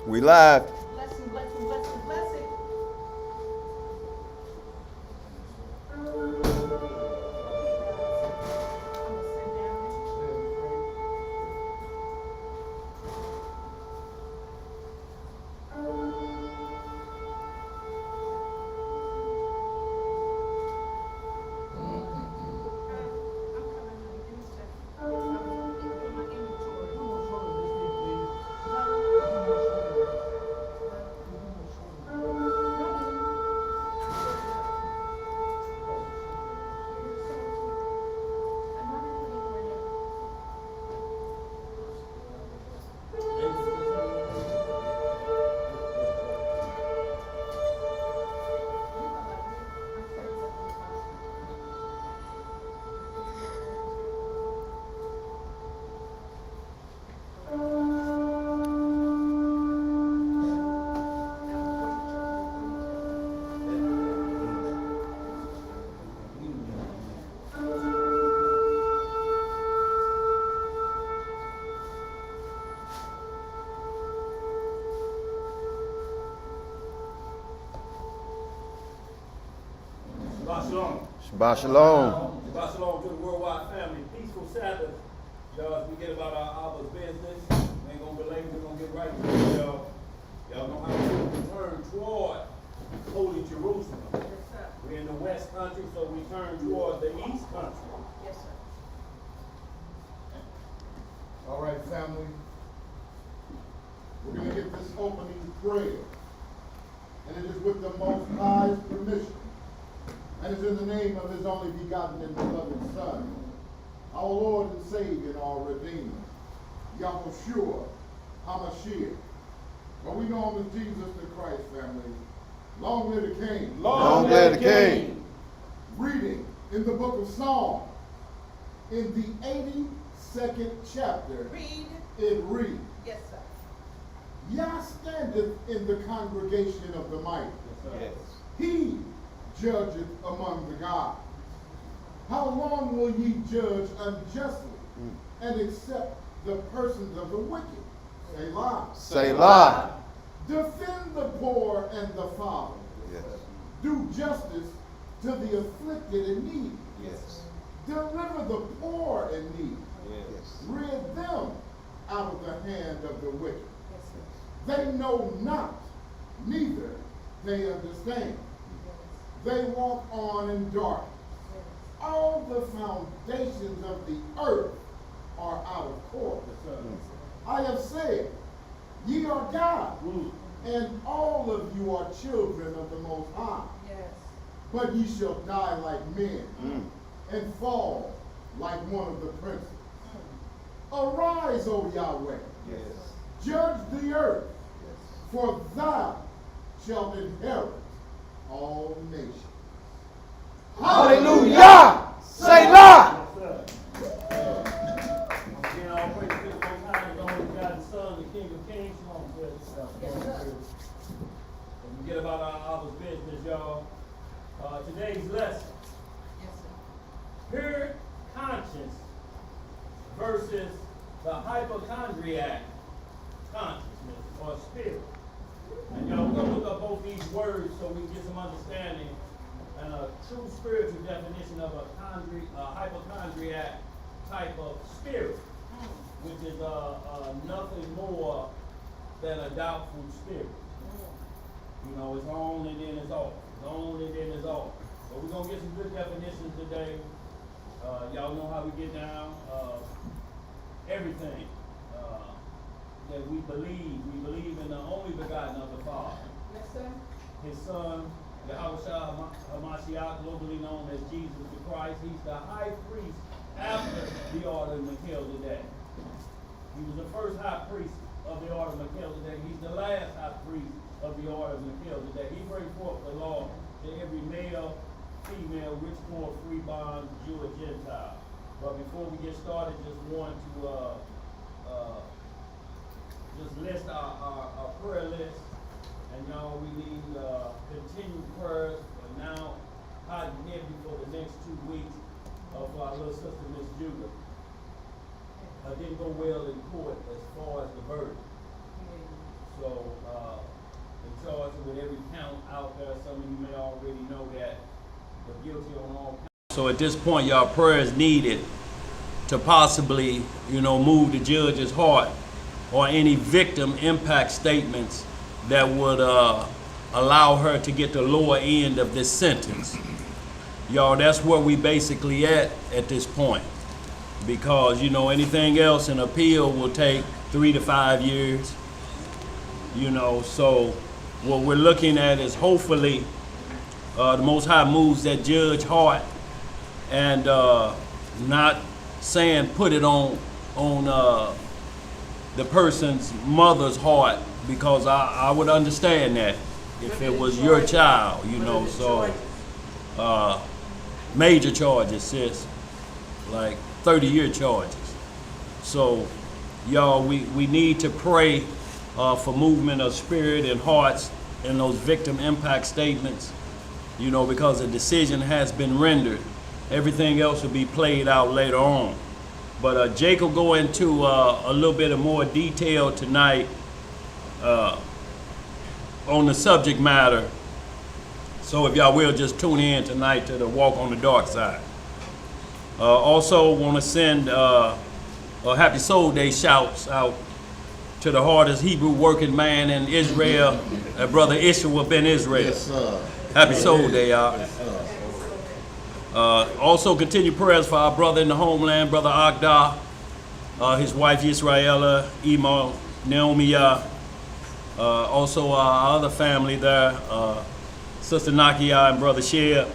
We live. Blessing, blessing, blessing, blessing. Shabbat shalom. Shabbat shalom to the worldwide family. Peaceful Sabbath. Y'all, as we get about our business, we ain't gonna belabor, we're gonna get right to it, y'all. Y'all know how to turn toward Holy Jerusalem. Yes, sir. We're in the West Country, so we turn toward the East Country. Yes, sir. All right, family. We're going to get this opening prayer. And it is with the Most High's permission. And it's in the name of His only begotten and beloved Son, our Lord and Savior and our Redeemer, Yahushua HaMashiach. But we know Him as Jesus the Christ, family. Long live the King. Long live the King. Reading in the book of Psalms, in the 82nd chapter, Read. it reads, Yes, sir. Yah standeth in the congregation of the mighty. Yes. He judgeth among the gods. How long will ye judge unjustly and accept the persons of the wicked? Selah. Selah. Defend the poor and the fatherless. Yes. Do justice to the afflicted and needy. Yes. Deliver the poor and needy. Yes. Rid them out of the hand of the wicked. Yes, sir. They know not, neither they understand. They walk on in darkness. All the foundations of the earth are out of court. I have said, ye are God, and all of you are children of the Most High. Yes. But ye shall die like men, and fall like one of the princes. Arise, O Yahweh, Yes. judge the earth, Yes. for thou shalt inherit all nations. Hallelujah. Selah. Again, all praise to the Most High, the only God, the Son, the King of Kings. Shalom, brothers. Yes, sir. As we get about our business, y'all. Today's lesson. Yes, sir. Pure conscience versus the hypochondriac consciousness or spirit. And y'all, we're going to look up both these words so we can get some understanding and a true spiritual definition of a hypochondriac type of spirit, which is nothing more than a doubtful spirit. You know, it's on and then it's off. It's on and then it's off. But we're going to get some good definitions today. Y'all know how we get down. Everything that we believe in the only begotten of the Father. Yes, sir. His Son, Yahweh HaMashiach, globally known as Jesus the Christ. He's the high priest after the order of Melchizedek. He was the first high priest of the order of Melchizedek. He's the last high priest of the order of Melchizedek. He brings forth the law to every male, female, rich, poor, free bond, Jew or Gentile. But before we get started, just want to just list our prayer list. And y'all, we need continued prayers for now, hot and heavy for the next 2 weeks of our little sister, Miss Judah. Didn't go well in court as far as the verdict. So but guilty on all counts. So at this point, y'all, prayer is needed to possibly, move the judge's heart or any victim impact statements that would allow her to get the lower end of this sentence. Y'all, that's where we basically at this point. Because, anything else, an appeal will take 3 to 5 years. So what we're looking at is hopefully the Most High moves that judge heart and not saying put it on the person's mother's heart, because I would understand that if it was your child, so major charges, sis, like 30-year charges. So y'all, we need to pray for movement of spirit and hearts in those victim impact statements, because a decision has been rendered. Everything else will be played out later on. But Jake will go into a little bit of more detail tonight on the subject matter. So if y'all will, just tune in tonight to the Walk on the Dark Side. Also want to send a Happy Soul Day shouts out to the hardest Hebrew working man in Israel, Brother Ishua ben Israel. Yes, sir. Happy Soul Day, y'all. Yes, sir. Also continue prayers for our brother in the homeland, Brother Agda, his wife Yisraela, Ema, Naomiya, also our other family there, Sister Nakia and Brother Shea.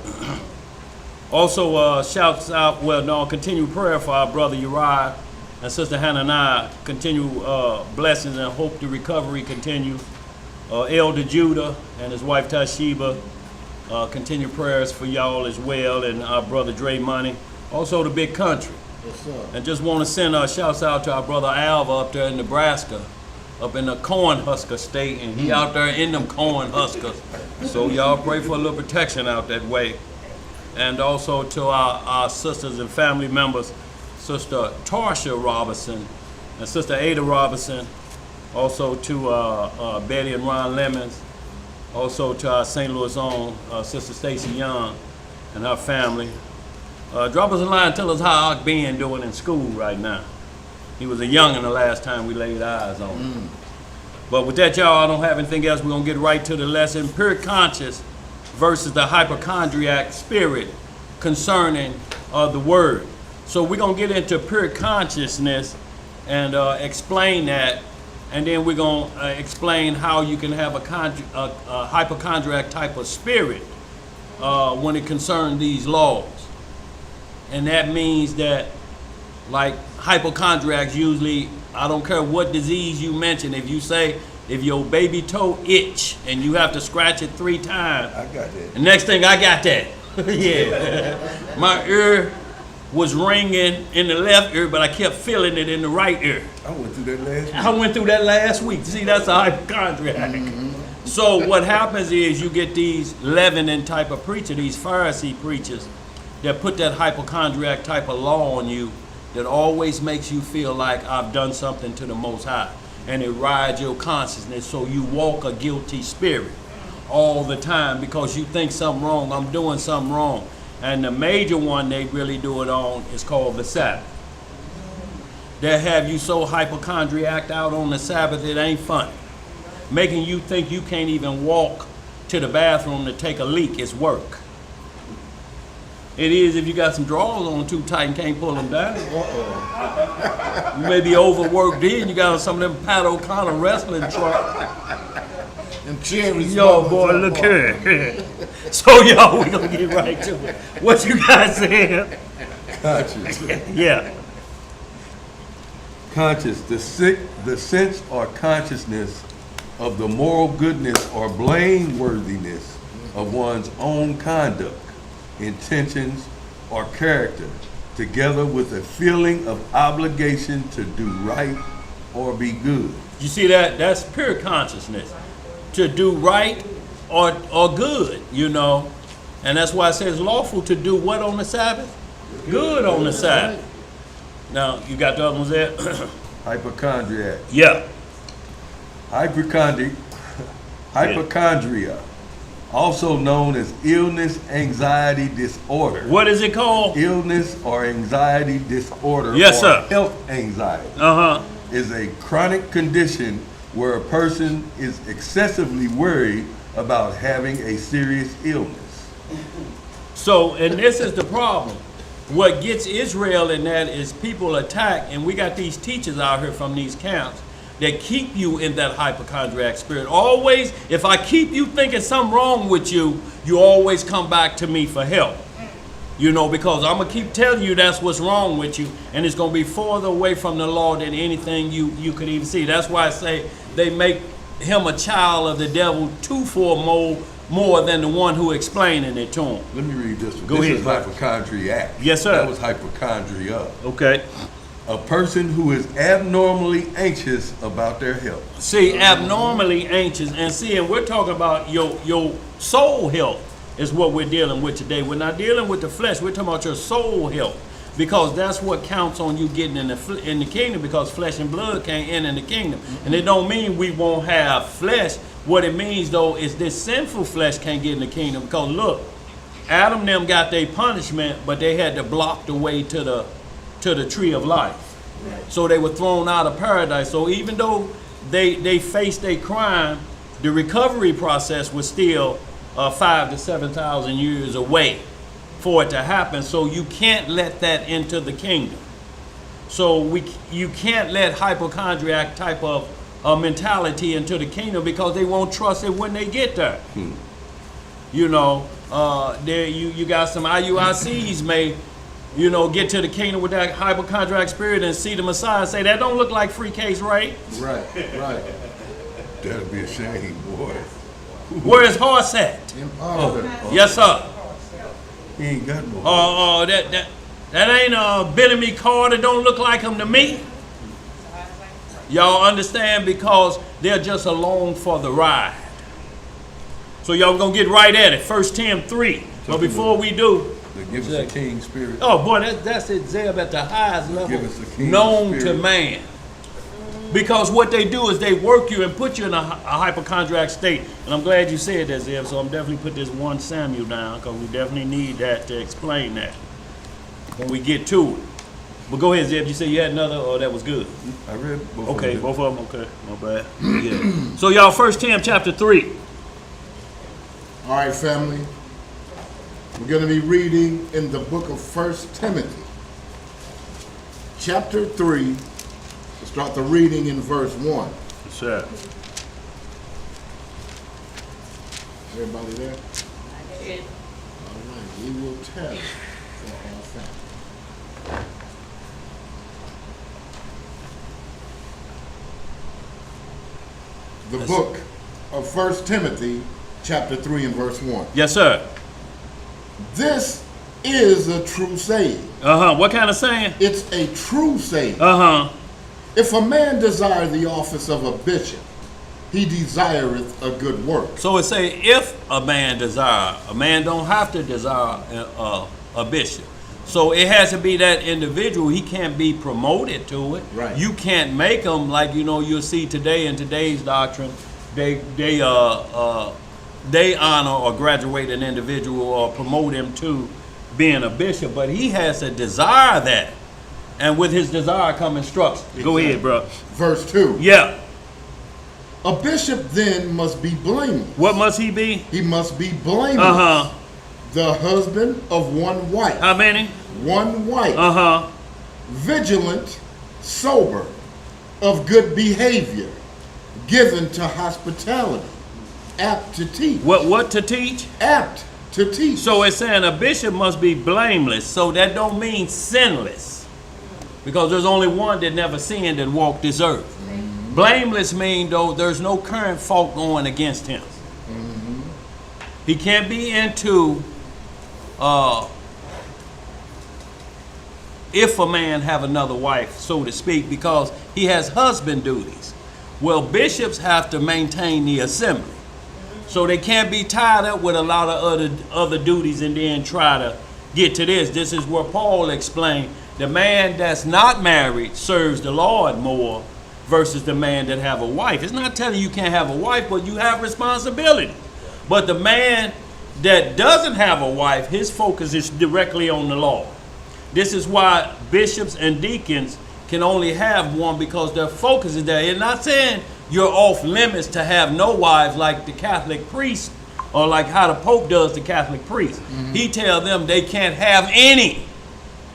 Also shouts out, continue prayer for our brother Uriah and Sister Hananiah. Continue blessings and hope the recovery continues. Elder Judah and his wife Tashiba. Continue prayers for y'all as well, and our brother Dre Money. Also the big country. Yes, sir. And just want to send shouts out to our brother Alva up there in Nebraska, up in the corn husker state, and he out there in them corn huskers. So y'all pray for a little protection out that way. And also to our sisters and family members, Sister Tarsha Robinson and Sister Ada Robinson. Also to Betty and Ron Lemons. Also to our St. Louis own Sister Stacy Young and her family. Drop us a line and tell us how Ak Ben doing in school right now. He was a youngin' the last time we laid eyes on him. But with that, y'all, I don't have anything else. We're going to get right to the lesson. Pure conscience versus the hypochondriac spirit concerning the word. So we're going to get into pure consciousness and explain that. And then we're going to explain how you can have a hypochondriac type of spirit when it concerns these laws. And that means that, like, hypochondriacs usually, I don't care what disease you mention, if you say, if your baby toe itch and you have to scratch it 3 times. I got that. The next thing, I got that. Yeah. My ear was ringing in the left ear, but I kept feeling it in the right ear. I went through that last week. I went through that last week. See, that's a hypochondriac. So what happens is you get these leavening type of preacher, these Pharisee preachers, that put that hypochondriac type of law on you that always makes you feel like I've done something to the Most High. And it rides your consciousness, so you walk a guilty spirit all the time because you think something wrong, I'm doing something wrong. And the major one they really do it on is called the Sabbath. They have you so hypochondriac out on the Sabbath, it ain't funny. Making you think you can't even walk to the bathroom to take a leak is work. It is if you got some drawers on too tight and can't pull them down. You may be overworked then. You got some of them Pat O'Connor wrestling trucks. Them cherries. Yo, boy, look here. So, y'all, we gonna get right to it. What you guys saying? Conscious. Yeah. Conscious, the sense or consciousness of the moral goodness or blameworthiness of one's own conduct, intentions, or character, together with a feeling of obligation to do right or be good. You see that? That's pure consciousness. To do right or good, you know. And that's why it says lawful to do what on the Sabbath? Good on the Sabbath. Now, you got the other ones there? Hypochondriac. Yeah. Hypochondria also known as illness, anxiety, disorder. What is it called? Illness or anxiety disorder, Yes, or sir. health anxiety, Uh-huh. is a chronic condition where a person is excessively worried about having a serious illness. So, and this is the problem. What gets Israel in that is people attack, and we got these teachers out here from these camps that keep you in that hypochondriac spirit. Always, if I keep you thinking something wrong with you, you always come back to me for help. You know, because I'm going to keep telling you that's what's wrong with you, and it's going to be farther away from the law than anything you could even see. That's why I say they make him a child of the devil twofold more than the one who explaining it to him. Let me read this one. Go this ahead, is bro. hypochondriac. Yes, sir. That was hypochondria. Okay. A person who is abnormally anxious about their health. See, abnormally anxious, and see, and we're talking about your soul health is what we're dealing with today. We're not dealing with the flesh. We're talking about your soul health, because that's what counts on you getting in the kingdom, because flesh and blood can't enter in the kingdom. And it don't mean we won't have flesh. What it means, though, is this sinful flesh can't get in the kingdom, because look, Adam and them got their punishment, but they had to block the way to the tree of life. So they were thrown out of paradise. So even though they faced a crime, the recovery process was still 5,000 to 7,000 years away for it to happen. So you can't let that into the kingdom. So you can't let hypochondriac type of mentality into the kingdom, because they won't trust it when they get there. You know, there you got some IUICs may, you know, get to the kingdom with that hypochondriac spirit and see the Messiah and say, that don't look like free case rape. Right, right. That'd be a shame, boy. Where is horse at? In order. Yes, sir. He ain't got no. That ain't Billy Me Carter. Don't look like him to me. Y'all understand? Because they're just along for the ride. So y'all gonna get right at it. 1 Tim 3. But before we do, They give us a king spirit. oh boy, that's it, Zeb, at the highest level Give us a king known to spirit. man. Because what they do is they work you and put you in a hypochondriac state. And I'm glad you said that, Zeb, so I'm definitely put this 1 Samuel down, because we definitely need that to explain that when we get to it. But go ahead, Zeb, you said you had another, or that was good? I read both Okay, of them. both of them, okay, my bad. Yeah. So y'all, 1 Tim chapter 3. All right, family. We're going to be reading in the book of 1 Timothy, chapter 3. We'll start the reading in verse 1. Sir. Everybody there? All right, we will tell for our family. The book of 1 Timothy, chapter 3 and verse 1. Yes, sir. This is a true saying. What kind of saying? It's a true saying. Uh-huh. If a man desire the office of a bishop, he desireth a good work. So it say, if a man desire, a man don't have to desire a bishop. So it has to be that individual. He can't be promoted to it. Right. You can't make him, like, you know, you'll see today in today's doctrine, they honor or graduate an individual or promote him to being a bishop, but he has to desire that. And with his desire come instruction. Go ahead, bro. Verse 2. Yeah. A bishop then must be blameless. What must he be? He must be blameless. Uh-huh. The husband of one wife. How many? One wife. Uh-huh. Vigilant, sober, of good behavior, given to hospitality, apt to teach. What to teach? Apt to teach. So it's saying a bishop must be blameless. So that don't mean sinless, because there's only one that never sinned and walked this earth. Mm-hmm. Blameless mean, though, there's no current fault going against him. Mm-hmm. He can't be into if a man have another wife, so to speak, because he has husband duties. Well, bishops have to maintain the assembly. So they can't be tied up with a lot of other duties and then try to get to this. This is where Paul explained the man that's not married serves the Lord more versus the man that have a wife. It's not telling you can't have a wife, but you have responsibility. But the man that doesn't have a wife, his focus is directly on the law. This is why bishops and deacons can only have one, because their focus is there. It's not saying you're off limits to have no wives like the Catholic priest, or like how the Pope does the Catholic priest. He tells them they can't have any.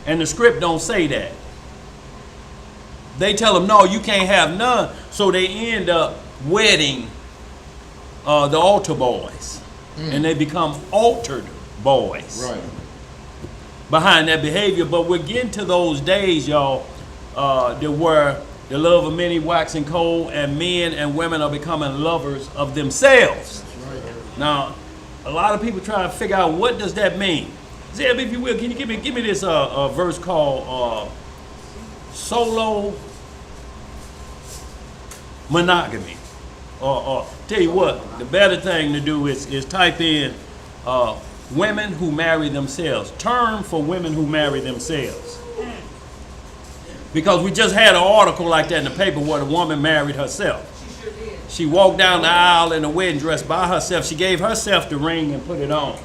And the script don't say that. They tell them, no, you can't have none. So they end up wedding the altar boys. And they become altered boys. Right. Behind that behavior. But we're getting to those days, y'all, that where the love of many waxing cold, and men and women are becoming lovers of themselves. Right. Now, a lot of people try to figure out, what does that mean? Zeb, if you will, can you give me this verse called solo monogamy? Or tell you what, the better thing to do is type in women who marry themselves. Term for women who marry themselves. Because we just had an article like that in the paper where the woman married herself. She sure did. She walked down the aisle in a wedding dress by herself. She gave herself the ring and put it on.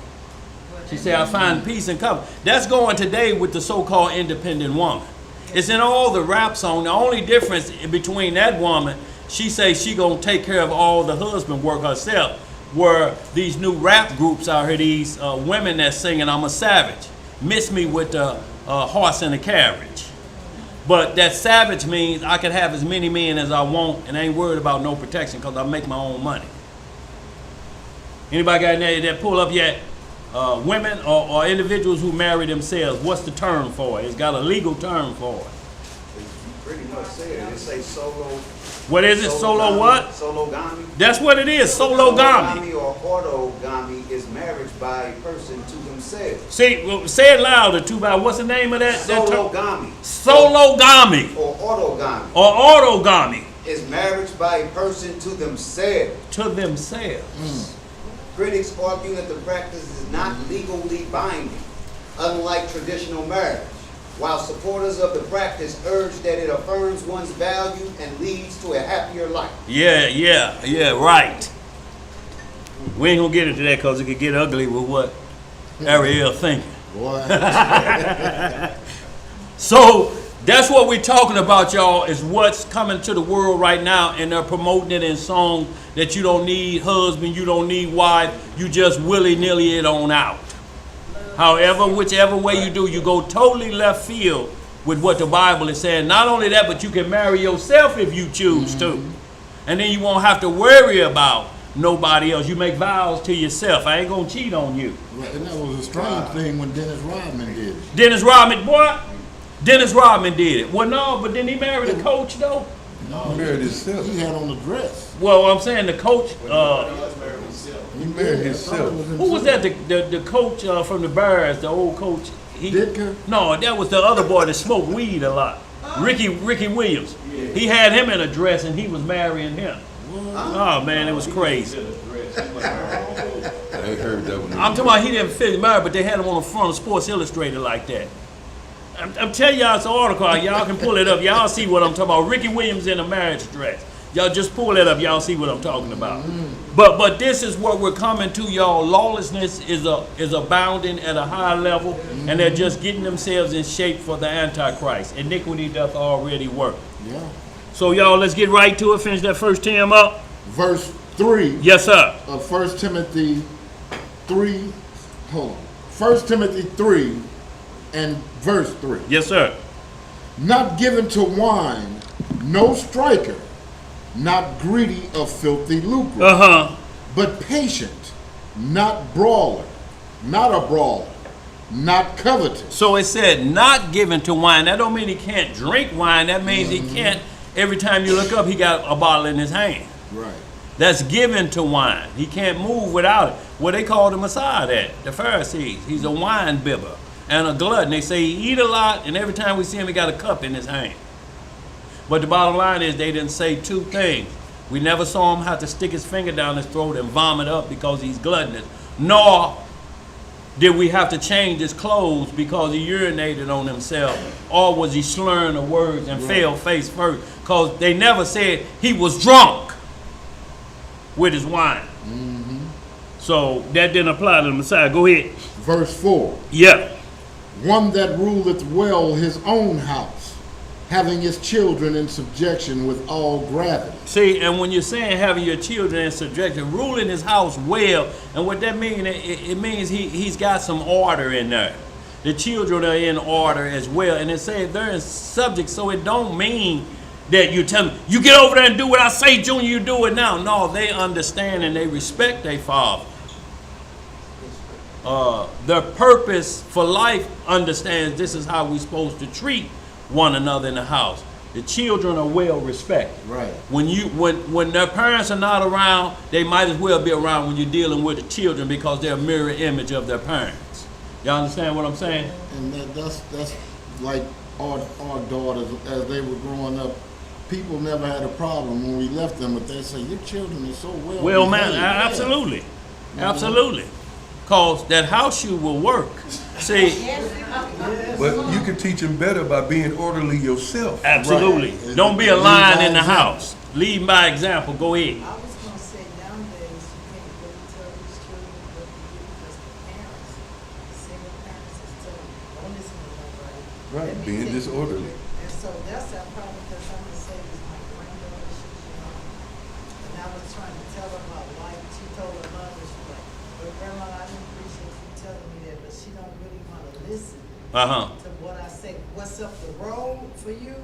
She said, I find peace and comfort. That's going today with the so-called independent woman. It's in all the rap songs. The only difference between that woman, she says she gonna take care of all the husband work herself. Where these new rap groups out here, these women that's singing, I'm a savage. Miss me with the horse and a carriage. But that savage means I can have as many men as I want and ain't worried about no protection because I make my own money. Anybody got any that pull up yet? Women or individuals who marry themselves, what's the term for it? It's got a legal term for it. Pretty much said. It say solo. What is it? Solo what? Sologamy. That's what it is. Sologamy. Sologamy or autogamy is marriage by a person to themselves. See, well, say it louder, too. What's the name of that? Sologamy. Sologamy. Or autogamy. Or autogamy. Is marriage by a person to themselves. To themselves. Critics argue that the practice is not legally binding, unlike traditional marriage, while supporters of the practice urge that it affirms one's value and leads to a happier life. Yeah, right. We ain't gonna get into that because it could get ugly with what Ariel thinking. Boy. So that's what we're talking about, y'all, is what's coming to the world right now, and they're promoting it in songs that you don't need husband, you don't need wife, you just willy-nilly it on out. However, whichever way you do, you go totally left field with what the Bible is saying. Not only that, but you can marry yourself if you choose to. And then you won't have to worry about nobody else. You make vows to yourself. I ain't gonna cheat on you. Right, and that was a strange thing when Dennis Rodman did it. Dennis Rodman, boy. Dennis Rodman did it. Well, no, but didn't he marry the coach, though? No, He married himself. He had on the dress. Well, I'm saying the coach, He married himself. who was that? The coach from the Bears, the old coach. Ditka? No, that was the other boy that smoked weed a lot. Ricky Williams. He had him in a dress and he was marrying him. Oh man, it was crazy. I ain't heard that one. I'm talking about he didn't fit married, but they had him on the front of Sports Illustrated like that. I'm telling y'all, it's an article. Y'all can pull it up. Y'all see what I'm talking about. Ricky Williams in a marriage dress. Y'all just pull it up. Y'all see what I'm talking about. But this is what we're coming to, y'all. Lawlessness is abounding at a high level, and they're just getting themselves in shape for the Antichrist. Iniquity doth already work. Yeah. So y'all, let's get right to it. Finish that first Tim up. Verse 3 Yes, sir. of 1 Timothy 3. Hold on. 1 Timothy 3 and verse 3. Yes, sir. Not given to wine, no striker, not greedy of filthy lucre, but patient, not brawler, not a brawler, not covetous. So it said not given to wine. That don't mean he can't drink wine. That means he can't, every time you look up, he got a bottle in his hand. Right. That's given to wine. He can't move without it. What they call the Messiah that, the Pharisees. He's a wine bibber and a glutton. They say he eat a lot, and every time we see him, he got a cup in his hand. But the bottom line is they didn't say two things. We never saw him have to stick his finger down his throat and vomit up because he's gluttonous. Nor did we have to change his clothes because he urinated on himself. Or was he slurring the words and fell face first. Because they never said he was drunk with his wine. So that didn't apply to the Messiah. Go ahead. Verse 4. Yeah. One that ruleth well his own house, having his children in subjection with all gravity. See, and when you're saying having your children in subjection, ruling his house well, and what that means, it means he's got some order in there. The children are in order as well, and it says they're in subject, so it don't mean that you tell them, you get over there and do what I say, Junior, you do it now. No, they understand and they respect their father. Their purpose for life understands this is how we're supposed to treat one another in the house. The children are well respected. Right. When their parents are not around, they might as well be around when you're dealing with the children because they're a mirror image of their parents. Y'all understand what I'm saying? And that's like our daughters, as they were growing up, people never had a problem when we left them, but they say, your children are so well Man, behaved." absolutely. Mm-hmm. Absolutely. Because that house shoe will work. See, But you can teach them better by being orderly yourself. absolutely. Right. Don't be a Lead lion by in the example. house. Lead by example. Go ahead. I was gonna say nowadays, you can't really tell these children what to do because the parents, single parents is telling them, don't listen to nobody. Right, Let me being take disorderly. you. And so that's our problem, because I'm gonna say this, my granddaughter, she's young. And I was trying to tell her about life. She told her mother, she was like, well, Grandma, I didn't appreciate you telling me that, but she don't really wanna listen to what I say. What's up the road for you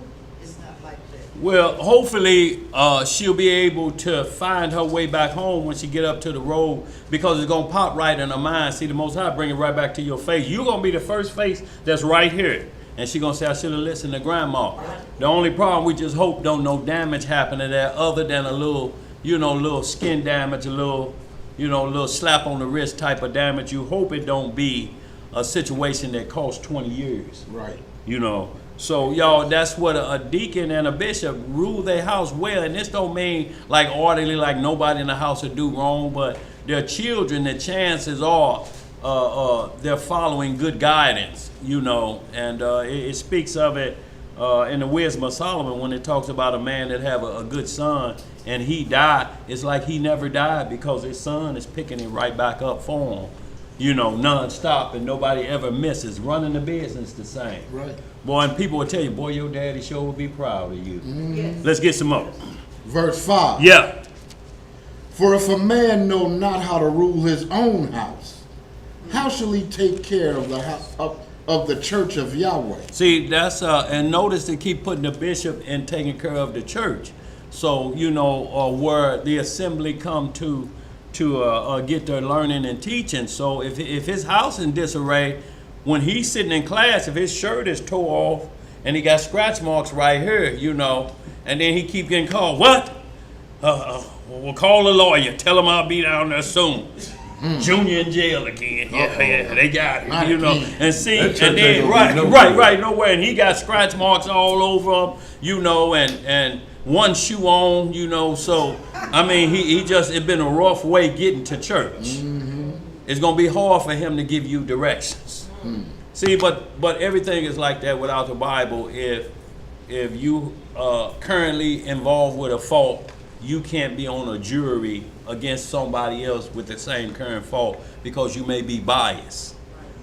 is not like that. Well, hopefully she'll be able to find her way back home when she get up to the road, because it's going to pop right in her mind. See, the Most High bring it right back to your face. You're going to be the first face that's right here. And she's going to say, I should have listened to Grandma. The only problem, we just hope don't no damage happen to that other than a little, little skin damage, a little, little slap on the wrist type of damage. You hope it don't be a situation that costs 20 years. Right. So y'all, that's what a deacon and a bishop rule their house well. And this don't mean like orderly, like nobody in the house will do wrong, but their children, the chances are they're following good guidance, and it speaks of it in the Wisdom of Solomon when it talks about a man that have a good son and he died. It's like he never died because his son is picking it right back up for him. Non-stop, and nobody ever misses. Running the business the same. Right. Boy, and people will tell you, boy, your daddy sure would be proud of you. Yes. Let's get some more. Verse 5. Yeah. For if a man know not how to rule his own house, how shall he take care of the house of the church of Yahweh? See, that's and notice they keep putting the bishop in taking care of the church. So where the assembly come to get their learning and teaching. So if his house in disarray, when he's sitting in class, if his shirt is tore off and he got scratch marks right here, and then he keep getting called, what? We'll call a lawyer. Tell him I'll be down there soon. Junior in jail again. Yeah, they got him. And see, That and church then ain't gonna be right, nowhere. And he got scratch marks all over him, and one shoe on, so I mean it's been a rough way getting to church. Mm-hmm. It's gonna be hard for him to give you directions. See, but everything is like that without the Bible. If you currently involved with a fault, you can't be on a jury against somebody else with the same current fault because you may be biased.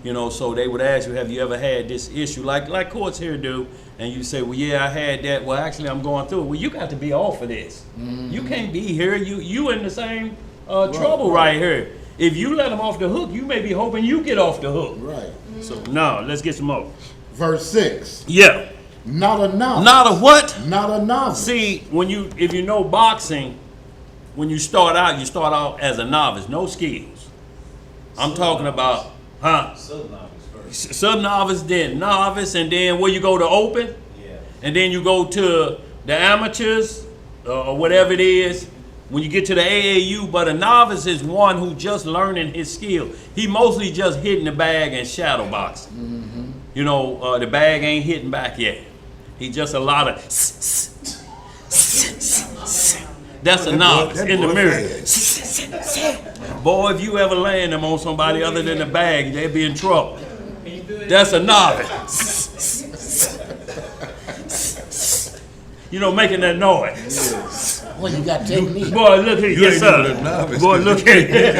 So they would ask you, have you ever had this issue? Like courts here do. And you say, well, yeah, I had that. Well, actually, I'm going through it. Well, you got to be off of this. Mm-hmm. You can't be here. You in the same trouble right here. If you let them off the hook, you may be hoping you get off the hook. Right. So, no, let's get some more. Verse 6. Yeah. Not a novice. Not a what? Not a novice. See, if you know boxing, when you start out as a novice, no skills. I'm talking about, Sub-novice, then novice, and then where you go to open, and then you go to the amateurs or whatever it is. When you get to the AAU, but a novice is one who just learning his skill. He mostly just hitting the bag and shadow boxing. Mm-hmm. The bag ain't hitting back yet. He just a lot of. That's a novice in the mirror. Boy, if you ever land them on somebody other than the bag, they'd be in trouble. That's a novice. Making that noise. Well, you got to take me. Boy, look here, You yes, ain't even a sir. novice. Boy, look here.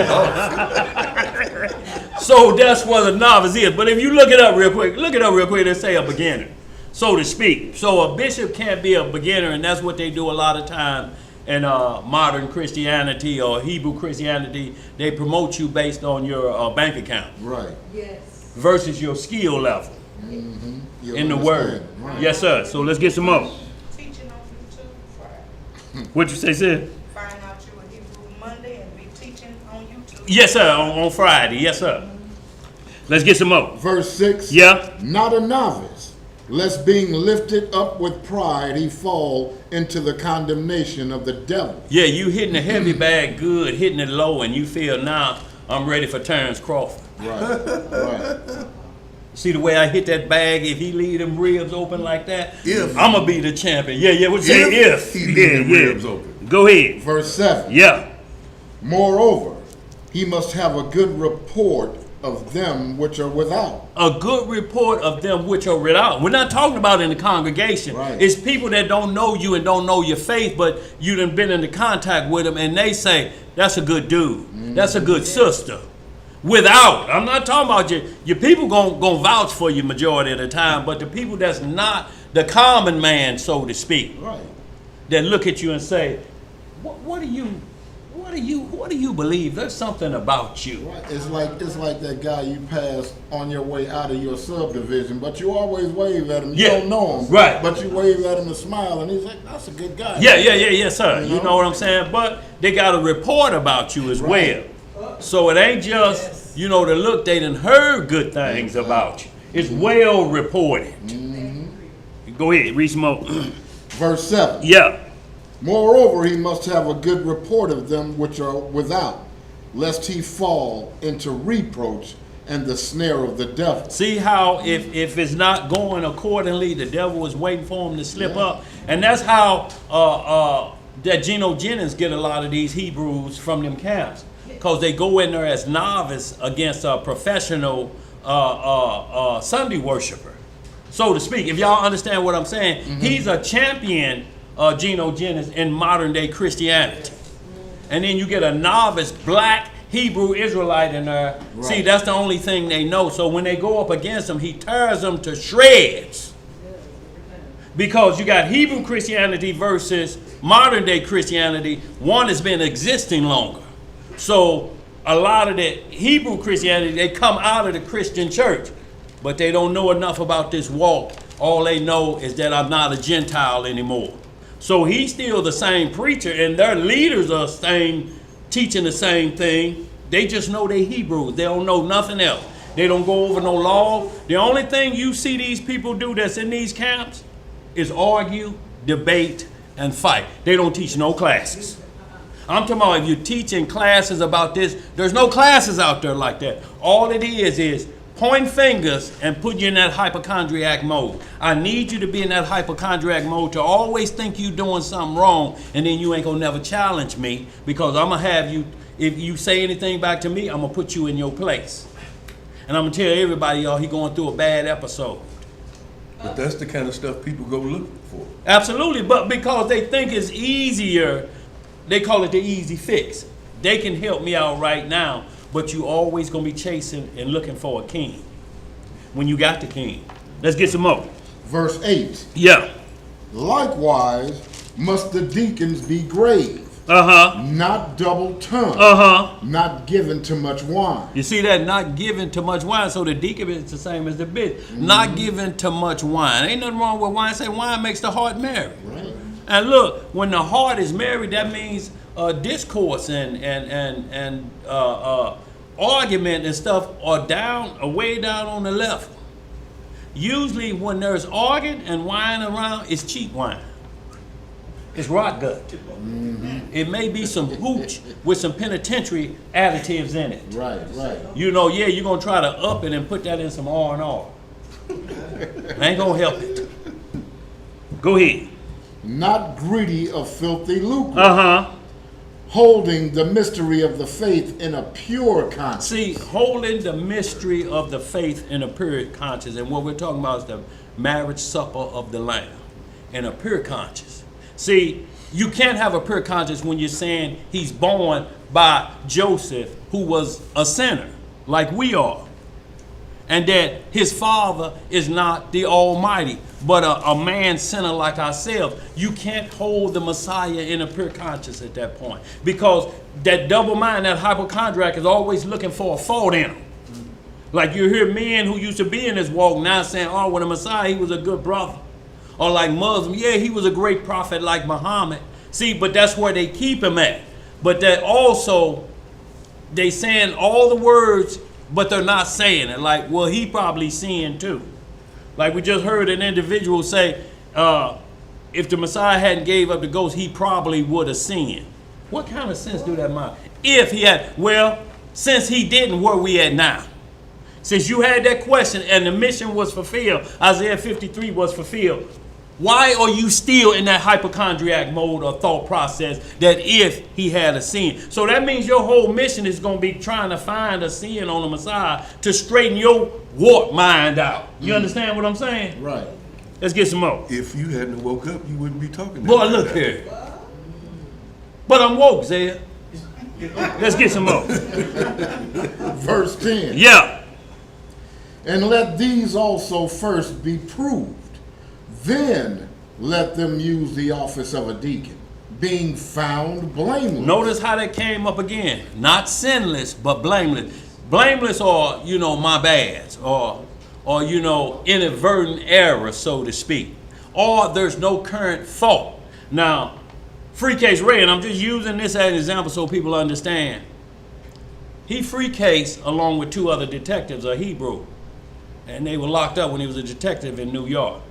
So that's what a novice is. But if you look it up real quick, they say a beginner, so to speak. So a bishop can't be a beginner, and that's what they do a lot of time in modern Christianity or Hebrew Christianity. They promote you based on your bank account Right. Yes. versus your skill level You in the word. understand. Right. Yes, sir. So let's get some more. Teaching on YouTube Friday. What you say, sir? Find out you a Hebrew Monday and be teaching on YouTube. Yes, sir. On Friday. Yes, sir. Let's get some more. Verse 6. Yeah. Not a novice, lest being lifted up with pride he fall into the condemnation of the devil. Yeah, you hitting the heavy bag good, hitting it low, and you feel now I'm ready for Terrence Crawford. Right, right. See the way I hit that bag? If he leave them ribs open like that, If. I'm gonna be the champion. Yeah. What you say? If he leave them ribs open. Go ahead. Verse 7. Yeah. Moreover, he must have a good report of them which are without. A good report of them which are without. We're not talking about in the congregation. Right. It's people that don't know you and don't know your faith, but you done been into contact with them, and they say, that's a good dude. That's a good sister. Without. I'm not talking about your people gonna vouch for you majority of the time, but the people that's not the common man, so to speak, Right. that look at you and say, what do you believe? There's something about you. Right. It's like that guy you pass on your way out of your subdivision, but you always wave at him. You Yeah. don't know him. Right. But you wave at him and smile, and he's like, that's a good guy. Yeah, sir. You You know? know what I'm saying? But they got a report about you as well. So it ain't just, the look, they done heard good things about you. It's well reported. Go ahead, read some more. Verse 7. Yeah. Moreover, he must have a good report of them which are without, lest he fall into reproach and the snare of the devil. See how if it's not going accordingly, the devil is waiting for him to slip up. And that's how that Geno Jennings get a lot of these Hebrews from them camps. Because they go in there as novice against a professional Sunday worshiper, so to speak. If y'all understand what I'm saying, he's a champion, Geno Jennings, in modern day Christianity. And then you get a novice black Hebrew Israelite in there. Right. See, that's the only thing they know. So when they go up against him, he tears them to shreds. Because you got Hebrew Christianity versus modern day Christianity. One has been existing longer. So a lot of the Hebrew Christianity, they come out of the Christian church, but they don't know enough about this walk. All they know is that I'm not a Gentile anymore. So he's still the same preacher, and their leaders are teaching the same thing. They just know they Hebrews. They don't know nothing else. They don't go over no law. The only thing you see these people do that's in these camps is argue, debate, and fight. They don't teach no classes. I'm talking about if you're teaching classes about this, there's no classes out there like that. All it is point fingers and put you in that hypochondriac mode. I need you to be in that hypochondriac mode to always think you're doing something wrong, and then you ain't gonna never challenge me, because I'm gonna have you, if you say anything back to me, I'm gonna put you in your place. And I'm gonna tell everybody, y'all, he going through a bad episode. But that's the kind of stuff people go looking for. Absolutely, but because they think it's easier, they call it the easy fix. They can help me out right now, but you always gonna be chasing and looking for a king when you got the king. Let's get some more. Verse 8. Yeah. Likewise must the deacons be grave, not double-tongued, not given to much wine. You see that? Not given to much wine. So the deacon is the same as the bishop. Not given to much wine. Ain't nothing wrong with wine. Say wine makes the heart merry. Right. And look, when the heart is married, that means discourse and argument and stuff are way down on the level. Usually when there's arguing and wine around, it's cheap wine. It's rot gut. It may be some hooch with some penitentiary additives in it. Right. You're going to try to up it and put that in some R&R. Ain't going to help it. Go ahead. Not greedy of filthy lucre, holding the mystery of the faith in a pure conscience. See, holding the mystery of the faith in a pure conscience, and what we're talking about is the marriage supper of the Lamb in a pure conscience. See, You can't have a pure conscience when you're saying he's born by Joseph, who was a sinner, like we are. And that his father is not the Almighty, but a man sinner like ourselves. You can't hold the Messiah in a pure conscience at that point. Because that double mind, that hypochondriac, is always looking for a fault in him. Like you hear men who used to be in this walk now saying, oh, when the Messiah, he was a good brother. Or like Muslim, yeah, he was a great prophet like Muhammad. See, but that's where they keep him at. But that also, they saying all the words, but they're not saying it. Like, well, he probably sinned too. Like we just heard an individual say, if the Messiah hadn't gave up the ghost, he probably would have sinned. What kind of sense do that make? If he had, well, since he didn't, where we at now? Since you had that question and the mission was fulfilled, Isaiah 53 was fulfilled, why are you still in that hypochondriac mode or thought process that if he had a sin? So that means your whole mission is going to be trying to find a sin on the Messiah to straighten your warped mind out. You understand what I'm saying? Right. Let's get some more. If you hadn't woke up, you wouldn't be talking that Boy, way. look here. But I'm woke, Zed. Let's get some more. Verse 10. Yeah. And let these also first be proved. Then let them use the office of a deacon, being found blameless. Notice how that came up again. Not sinless, but blameless. Blameless or, my bads, or inadvertent error, so to speak. Or there's no current fault. Now, free case Ray, and I'm just using this as an example so people understand. He free case along with two other detectives, a Hebrew. And they were locked up when he was a detective in New York.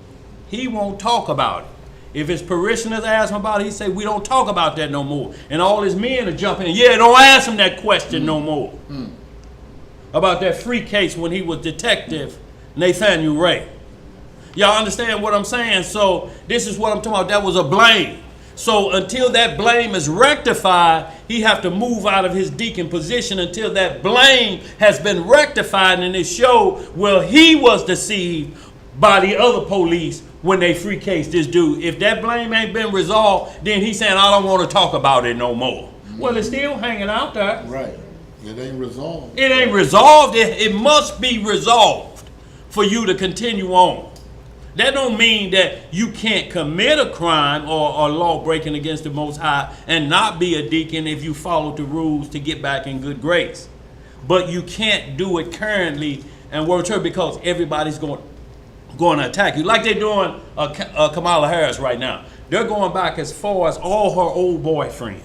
He won't talk about it. If his parishioners ask him about it, he say, we don't talk about that no more. And all his men are jumping in. Yeah, don't ask him that question no more. About that free case when he was Detective Nathaniel Ray. Y'all understand what I'm saying? So this is what I'm talking about. That was a blame. So until that blame is rectified, he have to move out of his deacon position until that blame has been rectified, and it showed, well, he was deceived by the other police when they free case this dude. If that blame ain't been resolved, then he's saying, I don't want to talk about it no more. Well, it's still hanging out there. Right. It ain't resolved. It ain't resolved. It must be resolved for you to continue on. That don't mean that you can't commit a crime or law breaking against the Most High and not be a deacon if you follow the rules to get back in good grace. But you can't do it currently and work to it because everybody's going to attack you. Like they're doing Kamala Harris right now. They're going back as far as all her old boyfriends.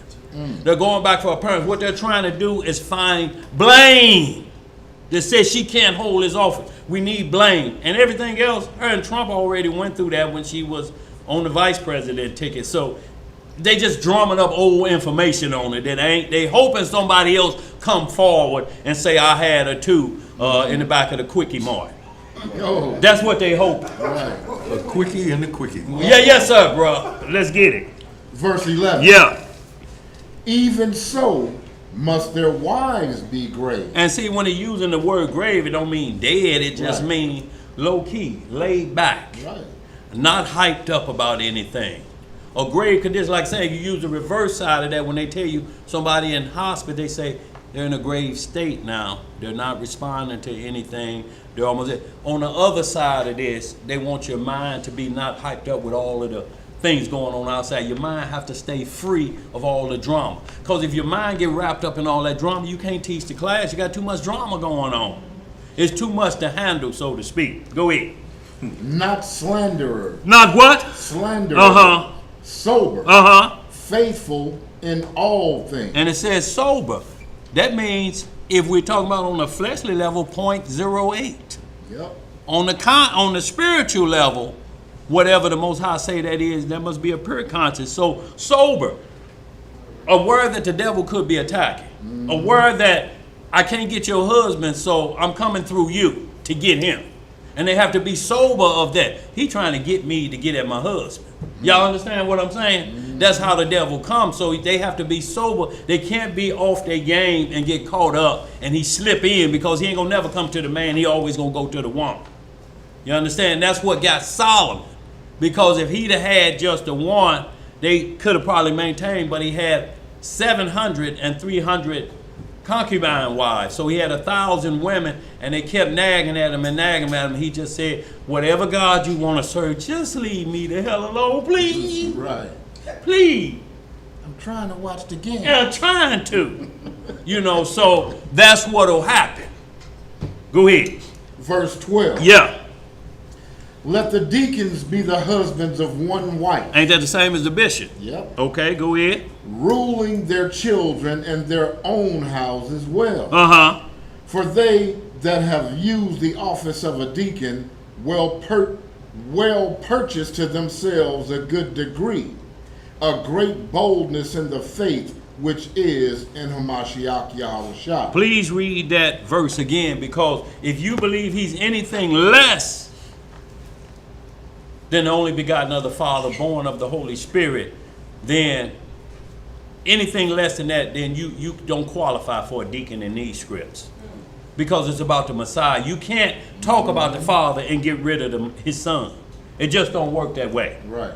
They're going back for her parents. What they're trying to do is find blame that says she can't hold his office. We need blame. And everything else, her and Trump already went through that when she was on the vice president ticket. So they just drumming up old information on it. They hoping somebody else come forward and say, I had her too in the back of the Quickie Mart. Yo. That's what they hope. Right. A quickie and a quickie. Yeah, yes, sir, bro. Let's get it. Verse 11. Yeah. Even so must their wives be grave. And see, when they're using the word grave, it don't mean dead. It just Right. means low-key, laid back. Right. Not hyped up about anything. A grave could just, like saying, you use the reverse side of that when they tell you somebody in hospital, they say they're in a grave state now. They're not responding to anything. They're almost there. On the other side of this, they want your mind to be not hyped up with all of the things going on outside. Your mind have to stay free of all the drama. Because if your mind get wrapped up in all that drama, you can't teach the class. You got too much drama going on. It's too much to handle, so to speak. Go ahead. Not slanderer. Not what? Slanderer. Uh-huh. Sober. Uh-huh. Faithful in all things. And it says sober. That means if we're talking about on the fleshly level, 0.08. Yep. On the spiritual level, whatever the Most High say that is, there must be a pure conscience. So sober. Aware that the devil could be attacking. Aware that I can't get your husband, so I'm coming through you to get him. And they have to be sober of that. He trying to get me to get at my husband. Y'all understand what I'm saying? That's how the devil comes. So they have to be sober. They can't be off their game and get caught up and he slip in because he ain't gonna never come to the man. He always gonna go to the woman. You understand? That's what got Solomon. Because if he'd have had just the one, they could have probably maintained, but he had 700 and 300 concubine wives. So he had 1,000 women, and they kept nagging at him and nagging at him. He just said, whatever God you want to serve, just leave me the hell alone, please. Right. Please. I'm trying to watch the game. Yeah, I'm trying to. You know, so that's what'll happen. Go ahead. Verse 12. Yeah. Let the deacons be the husbands of one wife. Ain't that the same as the bishop? Yep. Okay, go ahead. Ruling their children and their own houses well. Uh-huh. For they that have used the office of a deacon well purchase to themselves a good degree, a great boldness in the faith which is in Hamashiach Yahushua. Please read that verse again, because if you believe he's anything less than the only begotten of the Father, born of the Holy Spirit, then anything less than that, then you don't qualify for a deacon in these scripts. Because it's about the Messiah. You can't talk about the Father and get rid of his Son. It just don't work that way. Right.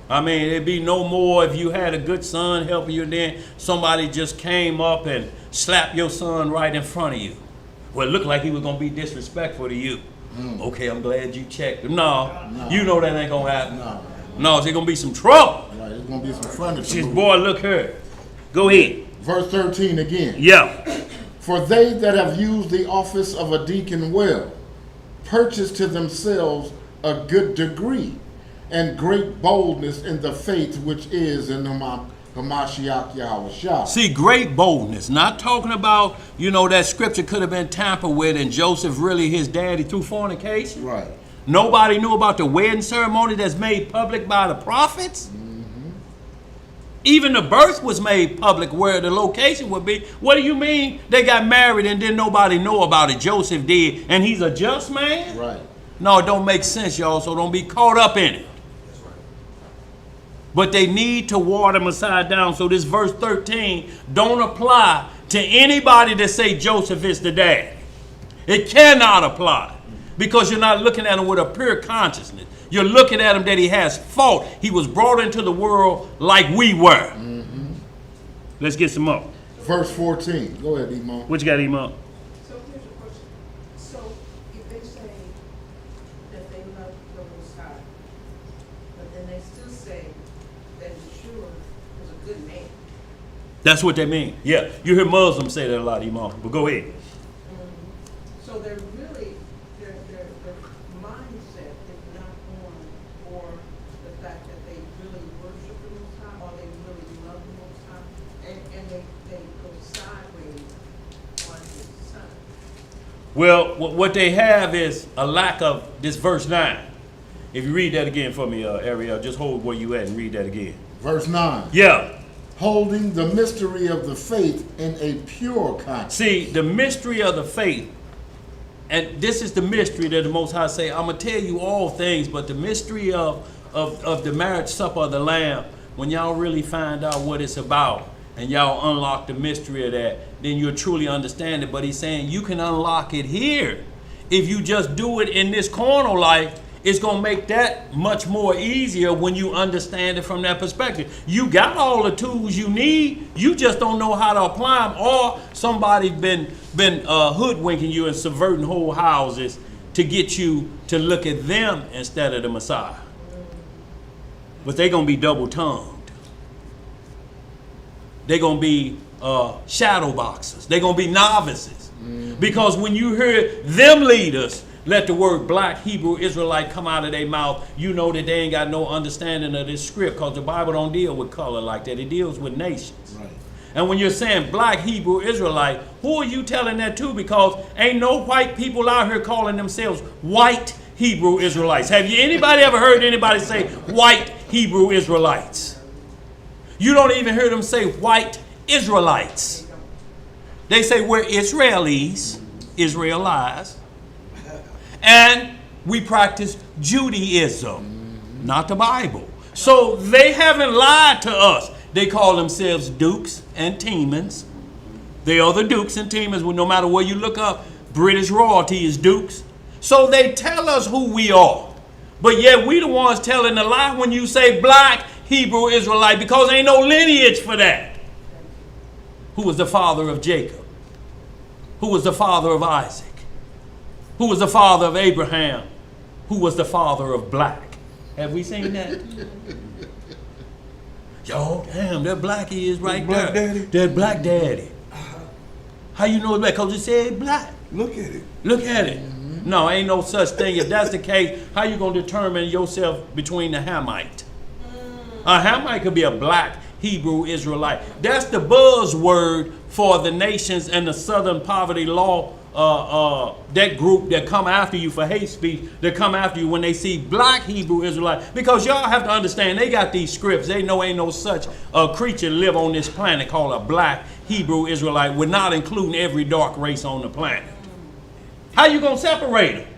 I mean, it'd be no more if you had a good son helping you, and then somebody just came up and slapped your son right in front of you. Well, it looked like he was going to be disrespectful to you. Okay, I'm glad you checked him. No, you know that ain't going to happen. No, there's going to be some trouble. Right. There's going to be some furniture. Says, boy, look here. Go ahead. Verse 13 again. Yeah. For they that have used the office of a deacon well purchase to themselves a good degree and great boldness in the faith which is in Hamashiach Yahushua. See, great boldness. Not talking about, you know, that scripture could have been tampered with and Joseph really his daddy through fornication. Right. Nobody knew about the wedding ceremony that's made public by the prophets. Even the birth was made public where the location would be. What do you mean they got married and didn't nobody know about it? Joseph did, and he's a just man? Right. No, it don't make sense, y'all, so don't be caught up in it. But they need to water Messiah down. So this verse 13 don't apply to anybody that say Joseph is the dad. It cannot apply because you're not looking at him with a pure consciousness. You're looking at him that he has fault. He was brought into the world like we were. Let's get some more. Verse 14. Go ahead, Imam. What you got, Imam? So here's a question. So if they say that they love the Most High, but then they still say that Yeshua was a good man. That's what they mean. Yeah, you hear Muslims say that a lot, Imam. But go ahead. So they're really, their mindset is not on for the fact that they really worship the Most High or they really love the Most High, and they go sideways on his son. Well, what they have is a lack of this verse 9. If you read that again for me, Ariel, just hold where you at and read that again. Verse 9. Yeah. Holding the mystery of the faith in a pure conscience. See, the mystery of the faith, and this is the mystery that the Most High say, I'm going to tell you all things, but the mystery of the marriage supper of the Lamb, when y'all really find out what it's about, and y'all unlock the mystery of that, then you'll truly understand it. But he's saying you can unlock it here. If you just do it in this carnal life, it's going to make that much more easier when you understand it from that perspective. You got all the tools you need. You just don't know how to apply them, or somebody's been hoodwinking you and subverting whole houses to get you to look at them instead of the Messiah. But they're going to be double-tongued. They're going to be shadow boxers. They're going to be novices. Because when you hear them leaders, let the word black Hebrew Israelite come out of their mouth, you know that they ain't got no understanding of this script, because the Bible don't deal with color like that. It deals with nations. Right. And when you're saying black Hebrew Israelite, who are you telling that to? Because ain't no white people out here calling themselves white Hebrew Israelites. Have you anybody ever heard anybody say white Hebrew Israelites? You don't even hear them say white Israelites. They say we're Israelis, Israelites, and we practice Judaism, not the Bible. So they haven't lied to us. They call themselves Dukes and Temans. They are the Dukes and Temans. Well, no matter where you look up, British royalty is Dukes. So they tell us who we are. But yet we the ones telling the lie when you say black Hebrew Israelite because ain't no lineage for that. Who was the father of Jacob? Who was the father of Isaac? Who was the father of Abraham? Who was the father of black? Have we seen that? Yo, damn, that blackie is right Black there. daddy? That black daddy. How you know it's black? Because it said black. Look at it. Look at it. No, ain't no such thing. If that's the case, how you going to determine yourself between the Hamite? A Hamite could be a black Hebrew Israelite. That's the buzzword for the nations and the Southern Poverty Law, that group that come after you for hate speech, that come after you when they see black Hebrew Israelite. Because y'all have to understand, they got these scripts. They know ain't no such creature live on this planet called a black Hebrew Israelite, with not including every dark race on the planet. How you going to separate them?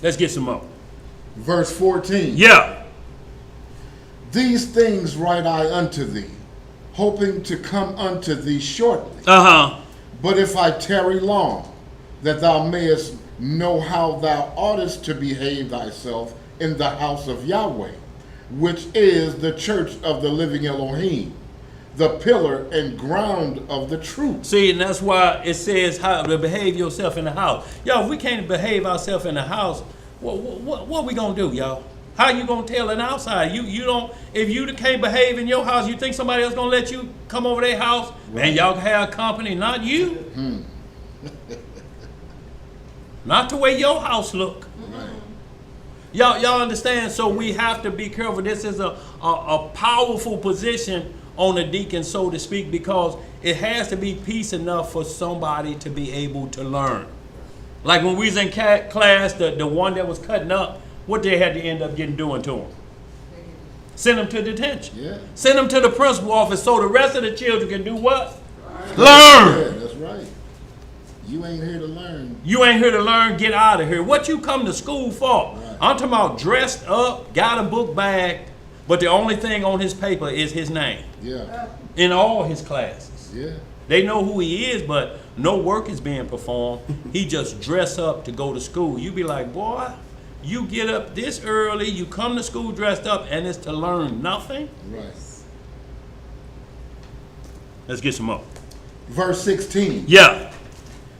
Let's get some more. Verse 14. Yeah. These things write I unto thee, hoping to come unto thee shortly. Uh-huh. But if I tarry long, that thou mayest know how thou oughtest to behave thyself in the house of Yahweh, which is the church of the living Elohim, the pillar and ground of the truth. See, and that's why it says how to behave yourself in the house. Y'all, if we can't behave ourselves in the house, what we gonna do, y'all? How you gonna tell an outside? You don't. If you can't behave in your house, you think somebody else gonna let you come over their house and y'all can have company? Not you. Not the way your house look. Right. Y'all understand? So we have to be careful. This is a powerful position on a deacon, so to speak, because it has to be peace enough for somebody to be able to learn. Like when we was in class, the one that was cutting up, what they had to end up doing to him? Send him to detention. Yeah. Send him to the principal office so the rest of the children can do what? Learn. Yeah, that's right. You ain't here to learn. You ain't here to learn, get out of here. What you come to school for? Right. I'm talking about dressed up, got a book bag, but the only thing on his paper is his name. Yeah. In all his classes. Yeah. They know who he is, but no work is being performed. He just dress up to go to school. You be like, boy, you get up this early, you come to school dressed up, and it's to learn nothing? Right. Let's get some more. Verse 16. Yeah.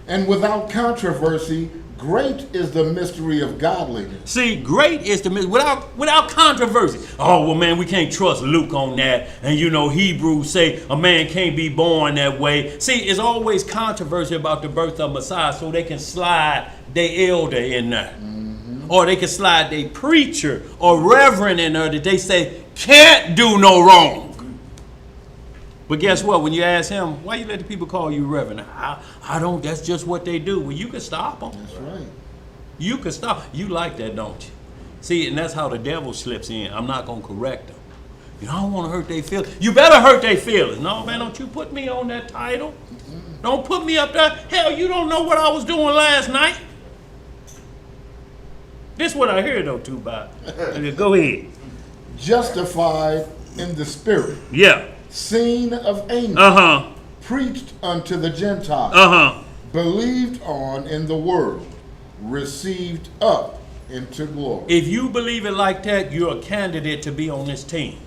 And without controversy, great is the mystery of godliness. See, great is the without controversy. Oh, well, man, we can't trust Luke on that. And, you know, Hebrews say a man can't be born that way. See, it's always controversy about the birth of Messiah, so they can slide their elder in there. Or they can slide their preacher or reverend in there that they say can't do no wrong. But guess what? When you ask him, why you let the people call you reverend? I don't, that's just what they do. Well, you can stop them. That's right. You can stop. You like that, don't you? See, and that's how the devil slips in. I'm not going to correct them. You know, I don't want to hurt their feelings. You better hurt their feelings. No, man, don't you put me on that title. Don't put me up there. Hell, you don't know what I was doing last night. This is what I hear, though, too, Bob. Go ahead. Justified in the spirit. Yeah. Seen of angels. Uh-huh. Preached unto the Gentiles. Uh-huh. Believed on in the world. Received up into glory. If you believe it like that, you're a candidate to be on this team.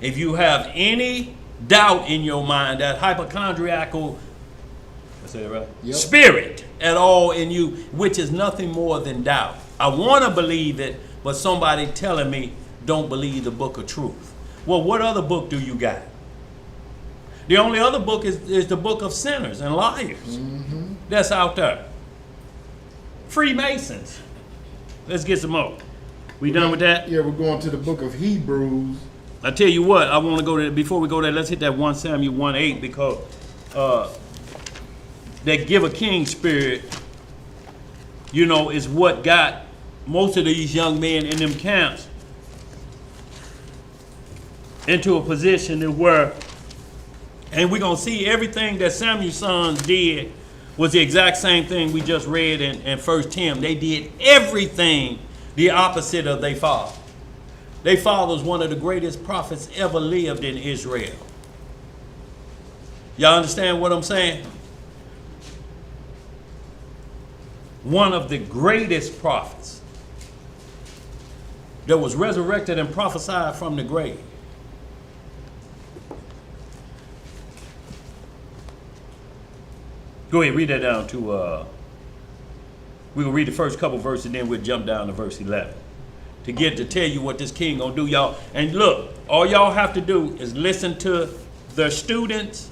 If you have any doubt in your mind, that hypochondriacal spirit at all in you, which is nothing more than doubt. I want to believe it, but somebody telling me don't believe the book of truth. Well, what other book do you got? The only other book is the book of sinners and liars that's out there. Freemasons. Let's get some more. We done with that? Yeah, we're going to the book of Hebrews. I tell you what, I want to go there. Before we go there, let's hit that 1 Samuel 1:8 because that give a king spirit, you know, is what got most of these young men in them camps into a position to where, and we're going to see everything that Samuel's sons did was the exact same thing we just read in 1 Tim. They did everything the opposite of their father. Their father was one of the greatest prophets ever lived in Israel. Y'all understand what I'm saying? One of the greatest prophets. that was resurrected and prophesied from the grave. Go ahead, read that down to, we're going to read the first couple verses and then we'll jump down to verse 11. To tell you what this king going to do, y'all. And look, all y'all have to do is listen to the students,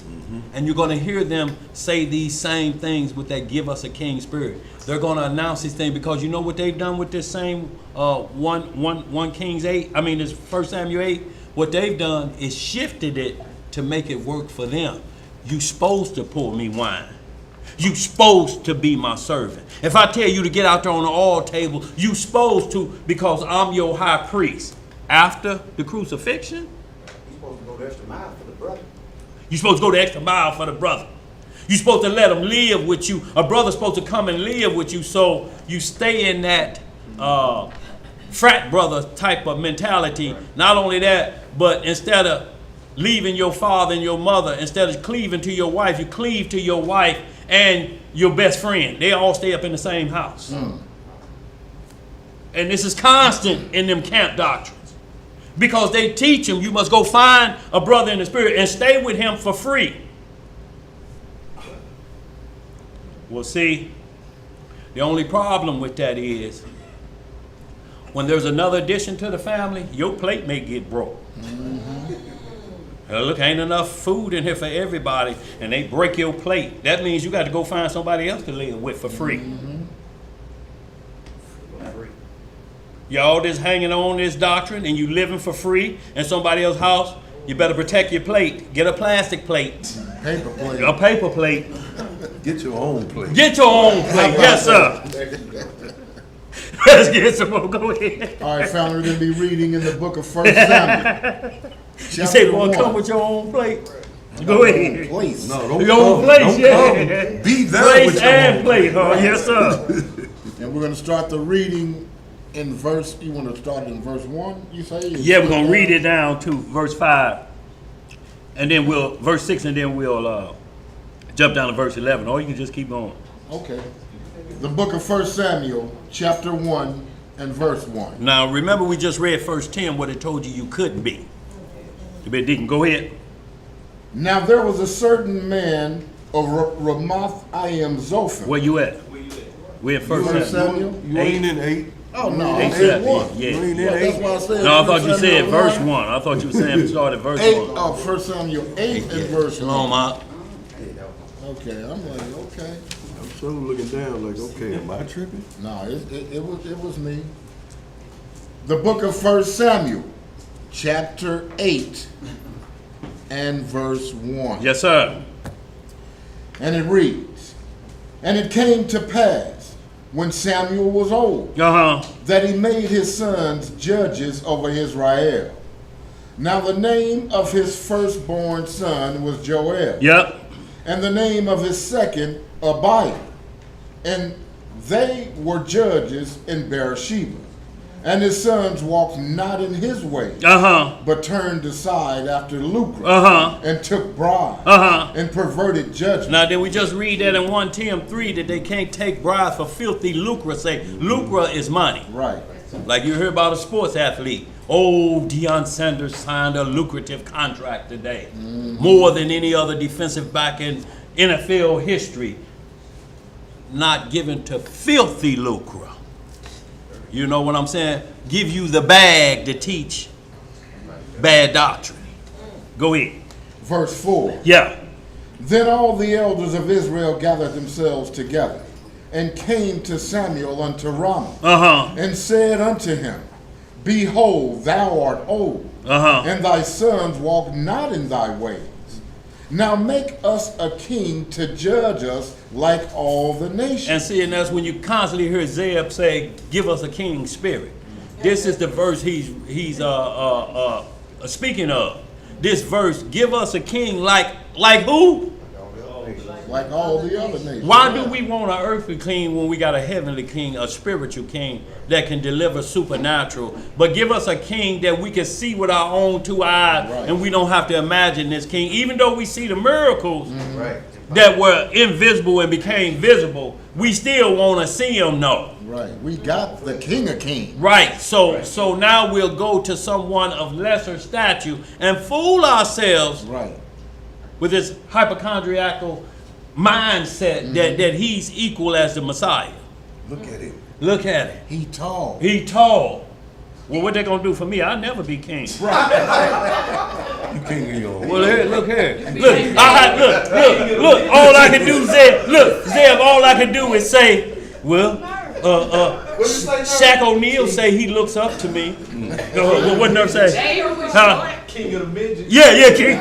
and you're going to hear them say these same things with that give us a king spirit. They're going to announce these things because you know what they've done with this same 1 Kings 8, I mean this 1 Samuel 8, what they've done is shifted it to make it work for them. You supposed to pour me wine. You supposed to be my servant. If I tell you to get out there on the altar table, you supposed to because I'm your high priest. After the crucifixion, You're supposed to go the extra mile for the brother. you're supposed to go the extra mile for the brother. You're supposed to let him live with you. A brother's supposed to come and live with you, so you stay in that frat brother type of mentality. Not only that, but instead of leaving your father and your mother, instead of cleaving to your wife, you cleave to your wife and your best friend. They all stay up in the same house. And this is constant in them camp doctrines. Because they teach them you must go find a brother in the spirit and stay with him for free. Well, see, the only problem with that is when there's another addition to the family, your plate may get broke. Look, ain't enough food in here for everybody, and they break your plate. That means you got to go find somebody else to live with for free. Y'all just hanging on this doctrine and you living for free in somebody else's house, you better protect your plate. Get a plastic plate. Paper plate. A paper plate. Get your own plate. Get your own plate. Yes, sir. Let's get some more. Go ahead. All right, family, we're going to be reading in the book of 1 Samuel. You say, boy, come with your own plate. Go ahead. Place. No, don't Your own come. place, Don't yeah. come. Be there Place with your and own plate, huh? Yes, sir. And we're going to start the reading in verse, you want to start in verse 1, you say? Yeah, we're going to read it down to verse 5. And then verse 6, and then we'll jump down to verse 11. Or you can just keep going. Okay. The book of 1 Samuel, chapter 1 and verse 1. Now, remember we just read verse 10, what it told you couldn't be. You better Deacon, go ahead. Now there was a certain man of Ramoth-Iam Zophim. Where you at? We're at 1 First Samuel. Samuel? You ain't in 8. Oh, no, Eight, I'm seven, 1. yeah. You ain't in Well, that's 8. why I said. No, I thought 1 you said Samuel verse 1. 1. I thought you were saying we started verse 8, 1. oh, 1 Samuel 8 and verse 1. Come on, Mark. Okay, I'm like, okay. I'm sure looking down like, okay, am I tripping? No, it was me. The book of 1 Samuel, chapter 8 and verse 1. Yes, sir. And it reads, And it came to pass, when Samuel was old, that he made his sons judges over Israel. Now the name of his firstborn son was Joel. Yep. And the name of his second, Abiah. And they were judges in Beersheba. And his sons walked not in his ways, but turned aside after lucre, and took bribes, and perverted judgment. Now, did we just read that in 1 Tim 3 that they can't take bribes for filthy lucre? Say, lucre is money. Right. Like you heard about a sports athlete. Oh, Deion Sanders signed a lucrative contract today. More than any other defensive back in NFL history. Not given to filthy lucre. You know what I'm saying? Give you the bag to teach bad doctrine. Go ahead. Verse 4. Yeah. Then all the elders of Israel gathered themselves together, and came to Samuel unto Ramah, and said unto him, Behold, thou art old, and thy sons walk not in thy ways. Now make us a king to judge us like all the nations. And see, and that's when you constantly hear Zeb say, give us a king spirit. This is the verse he's speaking of. This verse, give us a king like who? like all the other nations. Why do we want an earthly king when we got a heavenly king, a spiritual king that can deliver supernatural? But give us a king that we can see with our own two eyes, Right. and we don't have to imagine this king. Even though we see the miracles Right. that were invisible and became visible, we still want to see him though. Right. We got the King of Kings. Right. So now we'll go to someone of lesser stature and fool ourselves Right. with this hypochondriacal mindset that he's equal as the Messiah. Look at it. Look at it. He tall. He tall. Well, what they gonna do for me? I'll never be king. You king of your own. Well, here, look here. Look. All I can do, Zeb, all I can do is say, well, Shaq O'Neal say he looks up to me. What nurse say? Huh? King of the midgets. Yeah, king.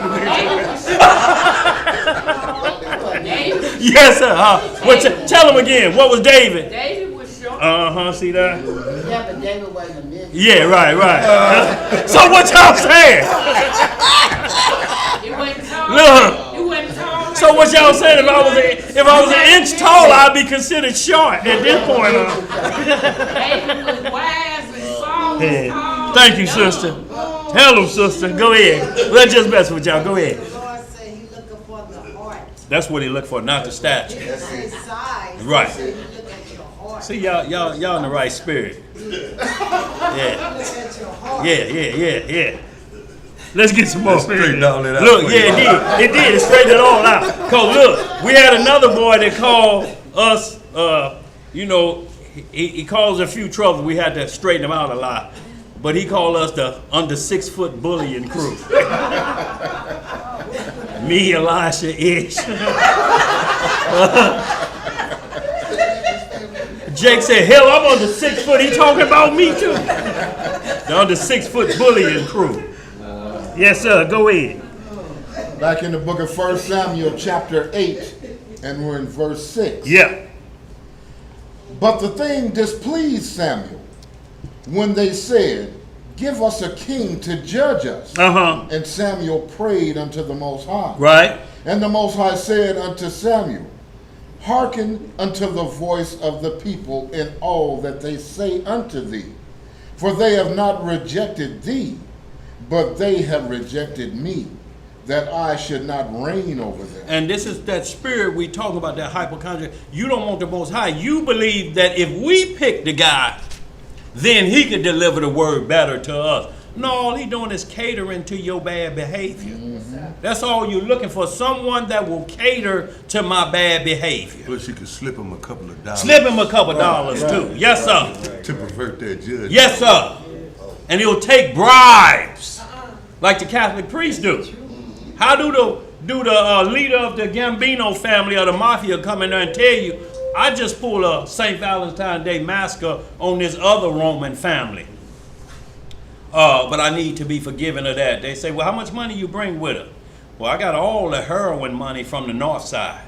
Yes, sir. Tell him again. What was David? David was short. See that? Yeah, but David wasn't a midget. Yeah, right. So what y'all saying? He wasn't tall. Look. He wasn't tall. So what y'all saying? If I was an inch tall, I'd be considered short at this point. David was wise and strong and tall. Thank you, sister. Hello, sister. Go ahead. Let's just mess with y'all. Go ahead. The Lord said he looking for the heart. That's what he looked for, not the stature. Not his size. Right. He said he look at your heart. See, y'all in the right spirit. Yeah. Look at your heart. Yeah. Let's get some more. Straighten all that out Look, for yeah, you. it did. It straightened it all out. Cause look, we had another boy that called us. He caused a few troubles. We had to straighten him out a lot. But he called us the under 6 foot bullying crew. Me, Elisha, Ish. Jake said, hell, I'm under 6 foot. He talking about me too. The under 6 foot bullying crew. Yes, sir. Go ahead. Back in the book of 1 Samuel chapter 8, and we're in verse 6. Yeah. But the thing displeased Samuel when they said, give us a king to judge us. And Samuel prayed unto the Most High. Right. And the Most High said unto Samuel, hearken unto the voice of the people in all that they say unto thee. For they have not rejected thee, but they have rejected me, that I should not reign over them. And this is that spirit we talking about, that hypochondria. You don't want the Most High. You believe that if we pick the guy, then he could deliver the word better to us. No, all he doing is catering to your bad behavior. That's all you're looking for. Someone that will cater to my bad behavior. Plus you could slip him a couple of dollars. Slip him a couple dollars too. Yes, sir. To pervert that judgment. Yes, sir. And he'll take bribes like the Catholic priests do. How do the leader of the Gambino family or the mafia come in there and tell you, I just pulled a St. Valentine's Day massacre on this other Roman family. But I need to be forgiven of that. They say, well, how much money you bring with her? Well, I got all the heroin money from the north side.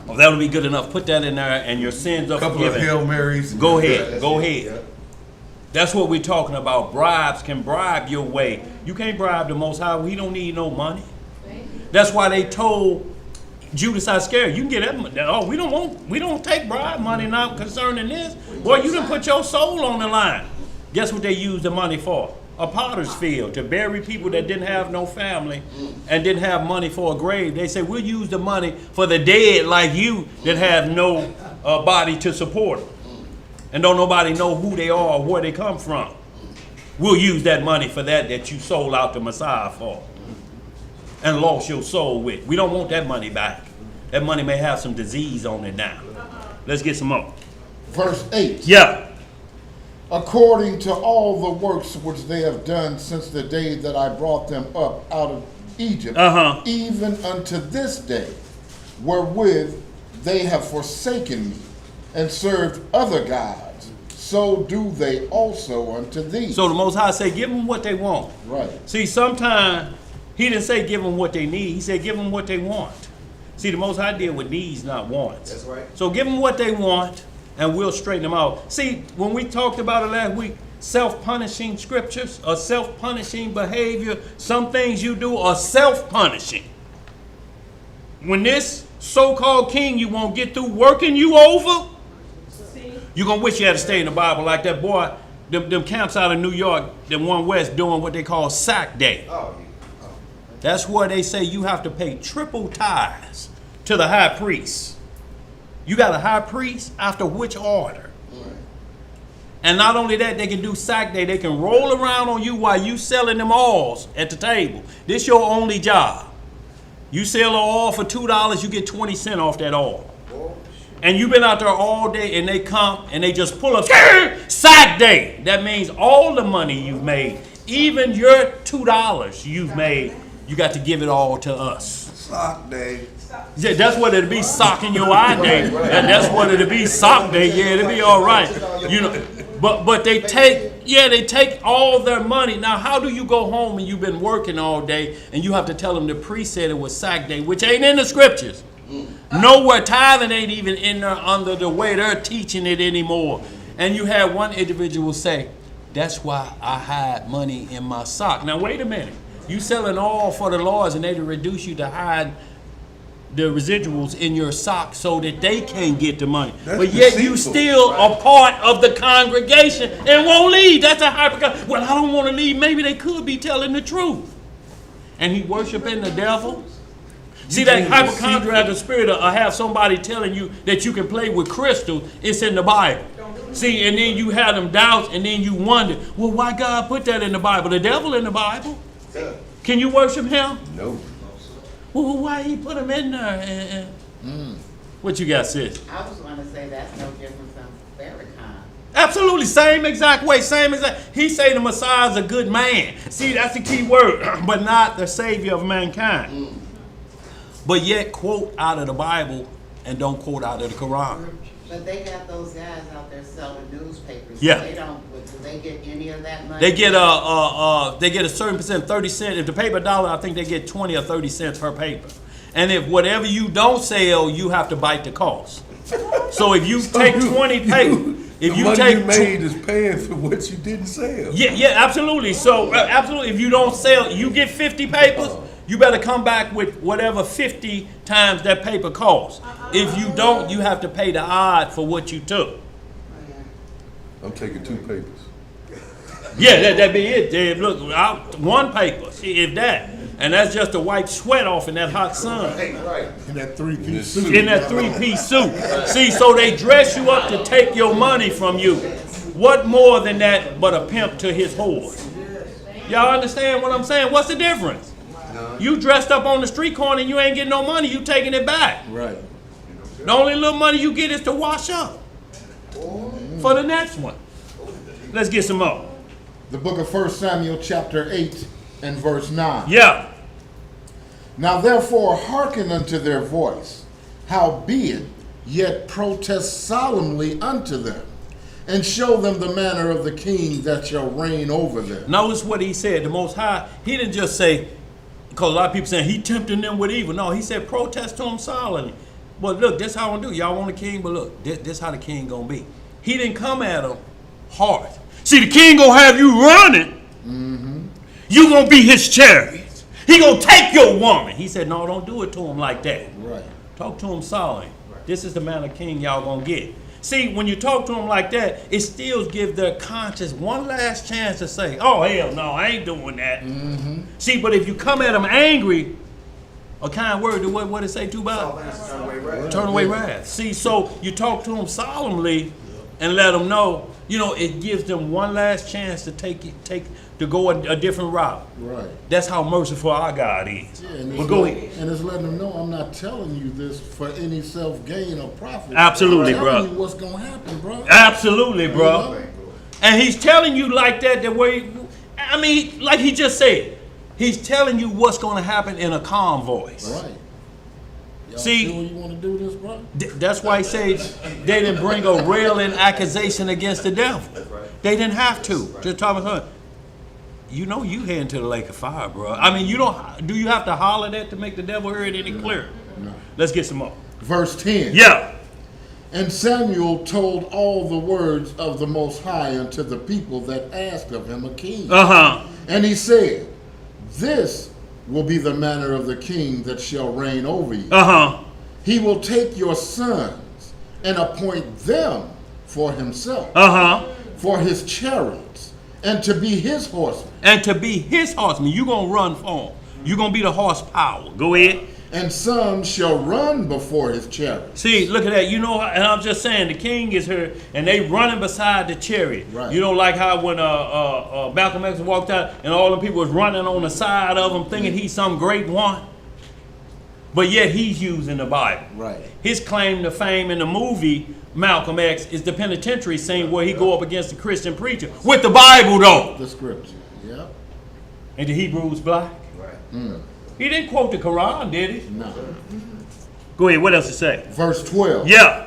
Well, that'll be good enough. Put that in there and your sins are Couple forgiven. of Hail Marys. Go ahead. That's what we're talking about. Bribes can bribe your way. You can't bribe the Most High. We don't need no money. That's why they told Judas Iscariot, you can get that money. Oh, we don't take bribe money now concerning this. Boy, you done put your soul on the line. Guess what they used the money for? A potter's field, to bury people that didn't have no family and didn't have money for a grave. They say, we'll use the money for the dead like you that have no body to support them. And don't nobody know who they are or where they come from. We'll use that money for that you sold out the Messiah for and lost your soul with. We don't want that money back. That money may have some disease on it now. Let's get some more. Verse 8. Yeah. According to all the works which they have done since the day that I brought them up out of Egypt, even unto this day, wherewith they have forsaken me and served other gods, so do they also unto thee. So the Most High say, give them what they want. Right. See, sometimes he didn't say give them what they need. He said give them what they want. See, the Most High deal with needs, not wants. That's right. So give them what they want, and we'll straighten them out. See, when we talked about it last week, self-punishing scriptures or self-punishing behavior, some things you do are self-punishing. When this so-called king you won't get through working you over, you're going to wish you had to stay in the Bible like that boy, them camps out of New York, them one west doing what they call sack day. That's where they say you have to pay triple tithes to the high priest. You got a high priest after which order? And not only that, they can do sack day. They can roll around on you while you selling them oils at the table. This your only job. You sell an oil for $2, you get 20 cents off that oil. And you've been out there all day and they come and they just pull up sack day. That means all the money you've made, even your $2 you've made, you got to give it all to us. Sock day. Yeah, that's what it'll be, socking your eye day. And that's what it'll be, sock day. Yeah, it'll be all right. You know, but they take all their money. Now, how do you go home and you've been working all day and you have to tell them the priest said it was sack day, which ain't in the scriptures. Nowhere, tithing ain't even in there under the way they're teaching it anymore. And you had one individual say, that's why I hide money in my sock. Now, wait a minute. You selling all for the laws and they reduce you to hide the residuals in your sock so that they can't get the money. That's but yet deceitful. you still a part of the congregation and won't leave. That's a hypochondriac. Well, I don't want to leave. Maybe they could be telling the truth. And he worshiping the devil. See, that hypochondriac, the spirit of have somebody telling you that you can play with crystals, it's in the Bible. See, and then you have them doubts and then you wonder, well, why God put that in the Bible? The devil in the Bible? Can you worship him? No. Well, why he put him in there? What you got, sis? I was going to say that's no different from Farrakhan. Absolutely, same exact way, same exact. He say the Messiah is a good man. See, that's the key word, but not the savior of mankind. But yet quote out of the Bible and don't quote out of the Quran. But they got those guys out there selling newspapers. Yeah. They don't. Do they get any of that money? They get a certain percent, 30 cents. If the paper $1, I think they get 20 or 30 cents per paper. And if whatever you don't sell, you have to bite the cost. So if you take 20 papers, if you money take you made is paying for what you didn't sell. yeah, absolutely. So absolutely, if you don't sell, you get 50 papers. You better come back with whatever 50 times that paper costs. If you don't, you have to pay the odd for what you took. I'm taking 2 papers. Yeah, that'd be it. Dave. Look, one paper, see if that. And that's just to wipe sweat off in that hot sun. In that three-piece suit. In that three-piece suit. See, so they dress you up to take your money from you. What more than that but a pimp to his horse? Y'all understand what I'm saying? What's the difference? You dressed up on the street corner and you ain't getting no money, you taking it back. Right. The only little money you get is to wash up for the next one. Let's get some more. The book of 1 Samuel chapter 8 and verse 9. Yeah. Now therefore hearken unto their voice, howbeit yet protest solemnly unto them, and show them the manner of the king that shall reign over them. Notice what he said, the Most High. He didn't just say, because a lot of people saying he tempting them with evil. No, he said protest to them solemnly. But look, this how I'm gonna do. Y'all want a king, but look, this how the king gonna be. He didn't come at them hard. See, the king gonna have you running. You gonna be his chariot. He gonna take your woman. He said, no, don't do it to him like that. Right. Talk to him solemnly. This is the manner of king y'all gonna get. See, when you talk to them like that, it still gives their conscience one last chance to say, oh, hell no, I ain't doing that. See, but if you come at them angry, a kind word, what it say too about? Turn away wrath. See, so you talk to them solemnly and let them know, you know, it gives them one last chance to go a different route. Right. That's how merciful our God is. Yeah, and, But go ahead. and it's letting them know I'm not telling you this for any self-gain or profit. Absolutely, I'm bro. telling you what's going to happen, bro. Absolutely, bro. You know? And he's telling you like that the way, I mean, like he just said, he's telling you what's going to happen in a calm voice. Right. Y'all See, sure you want to do this, bro? That's why he says they didn't bring a railing accusation against the devil. They didn't have to. Just talking about her. You know you heading to the lake of fire, bro. I mean, do you have to holler that to make the devil hear it any clearer? No. Let's get some more. Verse 10. Yeah. And Samuel told all the words of the Most High unto the people that asked of him a king. And he said, this will be the manner of the king that shall reign over you. He will take your sons and appoint them for himself, for his chariots, and to be his horsemen. And to be his horsemen. You're going to run for him. You're going to be the horsepower. Go ahead. And some shall run before his chariot. See, look at that. You know, and I'm just saying, the king is here, and they running beside the chariot. Right. You know, like how when Malcolm X walked out, and all the people was running on the side of him, thinking he's some great one. But yet he's using the Bible. Right. His claim to fame in the movie Malcolm X is the penitentiary scene where he go up against the Christian preacher with the Bible, though. The scripture. Yep. And the Hebrews black. Mm. He didn't quote the Quran, did he? No. Go ahead. What else it say? Verse 12. Yeah.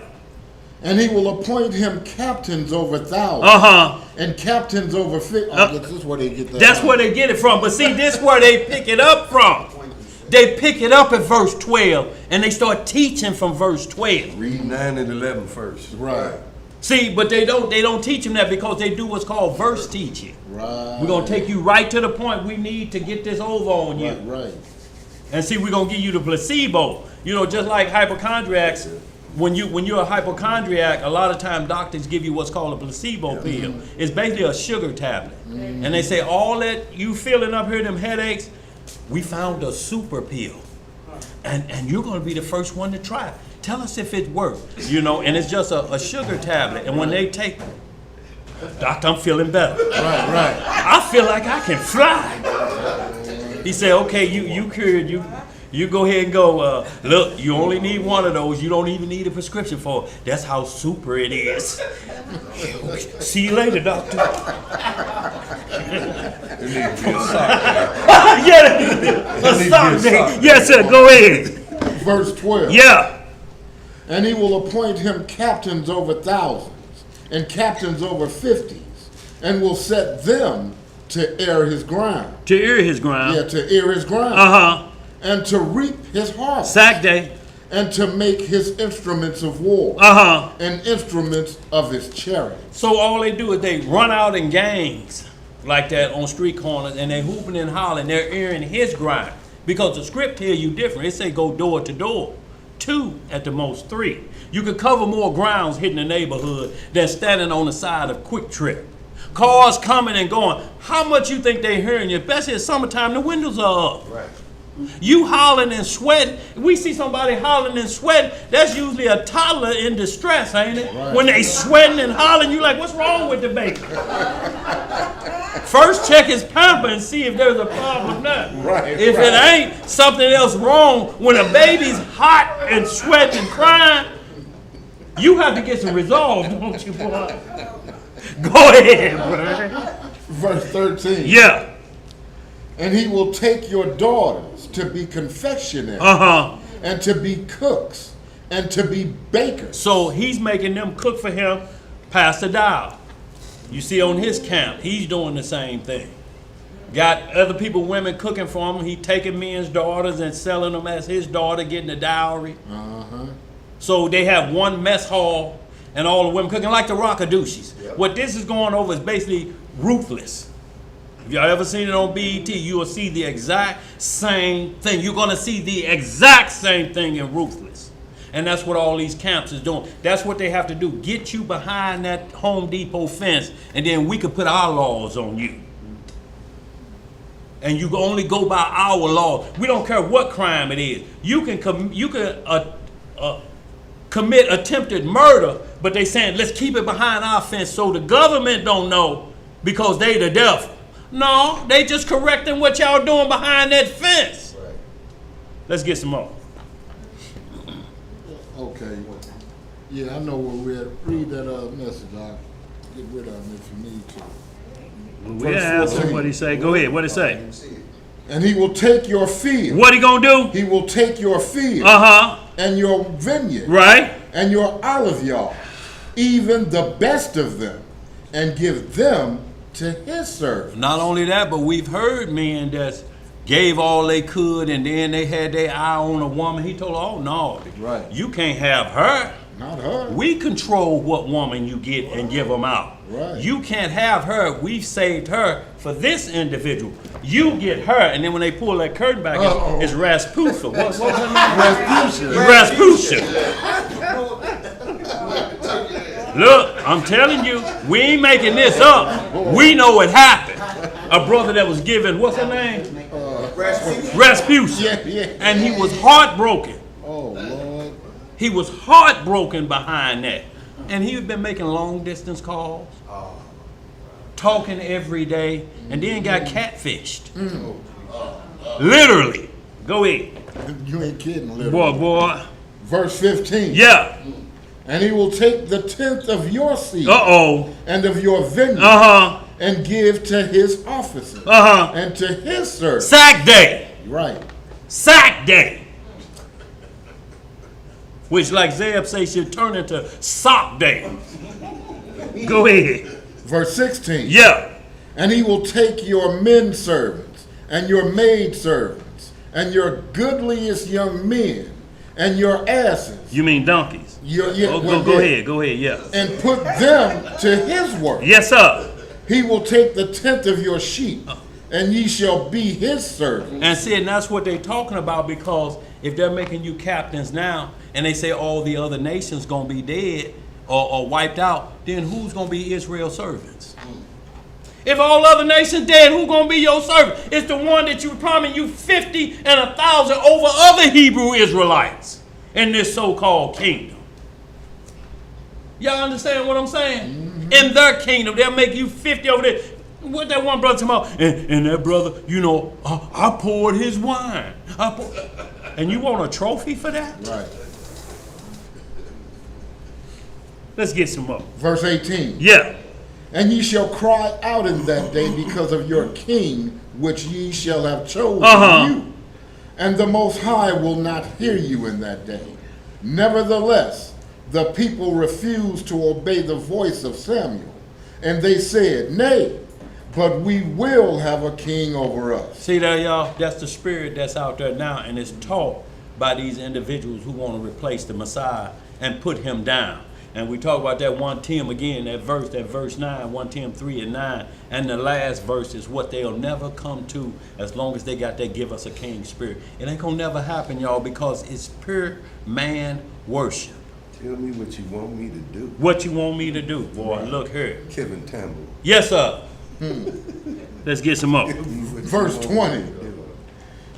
And he will appoint him captains over thousands. And captains over 50. This is where they get that. That's where they get it from. But see, this is where they pick it up from. They pick it up at verse 12, and they start teaching from verse 12. Read 9 and 11 first. Right. See, but they don't teach them that because they do what's called verse teaching. Right. We're going to take you right to the point we need to get this over on you. Right. And see, we're going to give you the placebo. You know, just like hypochondriacs, when you're a hypochondriac, a lot of times doctors give you what's called a placebo pill. It's basically a sugar tablet. And they say, all that you feeling up here, them headaches, we found a super pill. And you're going to be the first one to try it. Tell us if it works. You know, and it's just a sugar tablet. And when they take, doctor, I'm feeling better. Right. I feel like I can fly. He said, okay, you cured. You go ahead and go. Look, you only need one of those. You don't even need a prescription for it. That's how super it is. See you later, doctor. Yes, sir. Go ahead. Verse 12. Yeah. And he will appoint him captains over thousands and captains over 50s, and will set them to air his ground. To air his ground. Yeah, to air his ground. And to reap his harvest. Sack day. And to make his instruments of war. And instruments of his chariot. So all they do is they run out in gangs like that on street corners, and they hooping and hollering. They're airing his ground. Because the script tell you different. It say go door to door. 2 at the most 3. You could cover more grounds hitting the neighborhood than standing on the side of Quick Trip. Cars coming and going. How much you think they hearing you? Especially in summertime, the windows are up. Right. You hollering and sweating. We see somebody hollering and sweating. That's usually a toddler in distress, ain't it? Right. When they sweating and hollering, you like, what's wrong with the baby? First check his pamper and see if there's a problem there. If it ain't something else wrong, when a baby's hot and sweating and crying, you have to get some resolve, don't you, boy? Go ahead, bro. Verse 13. Yeah. And he will take your daughters to be confectionaries, and to be cooks, and to be bakers. So he's making them cook for him, Pastor Dow. You see on his camp, he's doing the same thing. Got other people, women cooking for him. He taking men's daughters and selling them as his daughter, getting a dowry. So they have one mess hall and all the women cooking like the Rockadoochies. Yep. What this is going over is basically Ruthless. If y'all ever seen it on BET, you will see the exact same thing. You're going to see the exact same thing in Ruthless. And that's what all these camps is doing. That's what they have to do. Get you behind that Home Depot fence, and then we can put our laws on you. And you only go by our law. We don't care what crime it is. You can commit attempted murder, but they saying, let's keep it behind our fence so the government don't know because they the devil. No, they just correcting what y'all doing behind that fence. Right. Let's get some more. Okay. Yeah, I know where we're at. Read that message. I'll get rid of them if you need to. We asked him what he say. Go ahead. What it say? And he will take your field. What he gonna do? He will take your field. And your vineyard. Right. And your olive yard, even the best of them, and give them to his servant. Not only that, but we've heard men that gave all they could, and then they had their eye on a woman. He told her, oh no, right, you can't have her. Not her. We control what woman you get and give them out. Right. You can't have her. We've saved her for this individual. You get her, and then when they pull that curtain back, it's Rasputia. What's her name? Rasputia. Look, I'm telling you, we ain't making this up. We know it happened. A brother that was given, what's her name? Rasputia. Yeah. And he was heartbroken. Oh, Lord. He was heartbroken behind that. And he had been making long distance calls, talking every day, and then got catfished. Literally. Go ahead. You ain't kidding, literally. Boy. Verse 15. Yeah. And he will take the 10th of your seed and of your vineyard and give to his officers and to his servants. Sack day. Right. Sack day. Which, like Zeb says, should turn into sock day. Go ahead. Verse 16. Yeah. And he will take your men servants and your maid servants and your goodliest young men and your asses. You mean donkeys? Go ahead, yeah. And put them to his work. Yes, sir. He will take the 10th of your sheep, and ye shall be his servants. And see, and that's what they're talking about, because if they're making you captains now, and they say all the other nations going to be dead or wiped out, then who's going to be Israel's servants? If all other nations dead, who's going to be your servant? It's the one that you promised you 50 and 1,000 over other Hebrew Israelites in this so-called kingdom. Y'all understand what I'm saying? Mm-hmm. In their kingdom, they'll make you 50 over there. What that one brother talking about? And that brother, you know, I poured his wine. And you want a trophy for that? Right. Let's get some more. Verse 18. Yeah. And ye shall cry out in that day because of your king, which ye shall have chosen you. And the Most High will not hear you in that day. Nevertheless, the people refused to obey the voice of Samuel. And they said, Nay, but we will have a king over us. See there, y'all? That's the spirit that's out there now, and it's taught by these individuals who want to replace the Messiah and put him down. And we talk about that 1 Tim again, that verse 9, 1 Tim 3 and 9. And the last verse is what they'll never come to as long as they got that give us a king spirit. It ain't going to never happen, y'all, because it's pure man worship. Tell me what you want me to do. What you want me to do, boy. Right. Look here. Kevin Tamble. Yes, sir. Let's get some more. Verse 20.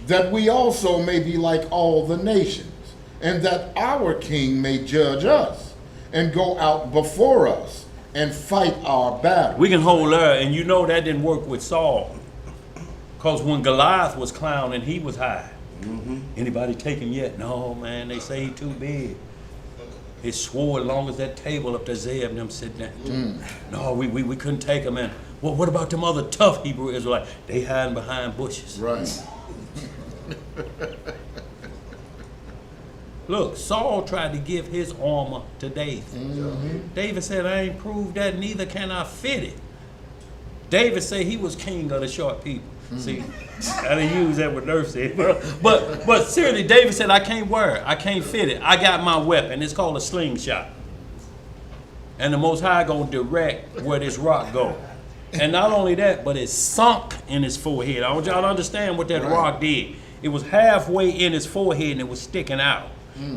That we also may be like all the nations, and that our king may judge us, and go out before us, and fight our battle. We can hold her, and you know that didn't work with Saul. Because when Goliath was clowning, he was high. Anybody take him yet? No, man, they say he too big. He swore as long as that table up there, Zeb and them sitting there. No, we couldn't take him in. Well, what about them other tough Hebrew Israelites? They hiding behind bushes. Right. Look, Saul tried to give his armor to David. David said, I ain't proved that, neither can I fit it. David said he was king of the short people. See, I didn't use that what Nerf said. But seriously, David said, I can't wear it. I can't fit it. I got my weapon. It's called a slingshot. And the Most High going to direct where this rock go. And not only that, but it sunk in his forehead. I want y'all to understand what that rock did. It was halfway in his forehead and it was sticking out.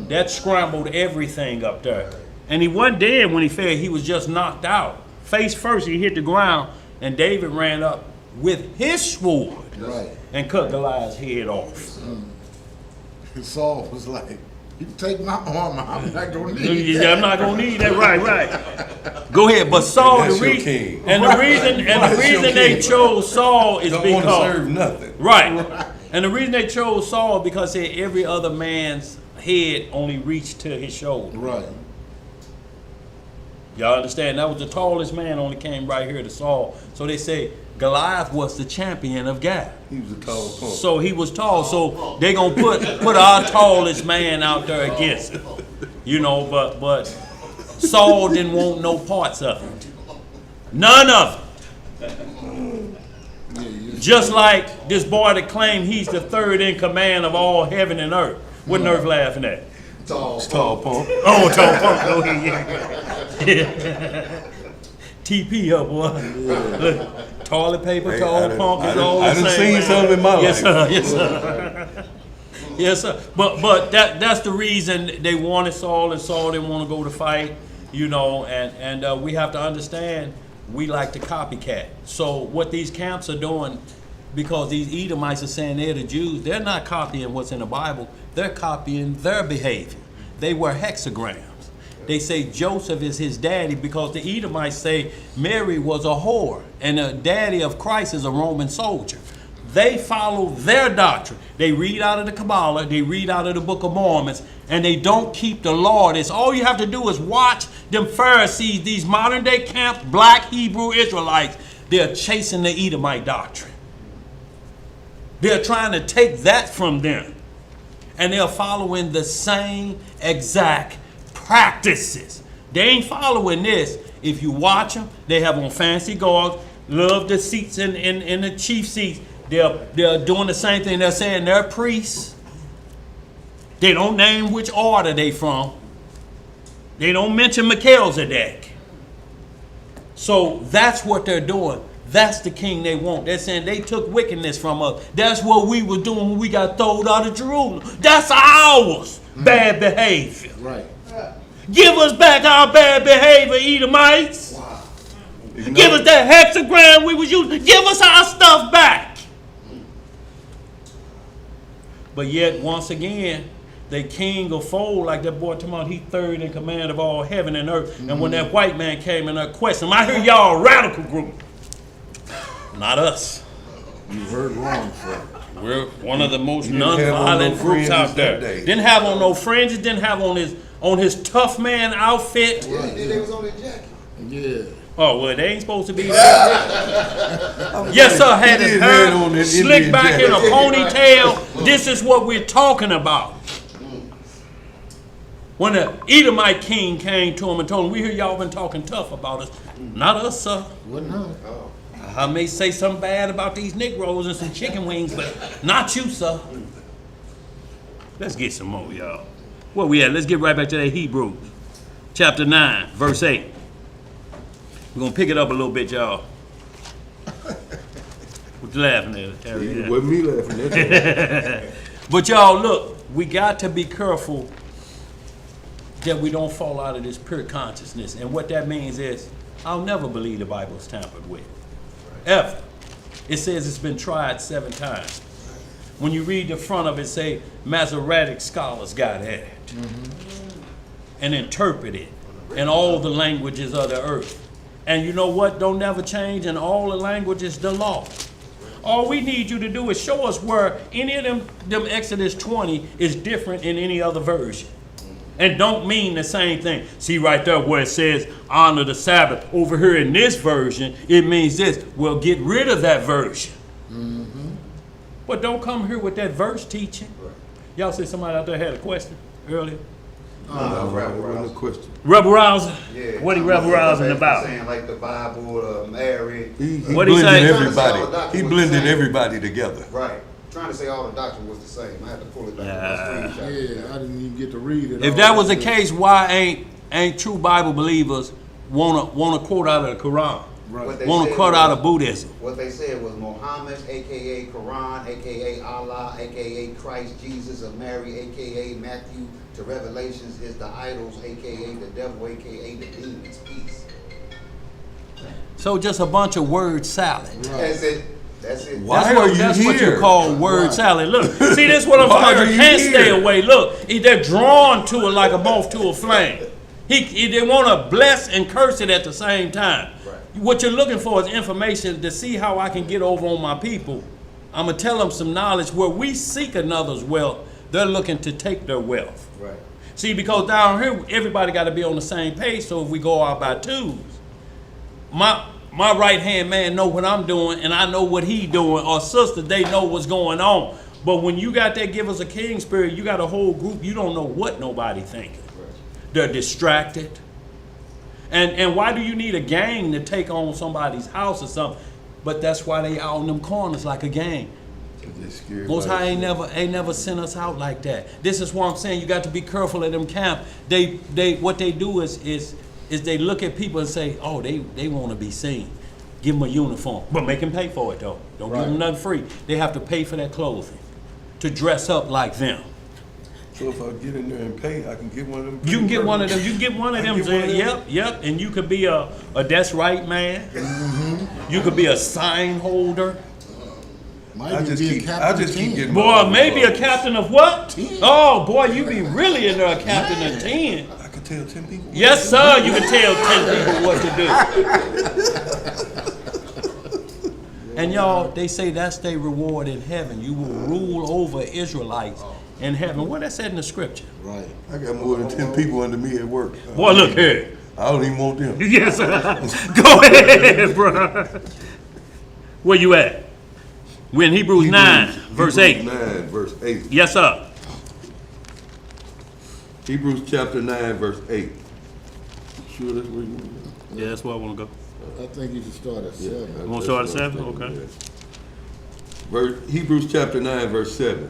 That scrambled everything up there. And he wasn't dead when he fell. He was just knocked out. Face first, he hit the ground, and David ran up with his sword and cut Goliath's head off. Saul was like, you take my armor, I'm not going to need that. I'm not going to need that. Right. Go ahead. But Saul, the reason they chose Saul is don't because want to serve nothing. Right. And the reason they chose Saul because every other man's head only reached to his shoulder. Right. Y'all understand? That was the tallest man, only came right here to Saul. So they say Goliath was the champion of Gath. He was a tall punk. So he was tall. So they gonna put our tallest man out there against him. You know, but Saul didn't want no parts of it. None of it. Just like this boy that claimed he's the third in command of all heaven and earth. What Nerf laughing at? Tall punk. Oh, tall punk. Go ahead, yeah. TP up, boy. Look, toilet paper, Hey, tall punk is all the same. I done seen some in my Yes, life. sir. Yes, sir. Yes, sir. But that's the reason they wanted Saul, and Saul didn't want to go to fight, you know. And we have to understand, we like to copycat. So what these camps are doing, because these Edomites are saying they're the Jews, they're not copying what's in the Bible. They're copying their behavior. They wear hexagrams. They say Joseph is his daddy because the Edomites say Mary was a whore and the daddy of Christ is a Roman soldier. They follow their doctrine. They read out of the Kabbalah, they read out of the Book of Mormon, and they don't keep the law. It's all you have to do is watch them Pharisees, these modern day camp black Hebrew Israelites. They're chasing the Edomite doctrine. They're trying to take that from them. And they're following the same exact practices. They ain't following this. If you watch them, they have on fancy gauze, love the seats in the chief seats. They're doing the same thing. They're saying they're priests. They don't name which order they from. They don't mention Melchizedek. So that's what they're doing. That's the king they want. They're saying they took wickedness from us. That's what we were doing when we got thrown out of Jerusalem. That's ours. Bad behavior. Right. Give us back our bad behavior, Edomites. Wow. Give us that hexagram we was using. Give us our stuff back. But yet, once again, the king will fold like that boy talking about he third in command of all heaven and earth. And when that white man came in there questioning him, I hear y'all a radical group. Not us. You heard wrong, sir. We're one of the most He didn't have on non-violent no groups out fringes there. that day. Didn't have on no fringes. Didn't have on his tough man outfit. Yeah, they was on their jacket. Yeah. Oh well, they ain't supposed to be there. Yes, sir. Had He his did have on hair that slicked Indian back in a jacket. ponytail. This is what we're talking about. When the Edomite king came to him and told him, "We hear y'all been talking tough about us." Not us, sir. Wouldn't know. I may say something bad about these Negroes and some chicken wings, but not you, sir. Let's get some more, y'all. Where we at? Let's get right back to that Hebrews. Chapter 9, verse 8. We're going to pick it up a little bit, y'all. What you laughing at, Terry? It wasn't me laughing. That's But y'all, look, we got to be careful that we don't fall out of this pure consciousness. And what that means is, I'll never believe the Bible's tampered with. Ever. It says it's been tried 7 times. When you read the front of it, say Masoretic scholars got at it and interpreted it in all the languages of the earth. And you know what? Don't never change in all the languages the law. All we need you to do is show us where any of them Exodus 20 is different in any other version. And don't mean the same thing. See right there where it says honor the Sabbath. Over here in this version, it means this. Well, get rid of that version. But don't come here with that verse teaching. Y'all said somebody out there had a question earlier? a question. Rebel rousing? Yeah. What he rebel rousing about? Saying like the Bible, Mary. He What'd he blended say? everybody. He blended everybody together. Right. Trying to say all the doctrine was the same. I had to pull it back. Yeah, I didn't even get to read it. If that was the case, why ain't true Bible believers wanna quote out of the Quran? Right. Want to quote out of Buddhism? What they said was Muhammad, aka Quran, aka Allah, aka Christ Jesus of Mary, aka Matthew to Revelations is the idols, aka the devil, aka the demons. Peace. So just a bunch of word salad. That's it. That's it. Why That's what, are you that's what here? you call word salad. Look, see, this is what I'm Why talking about. are You you can't stay here? away. Look, they're drawn to it like a moth to a flame. They want to bless and curse it at the same time. Right. What you're looking for is information to see how I can get over on my people. I'm going to tell them some knowledge. Where we seek another's wealth, they're looking to take their wealth. Right. See, because down here, everybody got to be on the same page. So if we go out by twos, my right-hand man know what I'm doing, and I know what he doing, or sister, they know what's going on. But when you got that give us a king spirit, you got a whole group, you don't know what nobody thinking. Right. They're distracted. And why do you need a gang to take on somebody's house or something? But that's why they out in them corners like a gang. Most High ain't never sent us out like that. This is why I'm saying you got to be careful at them camp. What they do is they look at people and say, oh, they want to be seen. Give them a uniform, but make them pay for it though. Don't give them nothing free. They have to pay for that clothing to dress up like them. So if I get in there and pay, I can get one of them. You can get one of them. You can get one of them. Yep. And you could be a that's right man. Mm-hmm. You could be a sign holder. I just keep getting. Boy, maybe a captain of what? 10. Oh boy, you be really in there a captain of 10. I could tell 10 people. Yes, sir. You can tell 10 people what to do. And y'all, they say that's their reward in heaven. You will rule over Israelites in heaven. What that said in the scripture? Right. I got more than 10 people under me at work. Boy, look here. I don't even want them. Yes, sir. Go ahead, bro. Where you at? We're in Hebrews 9, verse 8. 9, verse 8. Yes, sir. Hebrews chapter 9, verse 8. Sure that's where you want to go? Yeah, that's where I want to go. I think you should start at 7. You want to start at 7? Okay. Hebrews chapter 9, verse 7.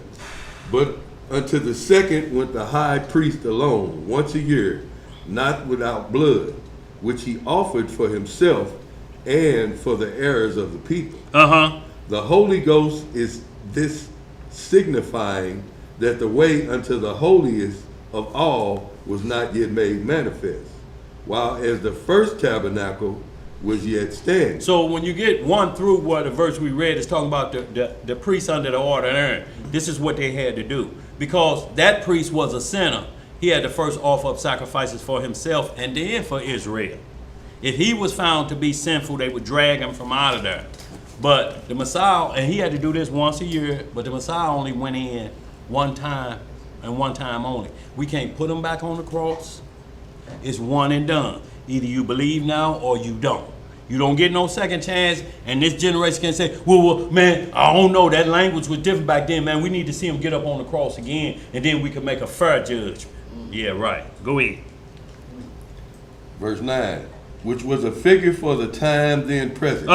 But unto the second went the high priest alone, once a year, not without blood, which he offered for himself and for the errors of the people. The Holy Ghost is this signifying that the way unto the holiest of all was not yet made manifest, while as the first tabernacle was yet standing. So when you get 1 through what the verse we read is talking about the priest under the order of Aaron, this is what they had to do. Because that priest was a sinner, he had to first offer up sacrifices for himself and then for Israel. If he was found to be sinful, they would drag him from out of there. But the Messiah, and he had to do this once a year, but the Messiah only went in one time and one time only. We can't put him back on the cross. It's one and done. Either you believe now or you don't. You don't get no second chance, and this generation can say, well, man, I don't know, that language was different back then, man. We need to see him get up on the cross again, and then we can make a fair judgment. Yeah, right. Go ahead. Verse 9, which was a figure for the time then present,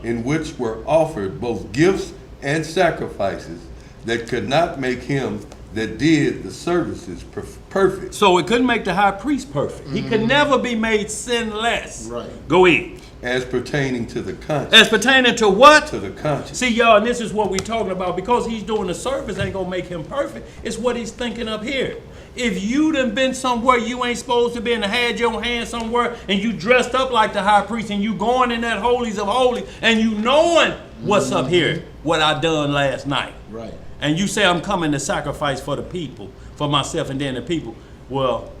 in which were offered both gifts and sacrifices that could not make him that did the services perfect. So it couldn't make the high priest perfect. He could never be made sinless. Right. Go ahead. As pertaining to the conscience. As pertaining to what? To the conscience. See, y'all, and this is what we're talking about. Because he's doing the service ain't going to make him perfect. It's what he's thinking up here. If you done been somewhere you ain't supposed to be and had your hand somewhere and you dressed up like the high priest and you going in that holies of holies and you knowing what's up here, what I done last night. Right. And you say I'm coming to sacrifice for the people, for myself and then the people. Well,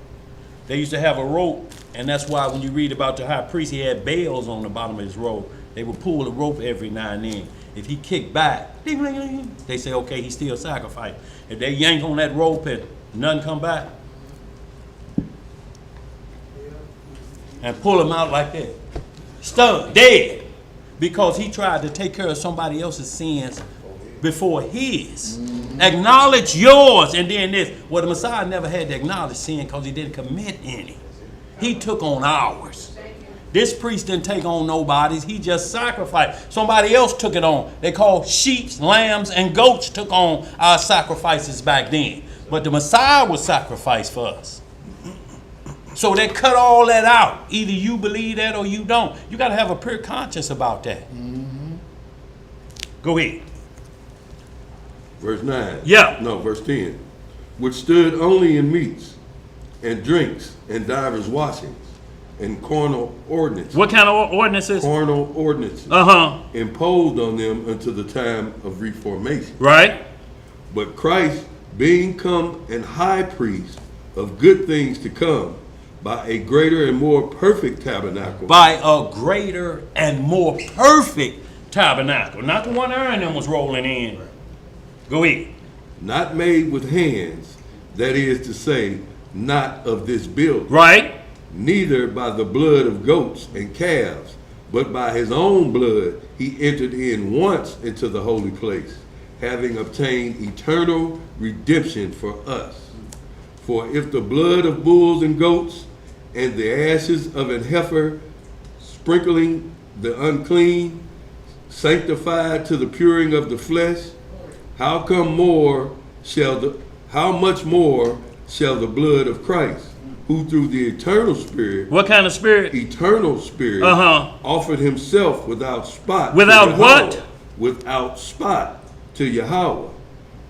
they used to have a rope, and that's why when you read about the high priest, he had bells on the bottom of his robe. They would pull the rope every now and then. If he kicked back, they say, okay, he still sacrificed. If they yank on that rope and nothing come back, and pull him out like that, stunned, dead, because he tried to take care of somebody else's sins before his. Acknowledge yours, and then this. Well, the Messiah never had to acknowledge sin because he didn't commit any. He took on ours. This priest didn't take on nobody's. He just sacrificed. Somebody else took it on. They called sheep, lambs, and goats took on our sacrifices back then. But the Messiah was sacrificed for us. So they cut all that out. Either you believe that or you don't. You got to have a pure conscience about that. Go ahead. Verse 9. Yeah. No, verse 10. Which stood only in meats and drinks and divers washings and carnal ordinances. What kind of ordinances? Carnal ordinances. Imposed on them until the time of reformation. Right. But Christ, being come an high priest of good things to come, by a greater and more perfect tabernacle. By a greater and more perfect tabernacle. Not the one Aaron them was rolling in. Go ahead. Not made with hands, that is to say, not of this building. Right. Neither by the blood of goats and calves, but by his own blood he entered in once into the holy place, having obtained eternal redemption for us. For if the blood of bulls and goats and the ashes of an heifer sprinkling the unclean, sanctified to the puring of the flesh, How much more shall the blood of Christ, who through the eternal Spirit, What kind of spirit? eternal Spirit, offered himself without spot. Without to what? Yahweh, without spot to Yahweh.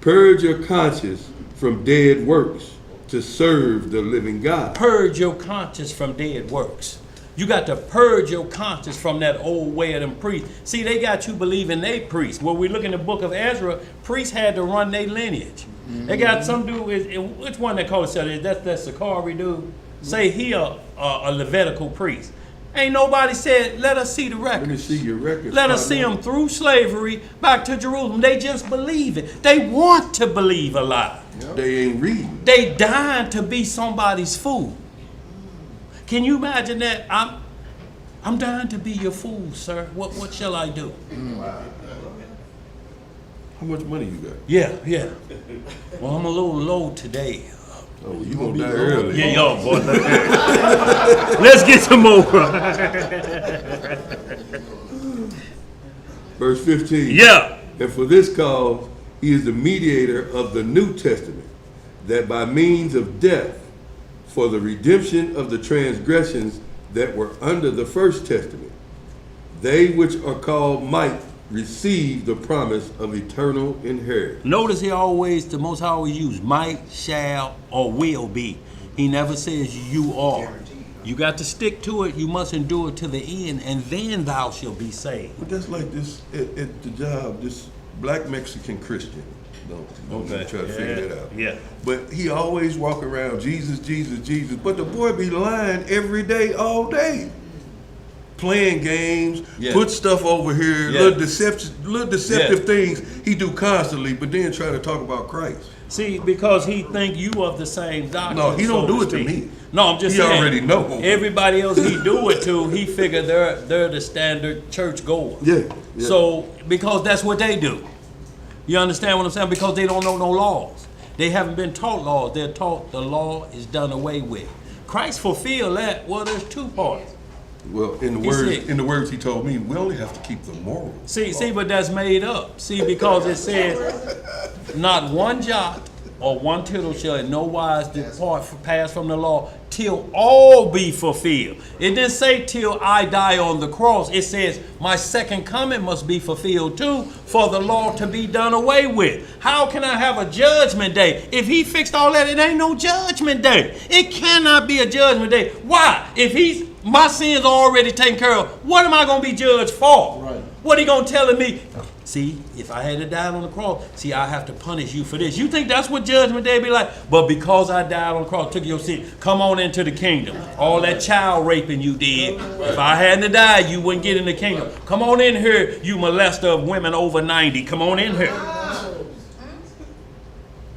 Purge your conscience from dead works to serve the living God. Purge your conscience from dead works. You got to purge your conscience from that old way of them priests. See, they got you believing they priests. When we look in the book of Ezra, priests had to run their lineage. They got some dude, which one they call it? That's that Sakari dude. Say he a Levitical priest. Ain't nobody said, let us see the records. Let me see your records. Let us see them through slavery back to Jerusalem. They just believe it. They want to believe a lie. Yep. They ain't reading. They dying to be somebody's fool. Can you imagine that? I'm dying to be your fool, sir. What shall I do? How much money you got? Yeah. Well, I'm a little low today. Oh, you gonna die early. Yeah, yo, boy. Let's get some more. Verse 15. Yeah. And for this cause, he is the mediator of the New Testament, that by means of death, for the redemption of the transgressions that were under the first testament, they which are called might receive the promise of eternal inheritance. Notice the Most High always use might, shall, or will be. He never says you are. You got to stick to it. You must endure to the end, and then thou shalt be saved. But that's like this at the job, this black Mexican Christian. Don't try to figure that out. Yeah. But he always walk around, Jesus, Jesus, Jesus. But the boy be lying every day, all day. Playing games, put stuff over here, little deceptive things he do constantly, but then try to talk about Christ. See, because he think you of the same doctrine. No, he don't do it to speak. me. No, I'm just he saying. He already know. Everybody else he do it to, he figure they're the standard church goer. Yeah. So, because that's what they do. You understand what I'm saying? Because they don't know no laws. They haven't been taught laws. They're taught the law is done away with. Christ fulfilled that. Well, there's two parts. Well, in the words he told me, we only have to keep the moral. See, but that's made up. See, because it says, not one jot or one tittle shall in no wise pass from the law till all be fulfilled. It didn't say till I die on the cross. It says my second coming must be fulfilled too for the law to be done away with. How can I have a judgment day? If he fixed all that, it ain't no judgment day. It cannot be a judgment day. Why? If my sins are already taken care of, what am I going to be judged for? Right. What are you going to tell me? See, if I had to die on the cross, see, I have to punish you for this. You think that's what judgment day be like? But because I died on the cross, took your sin, come on into the kingdom. All that child raping you did. If I hadn't died, you wouldn't get in the kingdom. Come on in here, you molester of women over 90. Come on in here.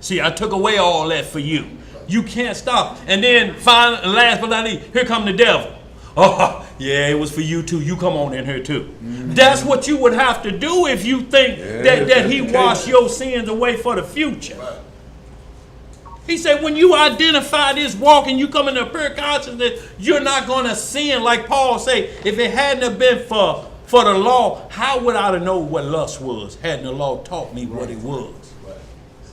See, I took away all that for you. You can't stop. And then, last but not least, here come the devil. Oh, yeah, it was for you too. You come on in here too. Mm-hmm. That's what you would have to do if you think that he washed your sins away for the future. Right. He said when you identify this walk and you come in the pure consciousness, you're not going to sin. Like Paul say, if it hadn't have been for the law, how would I have known what lust was? Hadn't the law taught me what it was? Right.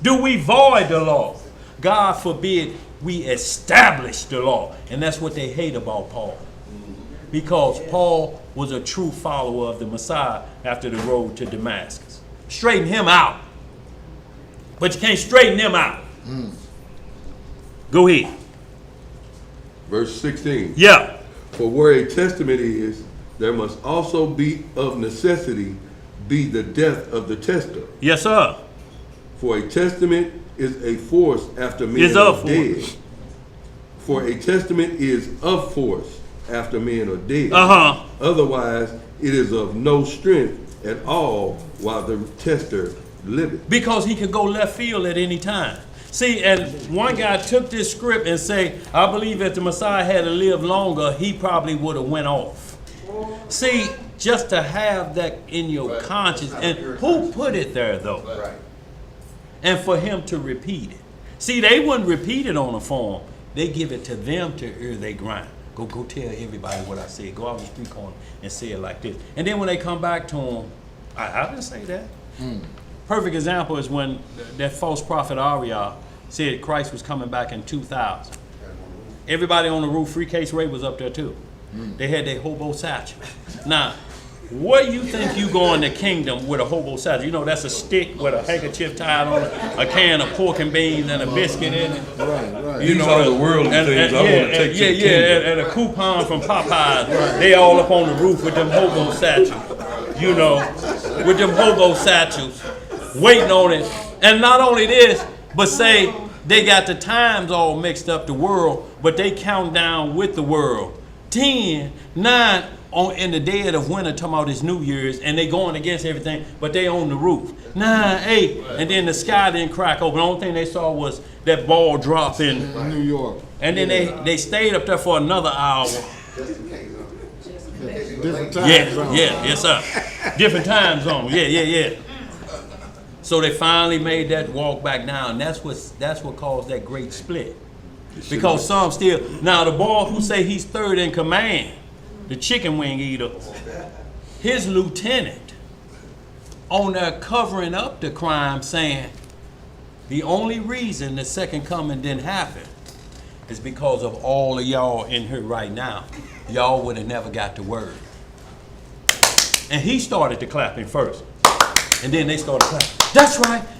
Do we void the law? God forbid we establish the law. And that's what they hate about Paul. Because Paul was a true follower of the Messiah after the road to Damascus. Straighten him out. But you can't straighten him out. Go ahead. Verse 16. Yeah. For where a testament is, there must also be of necessity be the death of the testator. Yes, sir. For a testament is a force after men are dead. For a testament is of force after men are dead. Otherwise, it is of no strength at all while the testator liveth. Because he could go left field at any time. See, and one guy took this script and say, I believe if the Messiah had to live longer, he probably would have went off. See, just to have that in your conscience. And who put it there, though? Right. And for him to repeat it. See, they wouldn't repeat it on a form. They give it to them to ear they grind. Go tell everybody what I said. Go out on the street corner and say it like this. And then when they come back to him, I didn't say that. perfect example is when that false prophet Ariel said Christ was coming back in 2000. Everybody on the roof, Free Case Ray was up there too. They had their hobo satchel. Now, what do you think you go in the kingdom with a hobo satchel? You know, that's a stick with a handkerchief tied on it, a can of pork and beans and a biscuit in it. Right. You These know, are the worldly things I want to take to the kingdom. and a coupon from Popeyes. They all up on the roof with them hobo satchels. You know, with them hobo satchels, waiting on it. And not only this, but say they got the times all mixed up, the world, but they count down with the world. 10, 9, in the dead of winter, talking about this New Year's, and they going against everything, but they on the roof. 9, 8, and then the sky didn't crack open. The only thing they saw was that ball drop in New York. And then they stayed up there for another hour. Different time zone. Yes sir. Different time zone. Yeah. So they finally made that walk back down. That's what caused that great split. Because some still, now the boy who say he's third in command, the chicken wing eater, his lieutenant on there covering up the crime, saying the only reason the second coming didn't happen is because of all of y'all in here right now. Y'all would have never got the word. And he started to clapping first. And then they started clapping.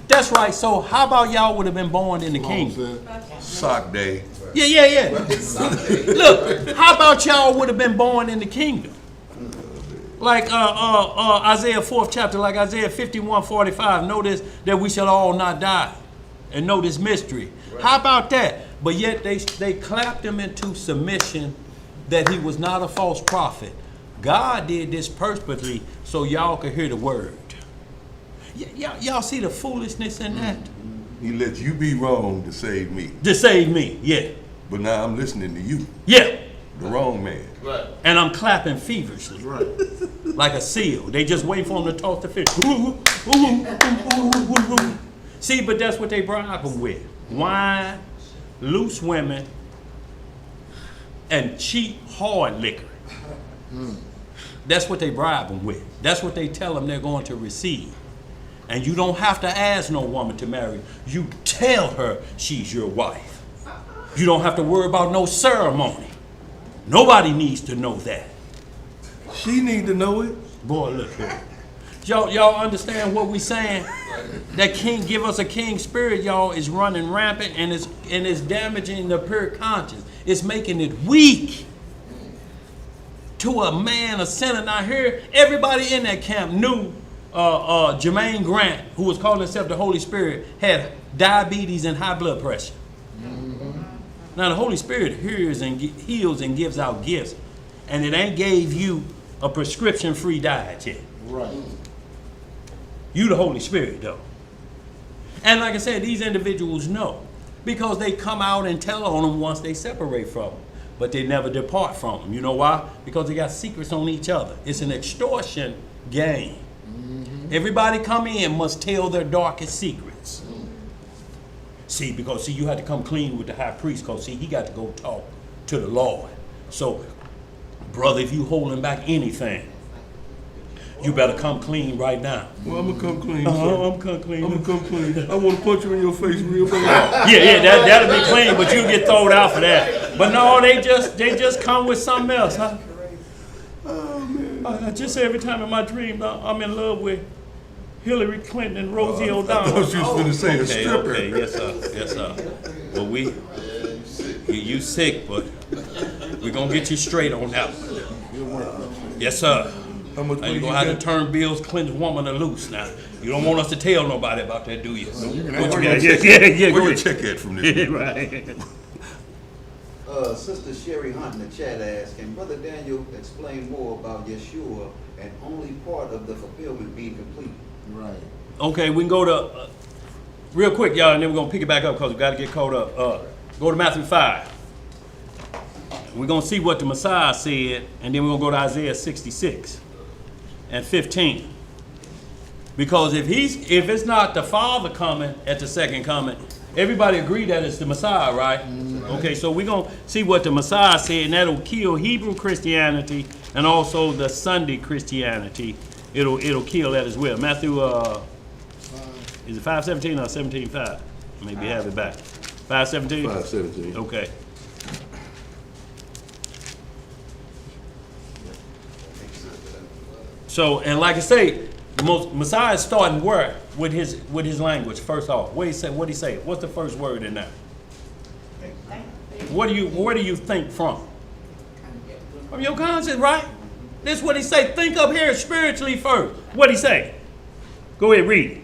That's right. So how about y'all would have been born in the kingdom? Sock day. Yeah. Look, how about y'all would have been born in the kingdom? Like Isaiah 4th chapter, like Isaiah 51:45. Notice that we shall all not die. And know this mystery. How about that? But yet they clapped him into submission that he was not a false prophet. God did this purposely so y'all could hear the word. Y'all see the foolishness in that? He let you be wrong to save me. To save me, yeah. But now I'm listening to you. Yeah. The wrong man. Right. And I'm clapping feverishly. Right. Like a seal. They just wait for him to toss the fish. See, but that's what they bribe him with. Wine, loose women, and cheap hard liquor. That's what they bribe them with. That's what they tell them they're going to receive. And you don't have to ask no woman to marry. You tell her she's your wife. You don't have to worry about no ceremony. Nobody needs to know that. She need to know it. Boy, look here. Y'all understand what we saying? That king, give us a king spirit, y'all, is running rampant and it's damaging the pure conscience. It's making it weak to a man, a sinner. Now here, everybody in that camp knew Jermaine Grant, who was calling himself the Holy Spirit, had diabetes and high blood pressure. Now the Holy Spirit hears and heals and gives out gifts, and it ain't gave you a prescription-free diet yet. Right. You the Holy Spirit, though. And like I said, these individuals know because they come out and tell on them once they separate from them, but they never depart from them. You know why? Because they got secrets on each other. It's an extortion game. Everybody come in must tell their darkest secrets. See, because you had to come clean with the high priest, because he got to go talk to the Lord. So, brother, if you holding back anything, you better come clean right now. Well, I'm gonna come clean. I'm come clean. I'm gonna come clean. I want to punch you in your face real bad. Yeah, that'll be clean, but you get thrown out for that. But no, they just come with something else, huh? Oh man. I just say every time in my dream I'm in love with Hillary Clinton and Rosie I O'Donnell. thought you was gonna say a stripper. Okay, yes sir. Well, you sick, but we're gonna get you straight on that one. Yes sir. How much Now money you're you gonna have got? to turn Bill Clinton's woman loose now. You don't want us to tell nobody about that, do you? Where Yeah, your go ahead. check at from this? Right. Sister Sherry Hunt in the chat asked, can Brother Daniel explain more about Yeshua and only part of the fulfillment being complete? Right. Okay, we can go to, real quick, y'all, and then we're going to pick it back up because we got to get caught up. Go to Matthew 5. We're going to see what the Messiah said, and then we're going to go to Isaiah 66 and 15. Because if it's not the Father coming at the second coming, everybody agree that it's the Messiah, right? Okay, so we're going to see what the Messiah said, and that'll kill Hebrew Christianity and also the Sunday Christianity. It'll kill that as well. Matthew Is it 5:17 or 17:5? Maybe have it back. 5:17? 5:17. Okay. So, and like I say, Messiah is starting where with his language. First off, what do he say? What's the first word in there? Where do you think from? From your conscience, right? This is what he say. Think up here spiritually first. What he say? Go ahead, read it.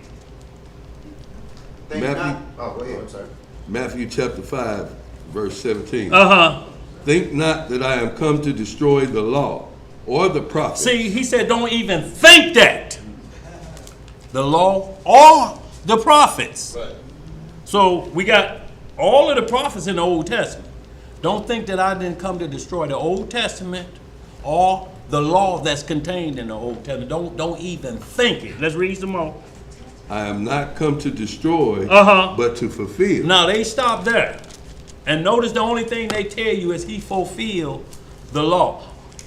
Go ahead. I'm sorry. Matthew chapter 5, verse 17. Uh-huh. Think not that I am come to destroy the law or the prophets. See, he said don't even think that. The law or the prophets. Right. So we got all of the prophets in the Old Testament. Don't think that I didn't come to destroy the Old Testament or the law that's contained in the Old Testament. Don't even think it. Let's read some more. I am not come to destroy, but to fulfill. Now they stop there. And notice the only thing they tell you is he fulfilled the law.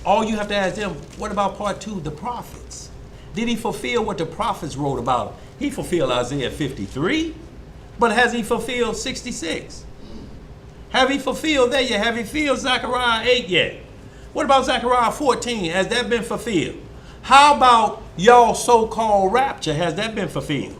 All you have to ask them, what about part 2, the prophets? Did he fulfill what the prophets wrote about him? He fulfilled Isaiah 53, but has he fulfilled 66? Have he fulfilled that yet? Have he fulfilled Zechariah 8 yet? What about Zechariah 14? Has that been fulfilled? How about y'all so-called rapture? Has that been fulfilled?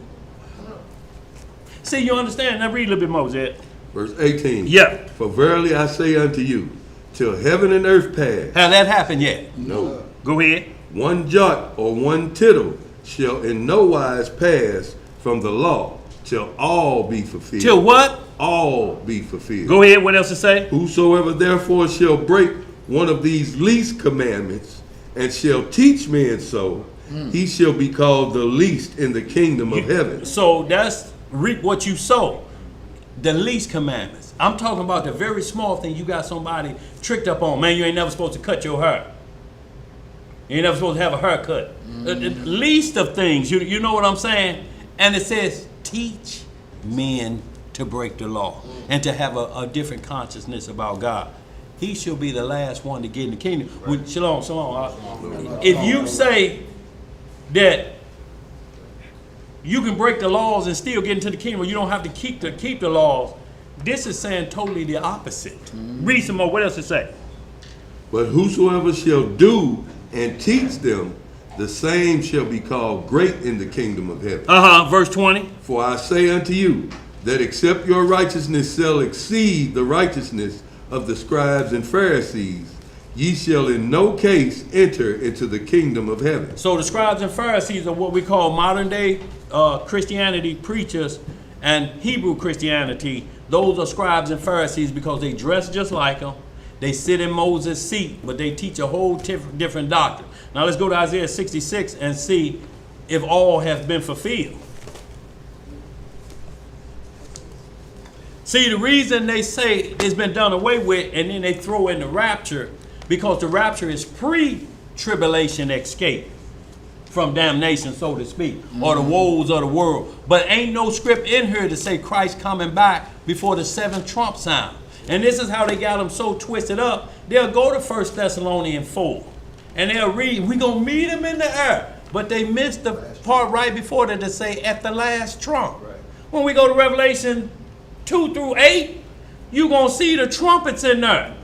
See, you understand? Now read a little bit more, Zed. Verse 18. Yeah. For verily I say unto you, till heaven and earth pass. Has that happened yet? No. Go ahead. One jot or one tittle shall in no wise pass from the law till all be fulfilled. Till what? All be fulfilled. Go ahead. What else to say? Whosoever therefore shall break one of these least commandments and shall teach men so, he shall be called the least in the kingdom of heaven. So that's reap what you sow. The least commandments. I'm talking about the very small thing you got somebody tricked up on. Man, you ain't never supposed to cut your hair. You ain't never supposed to have a haircut. The least of things, you know what I'm saying? And it says, teach men to break the law and to have a different consciousness about God. He shall be the last one to get in the kingdom. Shalom. If you say that you can break the laws and still get into the kingdom, or you don't have to keep the laws, this is saying totally the opposite. Read some more. What else it say? But whosoever shall do and teach them, the same shall be called great in the kingdom of heaven. Verse 20. For I say unto you, that except your righteousness shall exceed the righteousness of the scribes and Pharisees, ye shall in no case enter into the kingdom of heaven. So the scribes and Pharisees are what we call modern day Christianity preachers and Hebrew Christianity. Those are scribes and Pharisees because they dress just like them. They sit in Moses' seat, but they teach a whole different doctrine. Now let's go to Isaiah 66 and see if all has been fulfilled. See, the reason they say it's been done away with and then they throw in the rapture, because the rapture is pre-tribulation escape from damnation, so to speak, or the woes of the world. But ain't no script in here to say Christ coming back before the 7th trump sound. And this is how they got them so twisted up. They'll go to 1 Thessalonians 4 and they'll read, we're going to meet him in the air. But they missed the part right before that to say at the last trump. Right. When we go to Revelation 2 through 8, you're going to see the trumpets in there.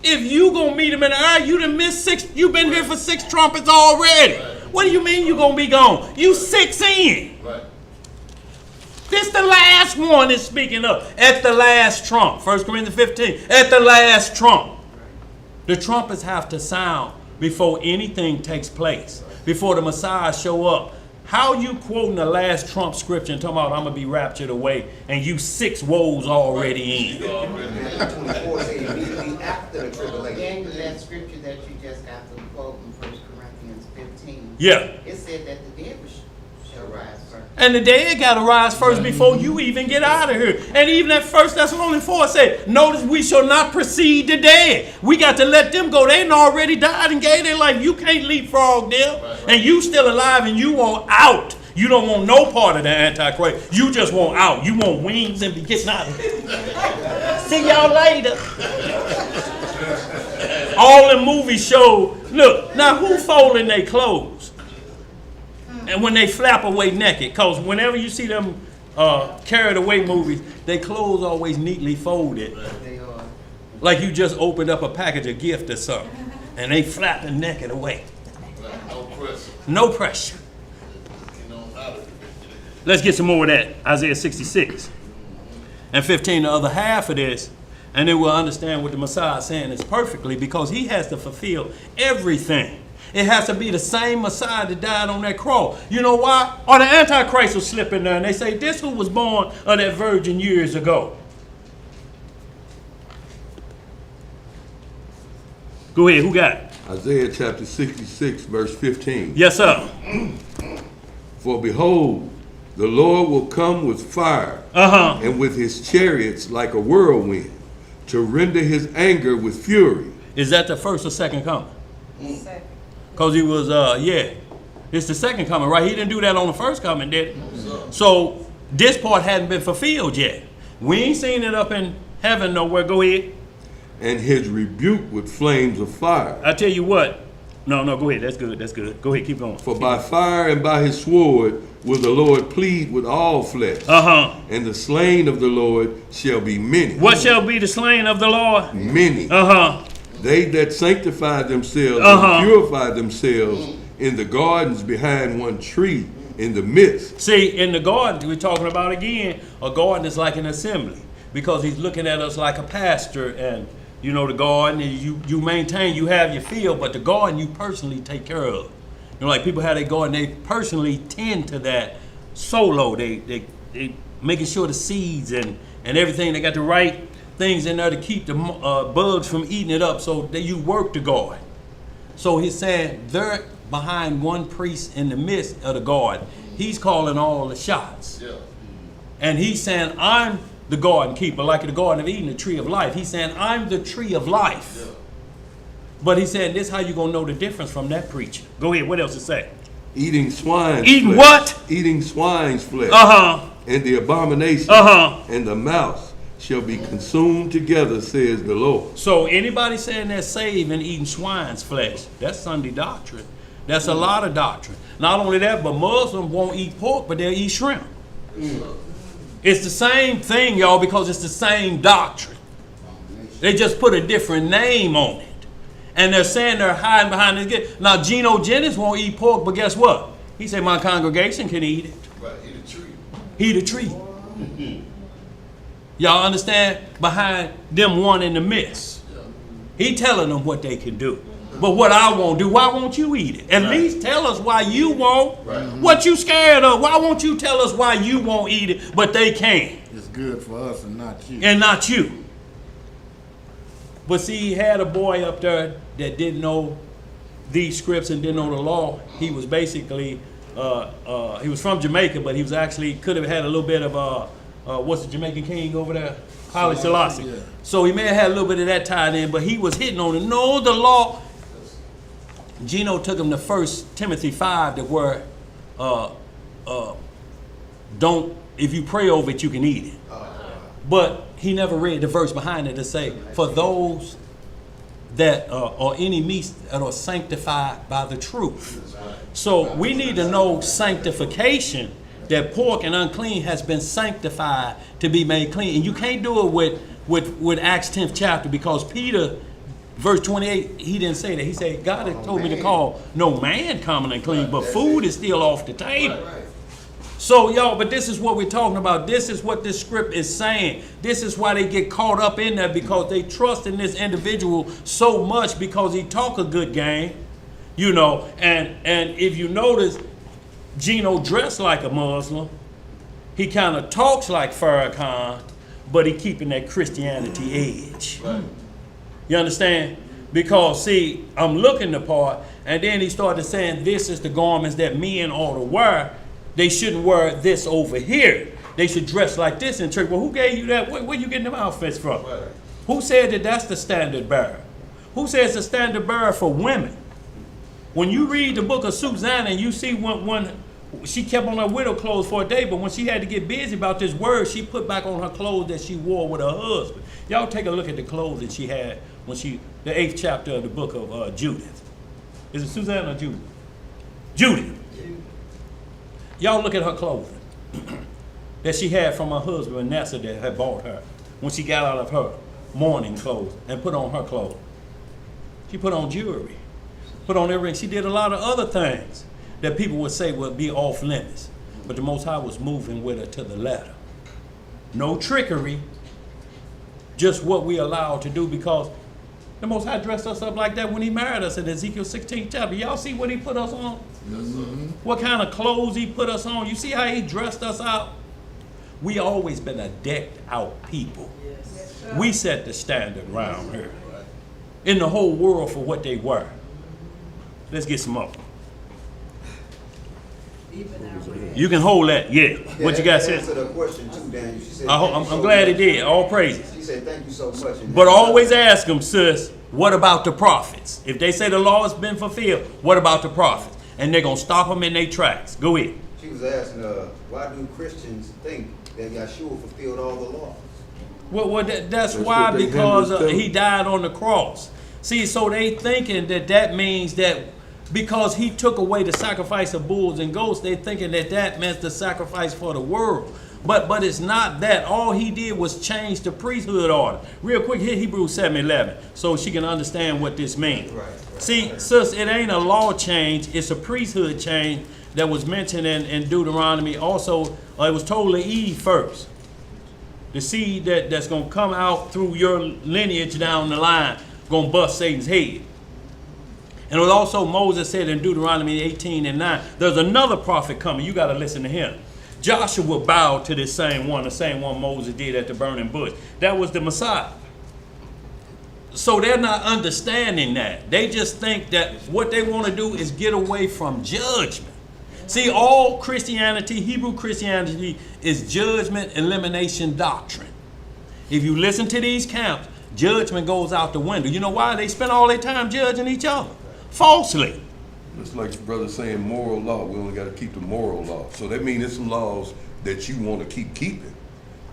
If you going to meet him in the air, you done missed 6. You've been here for 6 trumpets already. Right. What do you mean you going to be gone? You 6 in. Right. This the last one is speaking of. At the last trump. 1 Corinthians 15. At the last trump. The trumpets have to sound before anything takes place. Before the Messiah show up. How you quoting the last trump scripture and talking about I'm going to be raptured away and you 6 woes already in? 24 say immediately after the tribulation. Again, that scripture that you just got to quote in 1 Corinthians 15. Yeah. It said that the dead shall rise first. And the dead got to rise first before you even get out of here. And even at 1 Thessalonians 4 said, notice we shall not precede the dead. We got to let them go. They done already died and gave their life. You can't leapfrog them. Right. And you still alive and you want out. You don't want no part of the Antichrist. You just want out. You want wings and be getting out of here. See y'all later. All the movies show, look, now who folding their clothes? And when they flap away naked, because whenever you see them carried away movies, their clothes always neatly folded. They are. Like you just opened up a package of gift or something. And they flapping naked away. No pressure. No pressure. You know how to. Let's get some more of that. Isaiah 66 and 15, the other half of this, and then we'll understand what the Messiah is saying is perfectly, because he has to fulfill everything. It has to be the same Messiah that died on that cross. You know why? Or the Antichrist will slip in there and they say, this who was born of that virgin years ago. Go ahead, who got it? Isaiah chapter 66, verse 15. Yes, sir. For behold, the Lord will come with fire, and with his chariots like a whirlwind, to render his anger with fury. Is that the first or second coming? Second. Because he was, it's the second coming, right? He didn't do that on the first coming, did he? So this part hadn't been fulfilled yet. We ain't seen it up in heaven nowhere. Go ahead. And his rebuke with flames of fire. I tell you what. No, go ahead. That's good. That's good. Go ahead. Keep going. For by fire and by his sword will the Lord plead with all flesh. And the slain of the Lord shall be many. What shall be the slain of the Lord? Many. They that sanctify themselves and purify themselves in the gardens behind one tree in the midst. See, in the garden, we're talking about again, a garden is like an assembly, because he's looking at us like a pastor. And you know, the garden, you maintain, you have your field, but the garden you personally take care of. You know, like people have their garden, they personally tend to that solo. They making sure the seeds and everything, they got the right things in there to keep the bugs from eating it up, so that you work the garden. So he's saying they're behind one priest in the midst of the garden. He's calling all the shots. Yeah. And he's saying, I'm the garden keeper, like the Garden of Eden, the tree of life. He's saying, I'm the tree of life. Yeah. But he said, this is how you going to know the difference from that preacher. Go ahead, what else it say? Eating swine's Eating flesh. What? Eating swine's flesh. And the abomination and the mouse shall be consumed together, says the Lord. So anybody saying they're saved and eating swine's flesh, that's Sunday doctrine. That's a lot of doctrine. Not only that, but Muslims won't eat pork, but they'll eat shrimp. It's the same thing, y'all, because it's the same doctrine. They just put a different name on it. And they're saying they're hiding behind this. Now, Geno Jennings won't eat pork, but guess what? He said, my congregation can eat it. Right, he the tree. He the tree. Y'all understand? Behind them one in the midst. He telling them what they can do. But what I won't do, why won't you eat it? At least tell us why you won't. What you scared of? Why won't you tell us why you won't eat it, but they can? It's good for us and not you. And not you. But see, he had a boy up there that didn't know these scripts and didn't know the law. He was basically, he was from Jamaica, but he was actually, could have had a little bit of, what's the Jamaican king over there? Haile Selassie. Yeah. So he may have had a little bit of that tied in, but he was hitting on it. No, the law. Geno took him to 1 Timothy 5, that where don't, if you pray over it, you can eat it. But he never read the verse behind it to say, for those that or any meats that are sanctified by the truth. So we need to know sanctification, that pork and unclean has been sanctified to be made clean. And you can't do it with Acts 10th chapter, because Peter, verse 28, he didn't say that. He said, God had told me to call no man common and clean, but food is still off the table. So, y'all, but this is what we're talking about. This is what this script is saying. This is why they get caught up in that, because they trust in this individual so much because he talk a good game, you know. And if you notice, Geno dressed like a Muslim. He kind of talks like Farrakhan, but he keeping that Christianity edge. Right. You understand? Because, see, I'm looking the part, and then he started saying this is the garments that men ought to wear. They shouldn't wear this over here. They should dress like this in church. Well, who gave you that? Where you getting them outfits from? Right. Who said that that's the standard bearer? Who says the standard bearer for women? When you read the book of Susanna and you see when she kept on her widow clothes for a day, but when she had to get busy about this word, she put back on her clothes that she wore with her husband. Y'all take a look at the clothes that she had when the 8th chapter of the book of Judith. Is it Susanna or Judith? Judith. Y'all look at her clothing that she had from her husband, Manasseh, that had bought her when she got out of her mourning clothes and put on her clothes. She put on jewelry, put on earrings. She did a lot of other things that people would say would be off limits. But the Most High was moving with her to the letter. No trickery, just what we allowed to do, because the Most High dressed us up like that when he married us in Ezekiel 16th chapter. Y'all see what he put us on? What kind of clothes he put us on? You see how he dressed us out? We always been a decked out people. We set the standard around here in the whole world for what they were. Let's get some more. You can hold that, yeah. What you got said? Answer the question too, Daniel. She said, I'm glad he did. All praises. She said, thank you so much. But always ask them, sis, what about the prophets? If they say the law has been fulfilled, what about the prophets? And they're going to stop them in their tracks. Go ahead. She was asking, why do Christians think that Yahshua fulfilled all the laws? Well, that's why, because he died on the cross. See, so they thinking that means that because he took away the sacrifice of bulls and goats, they thinking that meant the sacrifice for the world. But it's not that. All he did was change the priesthood order. Real quick, hit Hebrews 7:11 so she can understand what this means. Right. See, sis, it ain't a law change. It's a priesthood change that was mentioned in Deuteronomy. Also, it was told to Eve first. The seed that's going to come out through your lineage down the line, going to bust Satan's head. And it was also Moses said in Deuteronomy 18:9, there's another prophet coming. You got to listen to him. Joshua bowed to this same one, the same one Moses did at the burning bush. That was the Messiah. So they're not understanding that. They just think that what they want to do is get away from judgment. See, all Christianity, Hebrew Christianity, is judgment elimination doctrine. If you listen to these camps, judgment goes out the window. You know why? They spend all their time judging each other falsely. It's like your brother saying moral law. We only got to keep the moral law. So that means there's some laws that you want to keep keeping.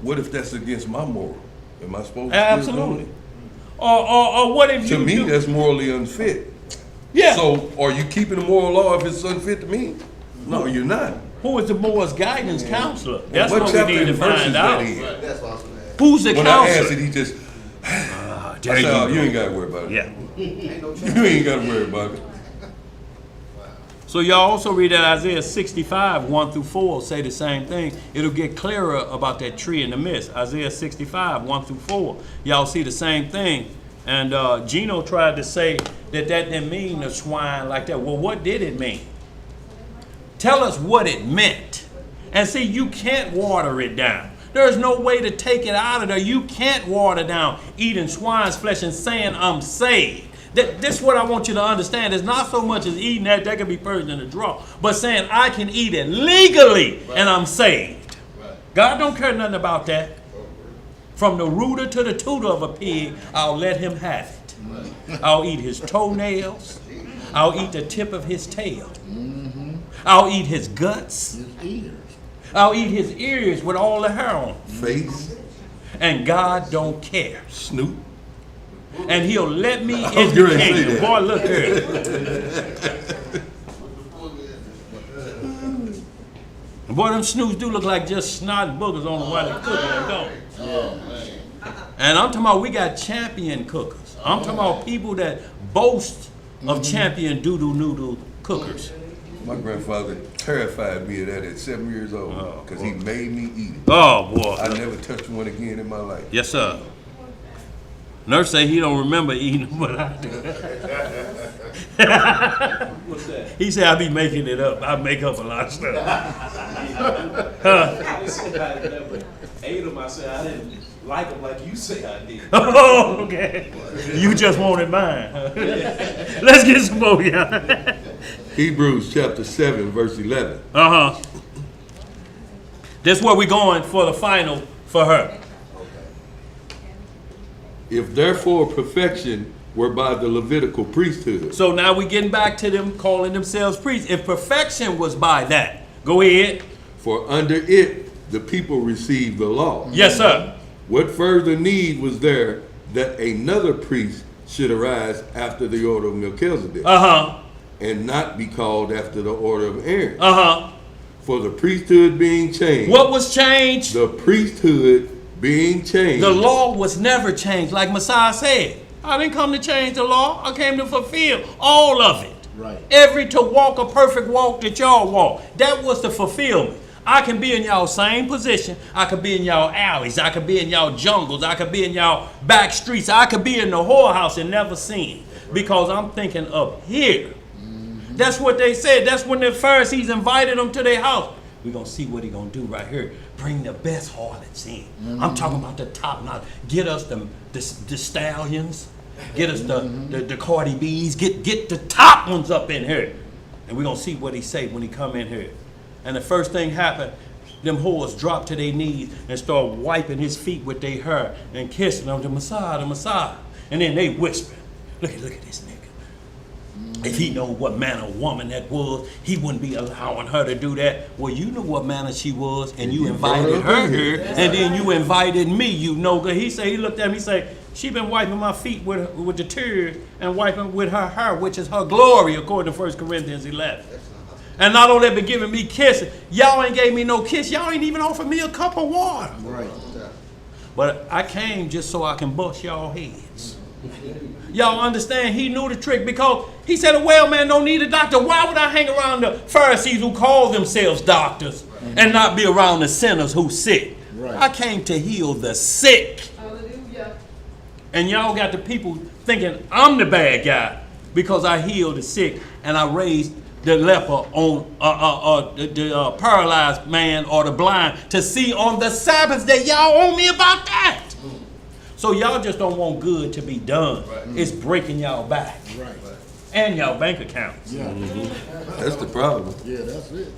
What if that's against my moral? Am I supposed to? Absolutely. Or what if to you me, do? that's morally unfit. Yeah. So are you keeping the moral law if it's unfit to me? No, you're not. Who is the board's guidance counselor? That's what what we need to verse find is out. that in? That's what I was going to ask. Who's the When I counselor? asked it, he just, I There said, oh, you you go. ain't got to worry about it. Yeah. Ain't no You ain't got to worry about it. So y'all also read that Isaiah 65, 1-4 say the same thing. It'll get clearer about that tree in the midst. Isaiah 65, 1-4. Y'all see the same thing. And Gino tried to say that didn't mean the swine like that. Well, what did it mean? Tell us what it meant. And see, you can't water it down. There's no way to take it out of there. You can't water down eating swine's flesh and saying I'm saved. This is what I want you to understand. It's not so much as eating that could be purged in the draw, but saying I can eat it legally and I'm saved. God don't care nothing about that. From the rooter to the tutor of a pig, I'll let him have it. I'll eat his toenails. I'll eat the tip of his tail. I'll eat his guts. I'll eat his ears with all the hair on. Face. And God don't care. Snoop. And he'll let me was in the gonna say kingdom. that. Boy, look here. Boy, them snoots do look like just snot boogers on the while they're cooking, they don't. And I'm talking about we got champion cookers. I'm talking about people that boast of champion doodle noodle cookers. My grandfather terrified me of that at 7 years old because he made me eat it. Oh, boy. I never touched one again in my life. Yes, sir. Nurse say he don't remember eating them, but I do. What's that? He said I be making it up. I make up a lot of stuff. I said I never ate them. I said I didn't like them like you say I did. Oh, okay. You just wanted mine. Huh? Let's get some more, y'all. Hebrews chapter 7, verse 11. Uh-huh. That's where we're going for the final for her. If therefore perfection were by the Levitical priesthood. So now we're getting back to them calling themselves priests. If perfection was by that, go ahead. For under it the people received the law. Yes, sir. What further need was there that another priest should arise after the order of Melchizedek, Uh-huh. and not be called after the order of Aaron? Uh-huh. For the priesthood being changed. What was changed? The priesthood being changed. The law was never changed, like Messiah said. I didn't come to change the law. I came to fulfill all of it. Right. To walk a perfect walk that y'all walk. That was the fulfillment. I can be in y'all same position. I could be in y'all alleys. I could be in y'all jungles. I could be in y'all back streets. I could be in the whorehouse and never sin. Because I'm thinking up here. That's what they said. That's when the Pharisees invited them to their house. We're going to see what he's going to do right here. Bring the best harlots in. I'm talking about the top notch. Get us the stallions. Get us the Cardi B's. Get the top ones up in here. And we're going to see what he say when he come in here. And the first thing happened, them whores dropped to their knees and start wiping his feet with their hair and kissing him, the Messiah. And then they whispered, look at this nigga. If he know what manner of woman that was, he wouldn't be allowing her to do that. Well, you knew what manner she was, and you invited her here, and then you invited me. You know, he looked at me, he said, she been wiping my feet with the tears and wiping with her hair, which is her glory, according to 1 Corinthians 11. And not only that, but giving me kisses. Y'all ain't gave me no kiss. Y'all ain't even offered me a cup of water. Right. But I came just so I can bust y'all heads. Y'all understand? He knew the trick because he said a well man don't need a doctor. Why would I hang around the Pharisees who call themselves doctors and not be around the sinners who sick? Right. I came to heal the sick. Hallelujah. And y'all got the people thinking I'm the bad guy because I healed the sick and I raised the leper on the paralyzed man or the blind to see on the Sabbath day. Y'all owe me about that. So y'all just don't want good to be done. Right. It's breaking y'all back. Right. And y'all bank accounts. Yeah. That's the problem. Yeah, that's it.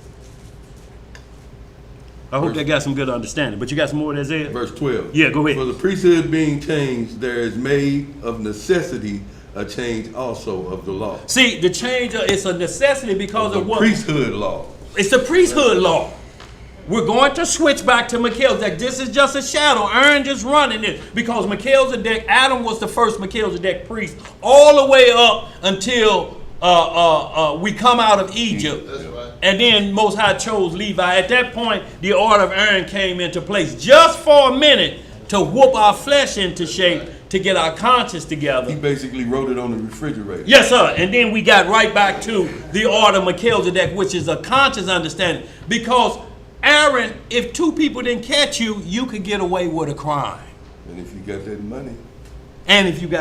I hope they got some good understanding. But you got some more that's there? Verse 12. Yeah, go ahead. For the priesthood being changed, there is made of necessity a change also of the law. See, the change, it's a necessity because of what? Priesthood law. It's the priesthood law. We're going to switch back to Melchizedek. This is just a shadow. Aaron just running it because Melchizedek, Adam was the first Melchizedek priest all the way up until we come out of Egypt. That's right. And then Most High chose Levi. At that point, the order of Aaron came into place just for a minute to whoop our flesh into shape, to get our conscience together. He basically wrote it on the refrigerator. Yes, sir. And then we got right back to the order of Melchizedek, which is a conscious understanding. Because Aaron, if two people didn't catch you, you could get away with a crime. And if you got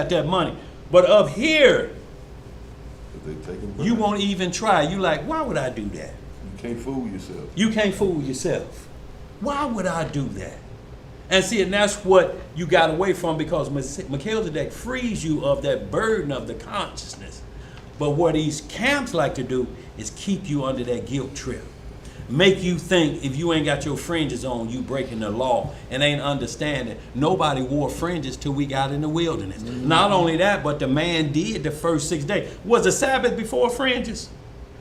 that money. But up here, you won't even try. You like, why would I do that? You can't fool yourself. Why would I do that? And see, and that's what you got away from because Melchizedek frees you of that burden of the consciousness. But what these camps like to do is keep you under that guilt trip. Make you think if you ain't got your fringes on, you breaking the law and ain't understanding. Nobody wore fringes till we got in the wilderness. Mm-hmm. Not only that, but the man did the first 6 days. Was the Sabbath before fringes?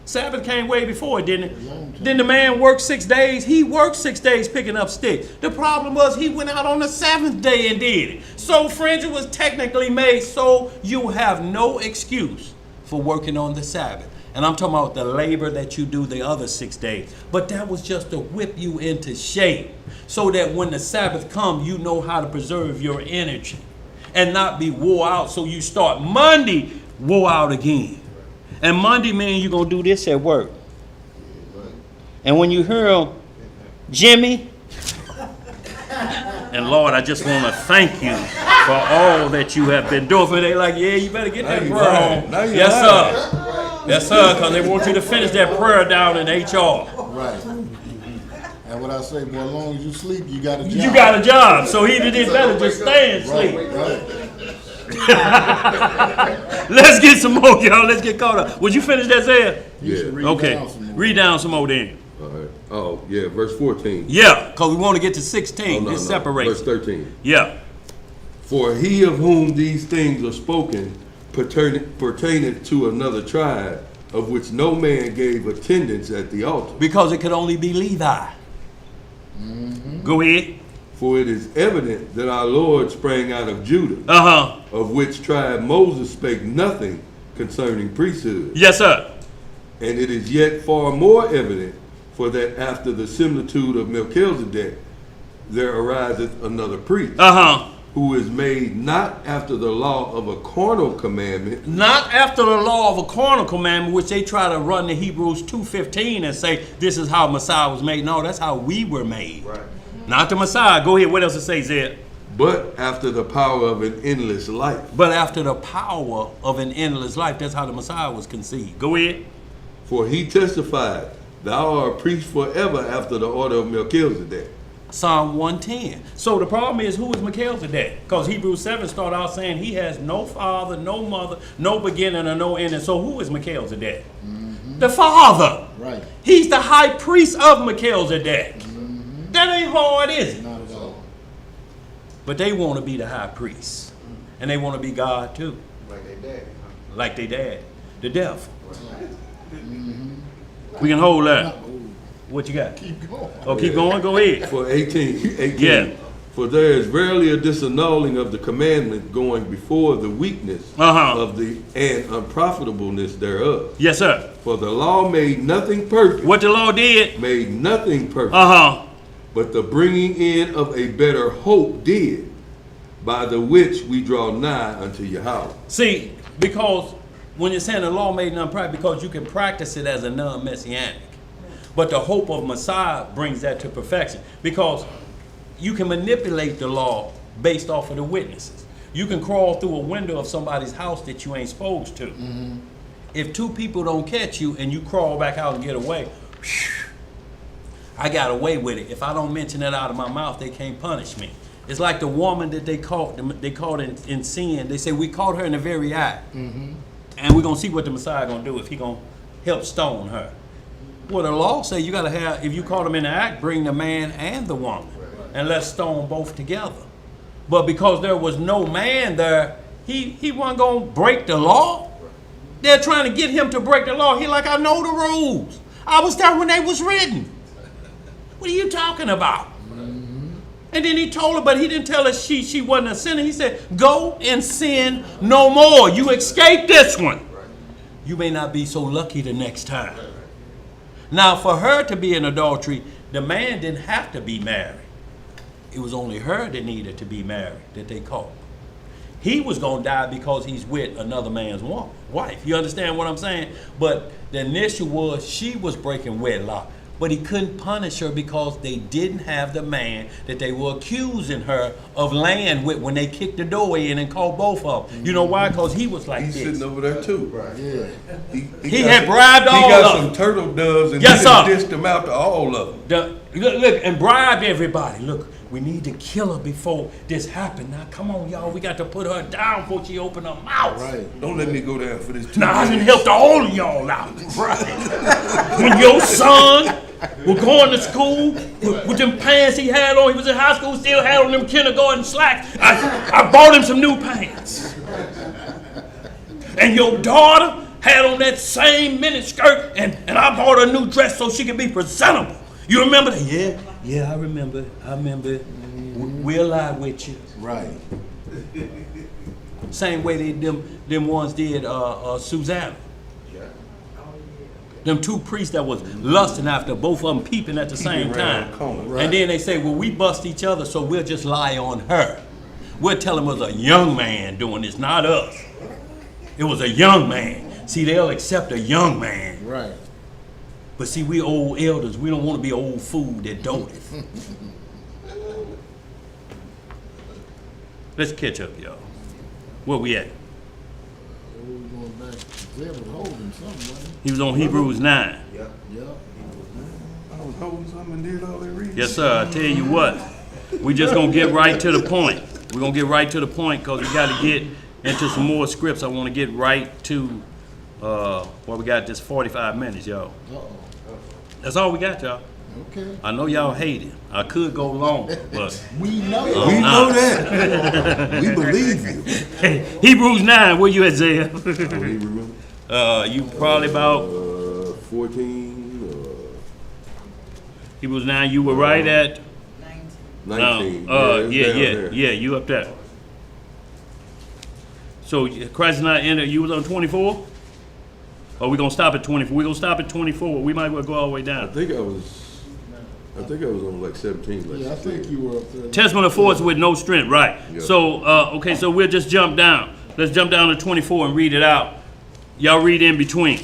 Sabbath came way before it, didn't it? Then the man worked 6 days. He worked 6 days picking up sticks. The problem was he went out on the 7th day and did it. So fringes was technically made so you have no excuse for working on the Sabbath. And I'm talking about the labor that you do the other 6 days. But that was just to whip you into shape so that when the Sabbath comes, you know how to preserve your energy and not be wore out. So you start Monday, wore out again. And Monday means you're going to do this at work. And when you hear Jimmy, and Lord, I just want to thank you for all that you have been doing for me. They like, yeah, you better get that prayer on. Yes, sir. Yes, sir, because they want you to finish that prayer down in HR. Right. And what I say, boy, as long as you sleep, you got a job. You got a job, so he did better just stay and sleep. Right. Let's get some more, y'all. Let's get caught up. Would you finish that, Zed? Yeah. Okay. Read down some more then. All right. Oh, yeah, verse 14. Yeah, because we want to get to 16. This separates. Verse 13. Yeah. For he of whom these things are spoken pertaineth to another tribe, of which no man gave attendance at the altar. Because it could only be Levi. Mm-hmm. Go ahead. For it is evident that our Lord sprang out of Judah, of which tribe Moses spake nothing concerning priesthood. Yes, sir. And it is yet far more evident For that after the similitude of Melchizedek, there ariseth another priest, who is made not after the law of a carnal commandment. Not after the law of a carnal commandment, which they try to run to Hebrews 2:15 and say this is how Messiah was made. No, that's how we were made. Right. Not the Messiah. Go ahead. What else it says there? But after the power of an endless life. But after the power of an endless life. That's how the Messiah was conceived. Go ahead. For he testified, thou art a priest forever after the order of Melchizedek. Psalm 110. So the problem is, who is Melchizedek? Because Hebrews 7 start out saying he has no father, no mother, no beginning, or no ending. So who is Melchizedek? The Father. Right. He's the high priest of Melchizedek. That ain't hard, is it? Not at all. But they want to be the high priest. And they want to be God too. Like they dad. Like they dad, the devil. We can hold that. What you got? Keep going. Oh, keep going? Go ahead. For 18. Yeah. For there is verily a disannulling of the commandment going before the weakness of the and unprofitableness thereof. Yes, sir. For the law made nothing perfect. What the law did? Made nothing perfect. But the bringing in of a better hope did, by the which we draw nigh unto Yahweh. See, because when you're saying the law made non-practical, because you can practice it as a non-messianic. But the hope of Messiah brings that to perfection. Because you can manipulate the law based off of the witnesses. You can crawl through a window of somebody's house that you ain't supposed to. If two people don't catch you and you crawl back out and get away, I got away with it. If I don't mention it out of my mouth, they can't punish me. It's like the woman that they caught in sin. They say, we caught her in the very act. And we're going to see what the Messiah going to do if he going to help stone her. Well, the law say you got to have, if you caught them in the act, bring the man and the woman. And let's stone both together. But because there was no man there, he wasn't going to break the law. They're trying to get him to break the law. He like, I know the rules. I was there when they was written. What are you talking about? And then he told her, but he didn't tell her she wasn't a sinner. He said, go and sin no more. You escaped this one. You may not be so lucky the next time. Now, for her to be in adultery, the man didn't have to be married. It was only her that needed to be married that they caught. He was going to die because he's with another man's wife. You understand what I'm saying? But the initial was she was breaking wedlock. But he couldn't punish her because they didn't have the man that they were accusing her of laying with when they kicked the door in and called both of them. You know why? Because he was like He's this. sitting over there too. Yeah. He had bribed all of them. He got some turtle doves and he dished them out to all of them. Look, and bribed everybody. Look, we need to kill her before this happened. Now, come on, y'all. We got to put her down before she open her mouth. Right. Don't let me go down for this. Now, I done helped all of y'all out. Right. When your son was going to school with them pants he had on, he was in high school, still had on them kindergarten slacks. I bought him some new pants. And your daughter had on that same mini skirt, and I bought her a new dress so she could be presentable. You remember that? Yeah, I remember. We'll lie with you. Right. Same way them ones did Susanna. Them two priests that was lusting after both of them peeping at the same time. And then they say, well, we bust each other, so we'll just lie on her. We'll tell him it was a young man doing this, not us. It was a young man. See, they'll accept a young man. Right. But see, we old elders, we don't want to be old fool that doted. Let's catch up, y'all. Where we at? He was on Hebrews 9. I was holding something and did all that reading. Yes, sir. I tell you what. We just going to get right to the point. We're going to get right to the point because we got to get into some more scripts. I want to get right to, we got this 45 minutes, y'all. That's all we got, y'all. Okay. I know y'all hate it. I could go longer, but we know. We know that. We believe you. Hebrews 9, where you at, Zaya? I don't even remember. You probably about 14. Hebrews 9. You were right at 19. Yeah. You up there. So Christ is not in it. You was on 24. Or we gonna stop at 24? We're gonna stop at 24. We might well go all the way I down. think I was on like 17. Like Yeah, I think you were up there. Testament of force with no strength, right? Yeah. So, okay, so we'll just jump down. Let's jump down to 24 and read it out. Y'all read in between.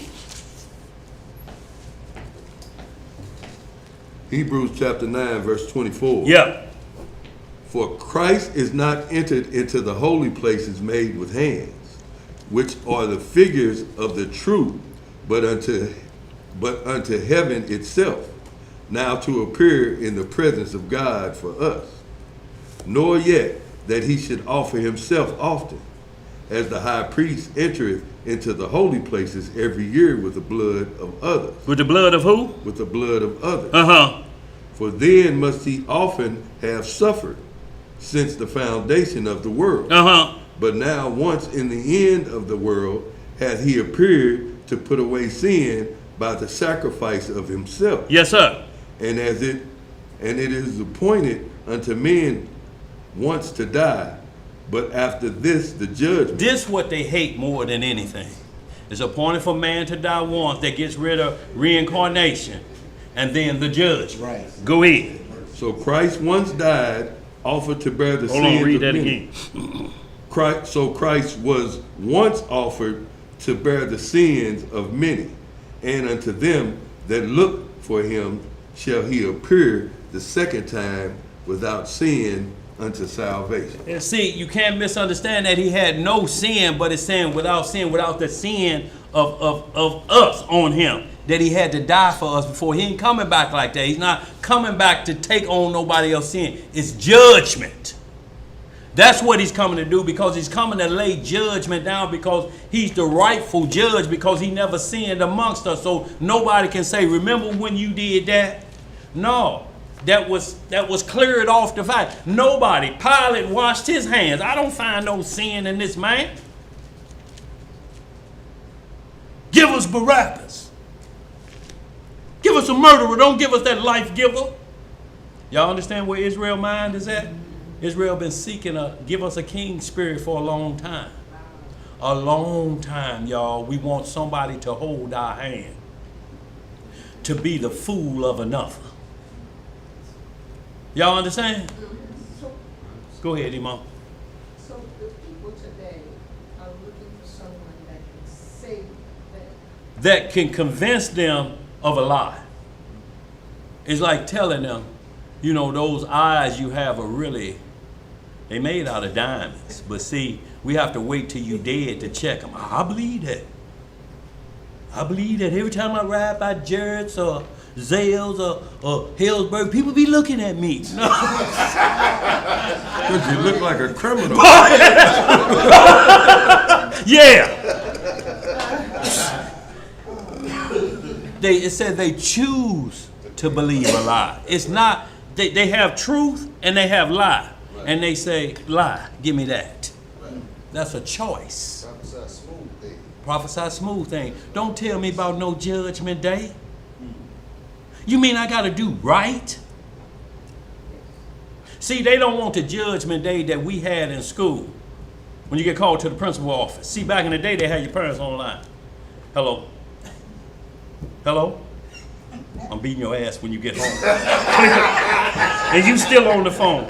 Hebrews chapter 9, verse 24. Yeah. For Christ is not entered into the holy places made with hands, which are the figures of the true, but unto heaven itself, now to appear in the presence of God for us. Nor yet that he should offer himself often, as the high priest entereth into the holy places every year with the blood of others. With the blood of who? With the blood of others. Uh-huh. For then must he often have suffered since the foundation of the world. Uh-huh. But now once in the end of the world hath he appeared to put away sin by the sacrifice of himself. Yes, sir. And it is appointed unto men once to die, but after this the judgment. This what they hate more than anything. It's appointed for man to die once. That gets rid of reincarnation. And then the judgment. Right. Go ahead. So Christ once died, offered to bear the Hold sins on, read of that many. again. Christ was once offered to bear the sins of many, and unto them that look for him shall he appear the second time without sin unto salvation. And see, you can't misunderstand that he had no sin, but it's saying without sin, without the sin of us on him, that he had to die for us before. He ain't coming back like that. He's not coming back to take on nobody else's sin. It's judgment. That's what he's coming to do, because he's coming to lay judgment down, because he's the rightful judge, because he never sinned amongst us. So nobody can say, remember when you did that? No. That was cleared off the fact. Nobody. Pilate washed his hands. I don't find no sin in this man. Give us Barabbas. Give us a murderer. Don't give us that life giver. Y'all understand where Israel's mind is at? Israel been seeking give us a king spirit for a long time. A long time, y'all. We want somebody to hold our hand. To be the fool of another. Y'all understand? Go ahead, Imam. So the people today are looking for someone that can save them. That can convince them of a lie. It's like telling them, you know, those eyes you have are really, they made out of diamonds. But see, we have to wait till you dead to check them. I believe that. I believe that every time I ride by Jarrett's or Zales or Hillsburg, people be looking at me. No. Because you look like a criminal. Yeah. It said they choose to believe a lie. It's not, they have truth and they have lie. Right. And they say, lie, give me that. Right. That's a choice. Prophesy smooth thing. Prophesy smooth thing. Don't tell me about no judgment day. You mean I got to do right? See, they don't want the judgment day that we had in school when you get called to the principal's office. See, back in the day, they had your parents on the line. Hello? Hello? I'm beating your ass when you get home. And you still on the phone.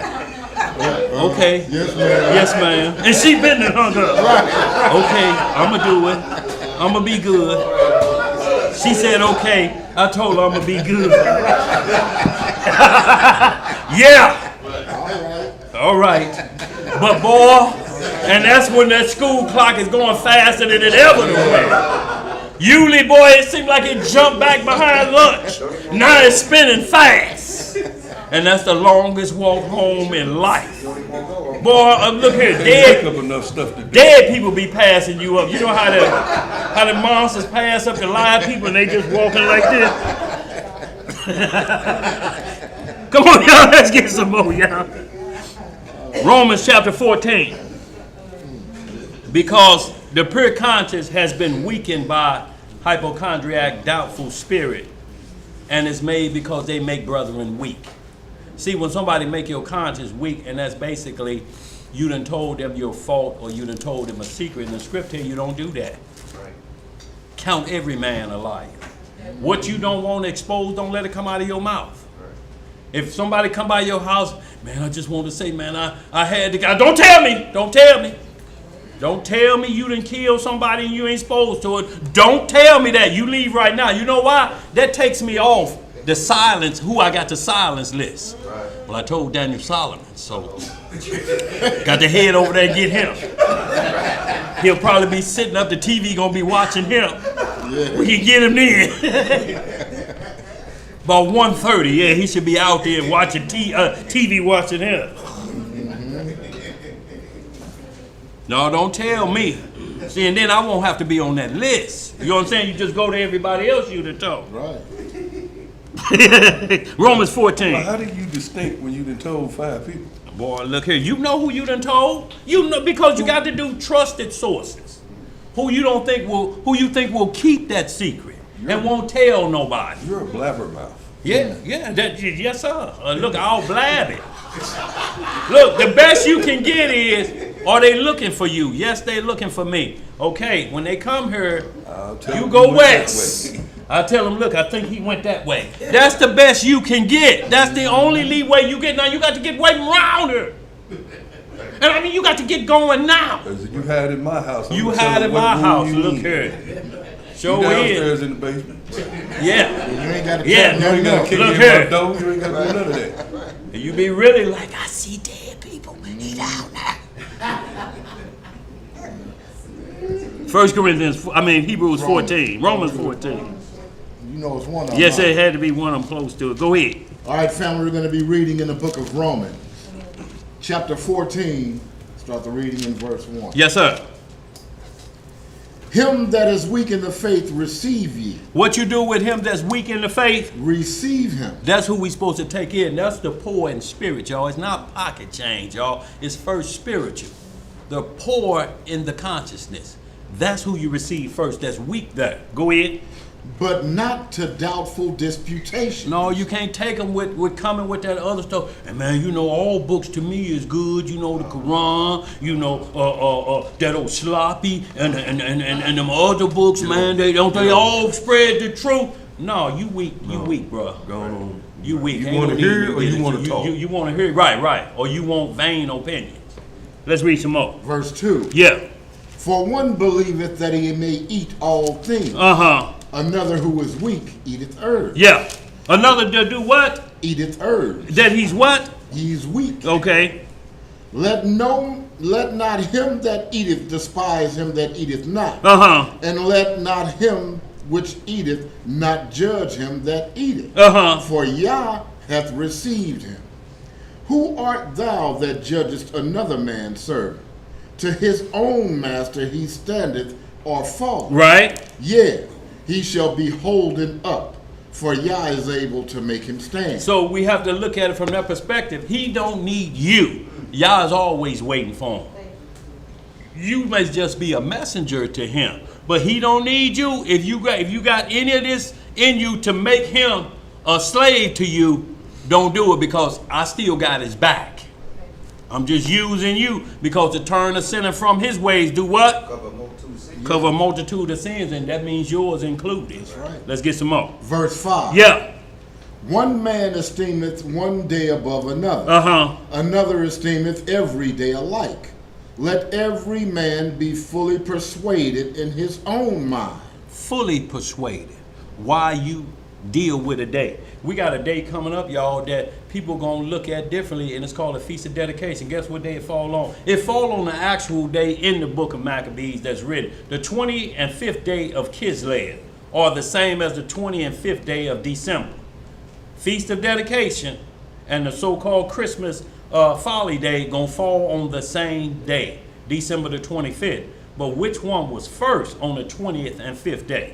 Okay. Yes, ma'am. Yes, ma'am. And she been there hung up. Okay, I'm going to do it. I'm going to be good. She said, okay. I told her I'm going to be good. Yeah. All right. But boy, and that's when that school clock is going faster than it ever went. Usually, boy, it seemed like it jumped back behind lunch. Now it's spinning fast. And that's the longest walk home in life. Boy, look here, dead people be passing you up. You know how the monsters pass up the live people and they just walking like this? Come on, y'all, let's get some more, y'all. Romans chapter 14. Because the pure conscience has been weakened by hypochondriac, doubtful spirit, and it's made because they make brethren weak. See, when somebody make your conscience weak, and that's basically you done told them your fault or you done told them a secret. In the script here, you don't do that. Right. count every man a liar. What you don't want exposed, don't let it come out of your mouth. If somebody come by your house, man, I just want to say, man, I had the guy. Don't tell me. Don't tell me. Don't tell me you done killed somebody and you ain't supposed to it. Don't tell me that. You leave right now. You know why? That takes me off the silence, who I got the silence list. Well, I told Daniel Solomon, so got to head over there and get him. He'll probably be sitting up, the TV gonna be watching him. Yeah. We can get him in. About 1:30, yeah, he should be out there watching TV watching him. No, don't tell me. See, and then I won't have to be on that list. You know what I'm saying? You just go to everybody else you done told. Right. Romans 14. Well, how do you distinct when you done told 5 people? Boy, look here. You know who you done told? You know, because you got to do trusted sources. Who you think will keep that secret and won't tell nobody. You're a blabbermouth. Yeah, yes, sir. Look, I'll blab it. Look, the best you can get is, are they looking for you? Yes, they're looking for me. Okay, when they come here, you go west. I tell them, look, I think he went that way. That's the best you can get. That's the only leeway you get. Now you got to get way around her. And I mean, you got to get going now. You had in my house. You had in my house. Look here. Show downstairs in the basement. Yeah. You ain't got to you ain't got to kick in my door. You ain't got to do none of that. You be really like, I see dead people. He down now. 1 Corinthians, Hebrews 14, Romans 14. You know it's one of them. Yes, it had to be one of them close to it. Go ahead. All right, family, we're going to be reading in the book of Romans, chapter 14. Start the reading in verse 1. Yes, sir. Him that is weak in the faith, receive ye. What you do with him that's weak in the faith? Receive him. That's who we supposed to take in. That's the poor in spirit, y'all. It's not pocket change, y'all. It's first spiritual. The poor in the consciousness. That's who you receive first. That's weak there. Go ahead. But not to doubtful disputation. No, you can't take them with coming with that other stuff. And man, you know, all books to me is good. You know, the Quran. You know, that old sloppy and them other books, man. They all spread the truth. No, you weak. You weak, bro. Go on. You weak. You want to hear it or you want to talk? You want to hear it, right. Or you want vain opinions. Let's read some more. Verse 2. Yeah. For one believeth that he may eat all things. Another who is weak eateth herbs. Yeah. Another to do what? Eateth herbs. That he's what? He's weak. Okay. Let not him that eateth despise him that eateth not. And let not him which eateth not judge him that eateth. For Yah hath received him. Who art thou that judgest another man's servant? To his own master he standeth or falleth. Right. Yeah, he shall be holden up, for Yah is able to make him stand. So we have to look at it from that perspective. He don't need you. Yah is always waiting for him. You may just be a messenger to him, but he don't need you. If you got any of this in you to make him a slave to you, don't do it, because I still got his back. I'm just using you because to turn a sinner from his ways, do what? Cover a multitude of sins, and that means yours included. That's right. Let's get some more. Verse 5. Yeah. One man esteemeth one day above another. Another esteemeth every day alike. Let every man be fully persuaded in his own mind. Fully persuaded. Why you deal with a day. We got a day coming up, y'all, that people gonna look at differently, and it's called a Feast of Dedication. Guess what day it fall on? It fall on the actual day in the book of Maccabees that's written. The 25th day of Kislev, or the same as the 25th day of December. Feast of Dedication and the so-called Christmas Folly Day gonna fall on the same day, December the 25th. But which one was first on the 20th and 5th day?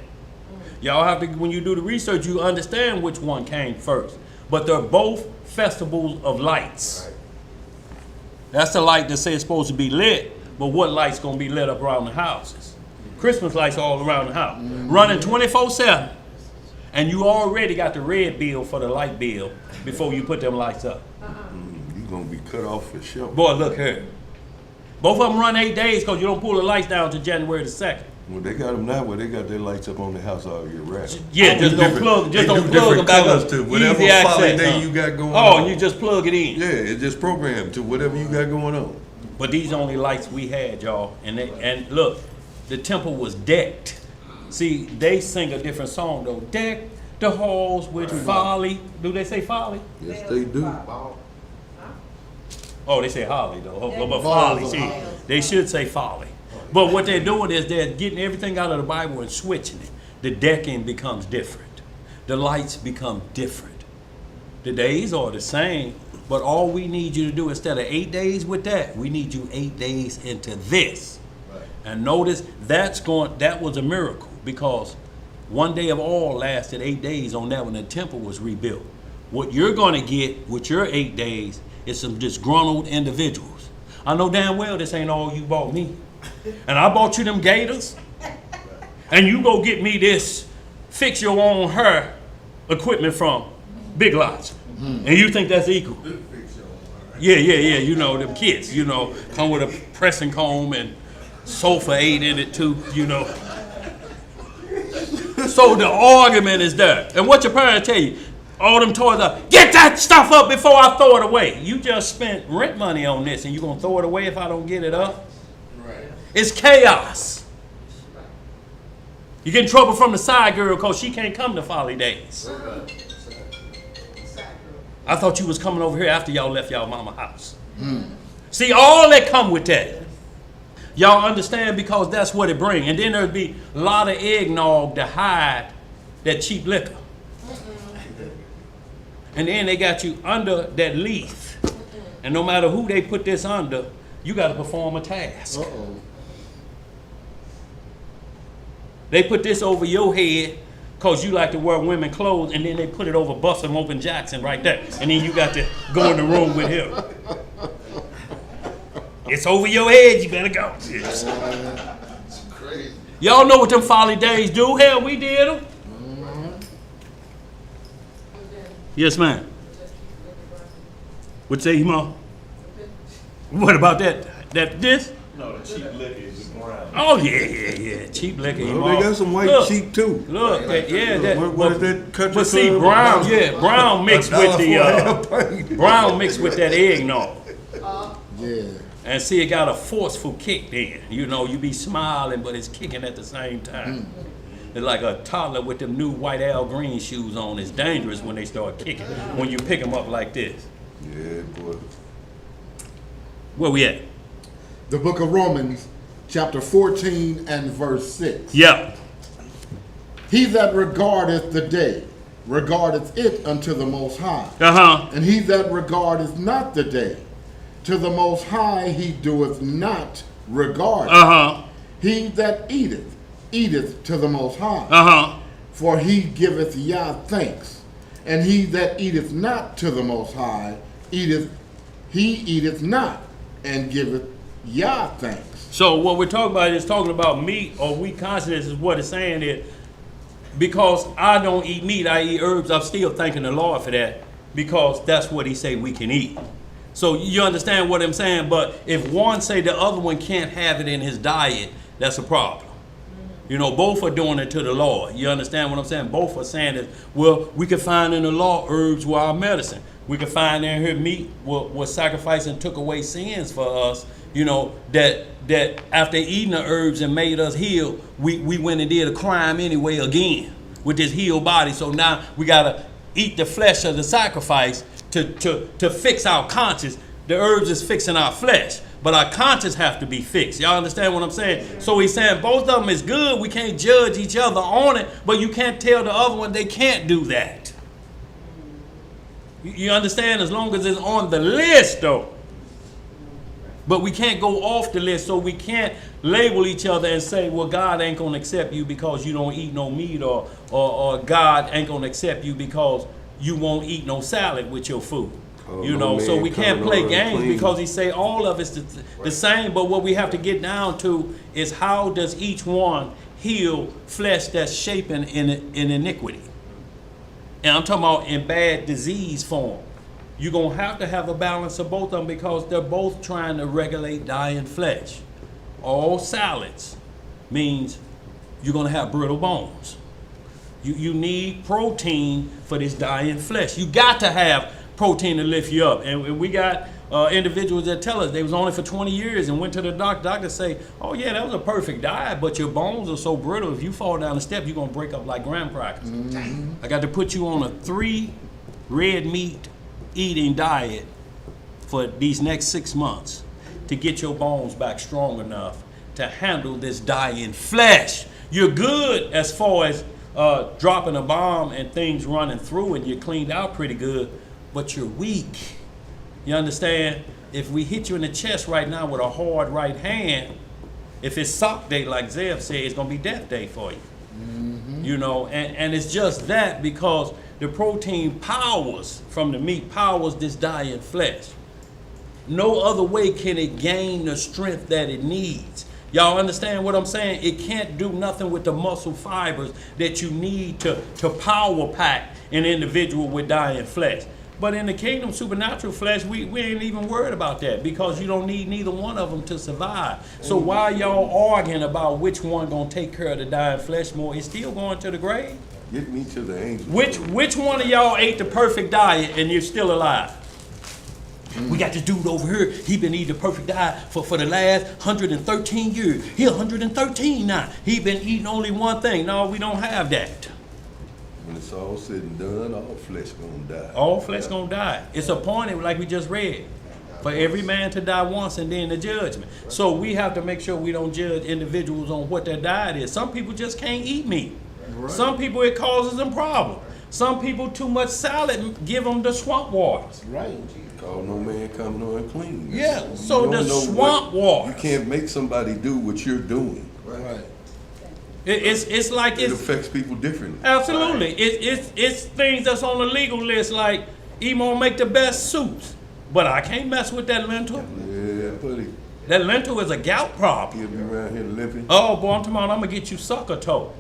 Y'all have to, when you do the research, you understand which one came first. But they're both festivals of lights. That's the light that says it's supposed to be lit, but what light's gonna be lit up around the houses? Christmas lights all around the house. Running 24/7. And you already got the red bill for the light bill before you put them lights up. You're gonna be cut off for sure. Boy, look here. Both of them run 8 days because you don't pull the lights down to January the 2nd. Well, they got them now where they got their lights up on the house all year round. Yeah, just don't plug them back up. To whatever Easy holiday access, you got going Oh, on. you just plug it in. Yeah, it's just programmed to whatever you got going on. But these only lights we had, y'all. And look, the temple was decked. See, they sing a different song though. Deck the halls with folly. Do they say folly? Yes, they do. Oh, they say holly though. Oh, but folly. See, they should say folly. But what they're doing is they're getting everything out of the Bible and switching it. The decking becomes different. The lights become different. The days are the same, but all we need you to do, instead of 8 days with that, we need you 8 days into this. Right. And notice that was a miracle, because one day of all lasted 8 days on that when the temple was rebuilt. What you're going to get with your 8 days is some disgruntled individuals. I know damn well this ain't all you bought me. And I bought you them gators, and you go get me this fix your own hair equipment from Big Lots. And you think that's equal? Yeah, you know, them kids, you know, come with a pressing comb and sofa 8 in it too, you know. So the argument is there. And what your parents tell you, all them toys are, get that stuff up before I throw it away. You just spent rent money on this, and you gonna throw it away if I don't get it up? It's chaos. You get in trouble from the side girl because she can't come to Folly Days. I thought you was coming over here after y'all left y'all mama house. See, all that come with that. Y'all understand, because that's what it brings. And then there'd be a lot of eggnog to hide that cheap liquor. And then they got you under that leaf. And no matter who they put this under, you got to perform a task. They put this over your head because you like to wear women clothes, and then they put it over Buster Open Jackson right there. And then you got to go in the room with him. It's over your head, you better go. It's crazy. Y'all know what them Folly Days do? Hell, we did them. Yes, ma'am. What say, Mom? What about that? This? No, the cheap liquor is brown. Oh, yeah. Cheap liquor. Well, they got some white cheap too. Look, what is that country but see, club? brown mixed with the brown mixed with that eggnog. Yeah. And see, it got a forceful kick then. You know, you be smiling, but it's kicking at the same time. It's like a toddler with them new white Al Green shoes on. It's dangerous when they start kicking, when you pick them up like this. Yeah, boy. Where we at? The book of Romans, chapter 14 and verse 6. Yeah. He that regardeth the day, regardeth it unto the Most High. And he that regardeth not the day, to the Most High he doeth not regard. He that eateth, eateth to the Most High. For he giveth Yah thanks. And he that eateth not to the Most High, eateth not, and giveth Yah thanks. So what we're talking about is talking about meat or weak consciousness is what it's saying is, because I don't eat meat, I eat herbs, I'm still thanking the Lord for that, because that's what he say we can eat. So you understand what I'm saying? But if one say the other one can't have it in his diet, that's a problem. You know, both are doing it to the Lord. You understand what I'm saying? Both are saying that, well, we can find in the law herbs were our medicine. We can find in here meat was sacrificed and took away sins for us. You know, that after eating the herbs and made us heal, we went and did a crime anyway again with this healed body. So now we got to eat the flesh of the sacrifice to fix our conscience. The herbs is fixing our flesh, but our conscience have to be fixed. Y'all understand what I'm saying? So he's saying both of them is good. We can't judge each other on it, but you can't tell the other one they can't do that. You understand? As long as it's on the list, though. But we can't go off the list, so we can't label each other and say, well, God ain't going to accept you because you don't eat no meat, or God ain't going to accept you because you won't eat no salad with your food. You know, so we can't play games because he say all of it's the same, but what we have to get down to is how does each one heal flesh that's shaping in iniquity. And I'm talking about in bad disease form. You're going to have a balance of both of them because they're both trying to regulate dying flesh. All salads means you're going to have brittle bones. You need protein for this dying flesh. You got to have protein to lift you up. And we got individuals that tell us they was on it for 20 years and went to the doctor. Doctor say, oh yeah, that was a perfect diet, but your bones are so brittle, if you fall down the step, you're going to break up like graham crackers. I got to put you on a 3 red meat eating diet for these next 6 months to get your bones back strong enough to handle this dying flesh. You're good as far as dropping a bomb and things running through and you're cleaned out pretty good, but you're weak. You understand? If we hit you in the chest right now with a hard right hand, if it's sock day, like Zev said, it's going to be death day for you. You know, and it's just that because the protein powers from the meat, powers this dying flesh. No other way can it gain the strength that it needs. Y'all understand what I'm saying? It can't do nothing with the muscle fibers that you need to power pack an individual with dying flesh. But in the kingdom supernatural flesh, we ain't even worried about that because you don't need neither one of them to survive. So while y'all arguing about which one gonna take care of the dying flesh more, it's still going to the grave. Get me to the angels. Which one of y'all ate the perfect diet and you're still alive? We got this dude over here, he been eating the perfect diet for the last 113 years. He 113 now. He been eating only one thing. No, we don't have that. When it's all said and done, all flesh gonna die. All flesh gonna die. It's appointed, like we just read, for every man to die once and then the judgment. So we have to make sure we don't judge individuals on what their diet is. Some people just can't eat meat. Right. Some people it causes them problems. Some people too much salad give them the swamp waters. Right. Call no man coming on unclean. Yeah. So the swamp water. You can't make somebody do what you're doing. Right. It's like it affects people differently. Absolutely. It's things that's on the legal list, like Emo make the best soups, but I can't mess with that lentil. Yeah, buddy. That lentil is a gout problem. He'll be around here limping. Oh boy, I'm talking about I'm gonna get you sucker toe.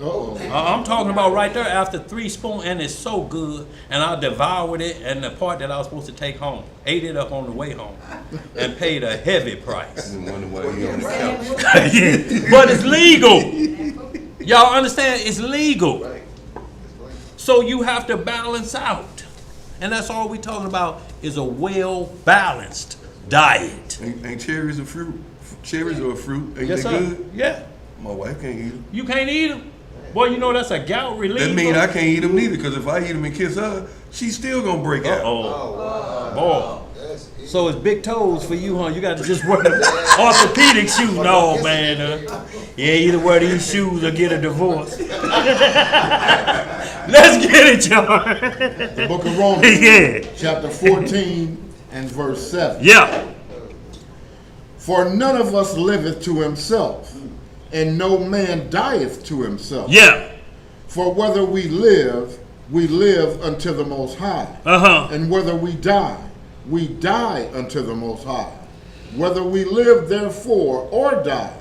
I'm talking about right there after 3 spoons, and it's so good, and I devoured it, and the part that I was supposed to take home, ate it up on the way home, and paid a heavy price. And wonder why he on the couch. Yeah, but it's legal. Y'all understand? It's legal. So you have to balance out. And that's all we're talking about is a well-balanced diet. Ain't cherries a fruit? Cherries are a fruit. Ain't yes, they sir. good? Yeah. My wife can't eat them. You can't eat them? Boy, you know that's a gout reliever. That mean I can't eat them neither, because if I eat them and kiss her, she's still going to break out. Boy. So it's big toes for you, huh? You got to just wear orthopedic shoes. No, man. Yeah, either wear these shoes or get a divorce. Let's get it, y'all. The book of Romans, chapter 14 and verse 7. Yeah. For none of us liveth to himself, and no man dieth to himself. Yeah. For whether we live unto the Most High. And whether we die unto the Most High. Whether we live therefore or die,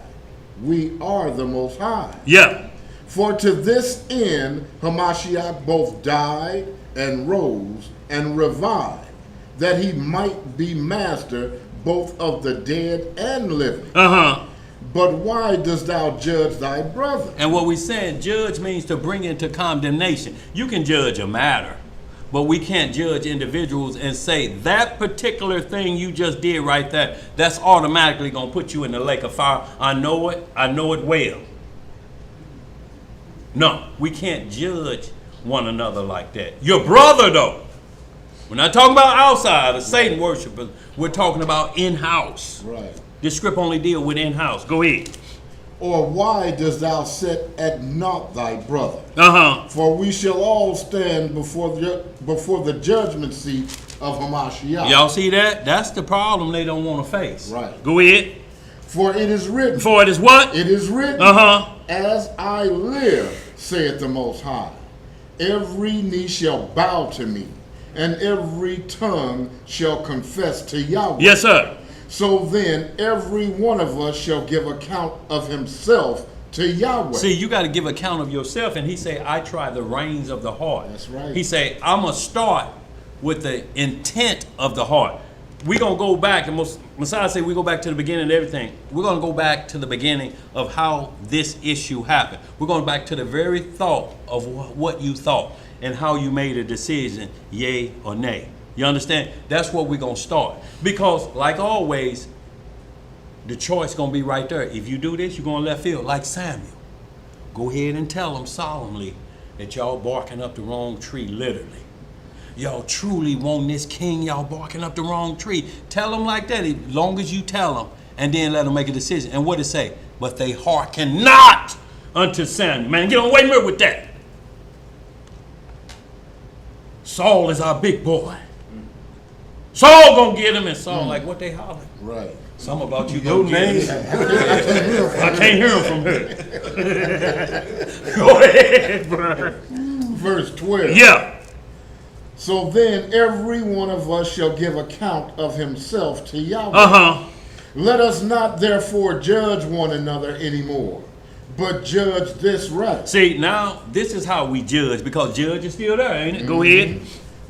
we are the Most High. Yeah. For to this end Hamashiach both died and rose and revived, that he might be master both of the dead and living. But why dost thou judge thy brother? And what we saying, judge means to bring into condemnation. You can judge a matter, but we can't judge individuals and say that particular thing you just did right there, that's automatically going to put you in the lake of fire. I know it well. No, we can't judge one another like that. Your brother, though. We're not talking about outside or Satan worshipers. We're talking about in-house. Right. This script only deal with in-house. Go ahead. Or why dost thou set at naught thy brother? For we shall all stand before the judgment seat of Hamashiach. Y'all see that? That's the problem they don't want to face. Right. Go ahead. For it is written. For it is what? It is written. As I live, saith the Most High, every knee shall bow to me, and every tongue shall confess to Yahweh. Yes, sir. So then every one of us shall give account of himself to Yahweh. See, you got to give account of yourself. And he say, I try the reins of the heart. That's right. He say, I'm going to start with the intent of the heart. we're going to go back, and Messiah said we go back to the beginning of everything. We're going to go back to the beginning of how this issue happened. We're going back to the very thought of what you thought and how you made a decision, yay or nay. You understand? That's where we're going to start. Because, like always, the choice going to be right there. If you do this, you're going to left field, like Samuel. Go ahead and tell them solemnly that y'all barking up the wrong tree, literally. Y'all truly want this king, y'all barking up the wrong tree. Tell them like that, as long as you tell them, and then let them make a decision. And what it say? But they hearken not unto Samuel. Man, get on, wait a minute with that. Saul is our big boy. Saul gonna get him, and Saul like, what they hollering? Right. Some about you Your gonna get name. it. I can't hear him from here. Go ahead, bro. Verse 12. Yeah. So then every one of us shall give account of himself to Yahweh. Uh-huh. Let us not therefore judge one another anymore, but judge this right. See, now, this is how we judge, because judge is still there, ain't it? Go ahead.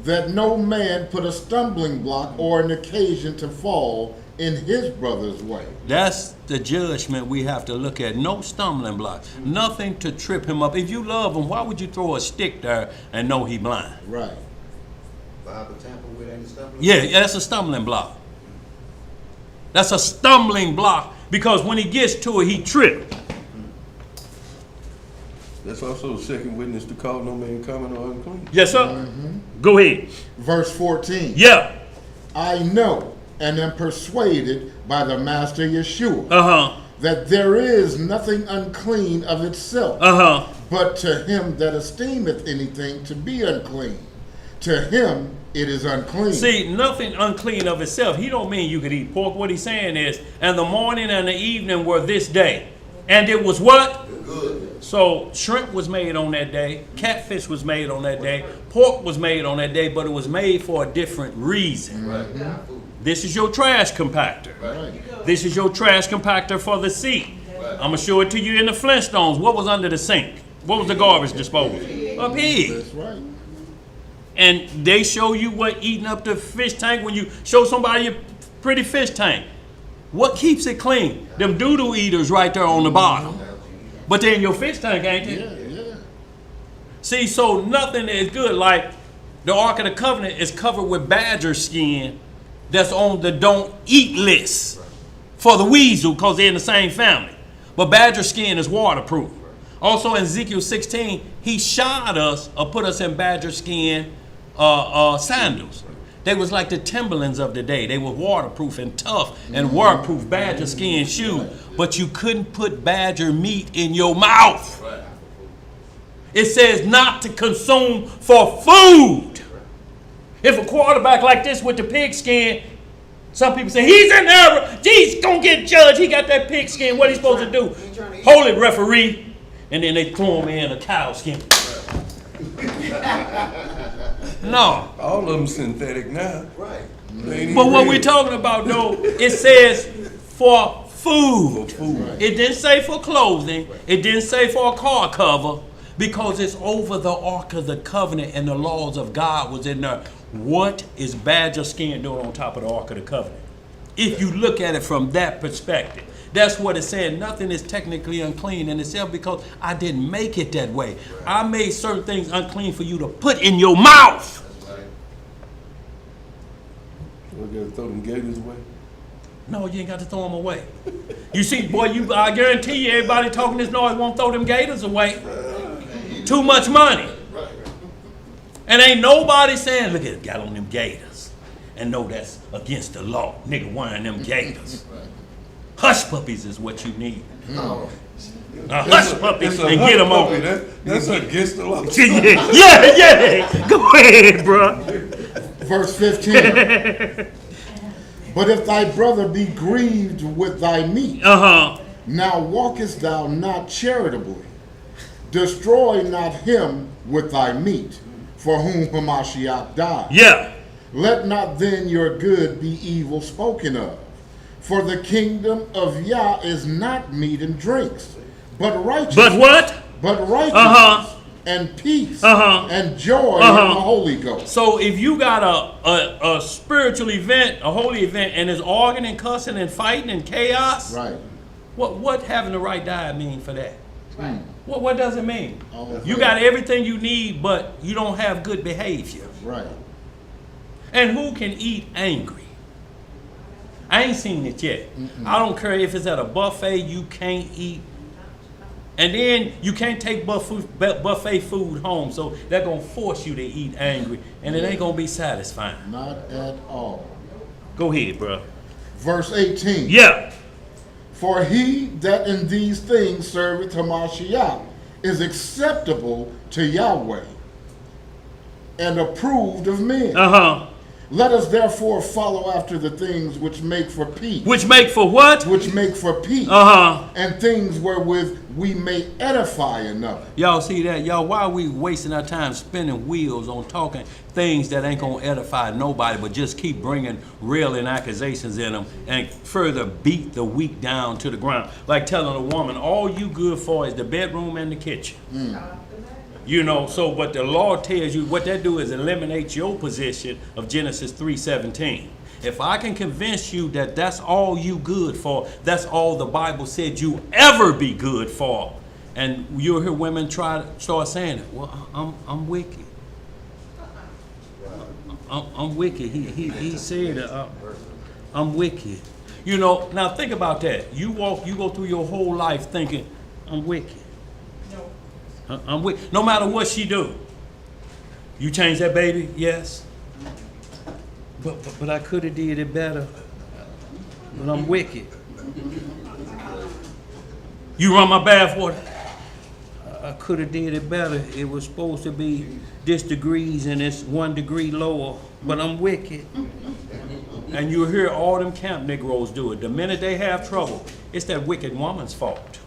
That no man put a stumbling block or an occasion to fall in his brother's way. That's the judgment we have to look at. No stumbling blocks. Nothing to trip him up. If you love him, why would you throw a stick there and know he blind? Right. Bible tamper with any stumbling? Yeah, that's a stumbling block. That's a stumbling block, because when he gets to it, he tripped. That's also a second witness to call no man common or unclean. Yes, sir? Go ahead. Verse 14. Yeah. I know and am persuaded by the Master Yeshua Uh-huh. that there is nothing unclean of itself, Uh-huh. but to him that esteemeth anything to be unclean, to him it is unclean. See, nothing unclean of itself. He don't mean you could eat pork. What he's saying is, and the morning and the evening were this day. And it was what? Good. So shrimp was made on that day. Catfish was made on that day. Pork was made on that day, but it was made for a different reason. Right. This is your trash compactor. Right. This is your trash compactor for the seat. I'm going to show it to you in the Flintstones. What was under the sink? What was the garbage disposal? A pig. That's right. And they show you what eating up the fish tank when you show somebody a pretty fish tank. What keeps it clean? Them doo-doo eaters right there on the bottom. But they're in your fish tank, ain't they? Yeah. See, so nothing is good. Like the Ark of the Covenant is covered with badger skin that's on the don't eat list for the weasel, because they're in the same family. But badger skin is waterproof. Also in Ezekiel 16, he shod us or put us in badger skin sandals. They was like the Timberlands of the day. They were waterproof and tough and waterproof badger skin shoes. But you couldn't put badger meat in your mouth. It says not to consume for food. If a quarterback like this with the pig skin, some people say, he's in error. He's going to get judged. He got that pig skin. What he supposed to do? Hold it, referee. And then they throw him in a cow skin. No. All of them synthetic now. Right. But what we're talking about, though, it says for food. It didn't say for clothing. It didn't say for a car cover, because it's over the Ark of the Covenant and the laws of God was in there. What is badger skin doing on top of the Ark of the Covenant? If you look at it from that perspective, that's what it's saying. Nothing is technically unclean in itself, because I didn't make it that way. I made certain things unclean for you to put in your mouth. We're going to throw them gators away. No, you ain't got to throw them away. You see, boy, I guarantee you everybody talking this noise won't throw them gators away. Too much money. And ain't nobody saying, look at it, got on them gators. And know that's against the law. Nigga wearing them gators. Hush puppies is what you need. Hush puppies and get them on. That's against the law. Yeah. Go ahead, bro. Verse 15. But if thy brother be grieved with thy meat, now walkest thou not charitably. Destroy not him with thy meat, for whom Hamashiach died. Yeah. Let not then your good be evil spoken of. For the kingdom of Yah is not meat and drinks, but righteousness. But what? But righteousness, and peace Uh-huh. and joy Uh-huh. in the Holy Ghost. So if you got a spiritual event, a holy event, and there's arguing and cussing and fighting and chaos, Right. what having the right diet mean for that? Right. What does it mean? All You right. got everything you need, but you don't have good behavior. Right. And who can eat angry? I ain't seen it yet. I don't care if it's at a buffet, you can't eat. And then you can't take buffet food home, so they're going to force you to eat angry, and it ain't going to be satisfying. Not at all. Go ahead, bro. Verse 18. Yeah. For he that in these things serveth Hamashiach is acceptable to Yahweh and approved of men. Uh-huh. Let us therefore follow after the things which make for peace. Which make for what? Which make for peace. Uh-huh. And things wherewith we may edify another. Y'all see that? Y'all, why are we wasting our time spinning wheels on talking things that ain't going to edify nobody, but just keep bringing railing accusations in them and further beat the weak down to the ground? Like telling a woman, all you good for is the bedroom and the kitchen. You know, so what the law tells you, what that do is eliminate your position of Genesis 3:17. If I can convince you that that's all you good for, that's all the Bible said you ever be good for, and you'll hear women start saying it. Well, I'm wicked. I'm wicked. He said I'm wicked. You know, now think about that. You go through your whole life thinking I'm wicked. I'm wicked. No matter what she do. You change that baby? Yes. But I could have did it better. But I'm wicked. You run my bathwater? I could have did it better. It was supposed to be this degrees and it's 1 degree lower. But I'm wicked. And you hear all them camp Negroes do it. The minute they have trouble, it's that wicked woman's fault.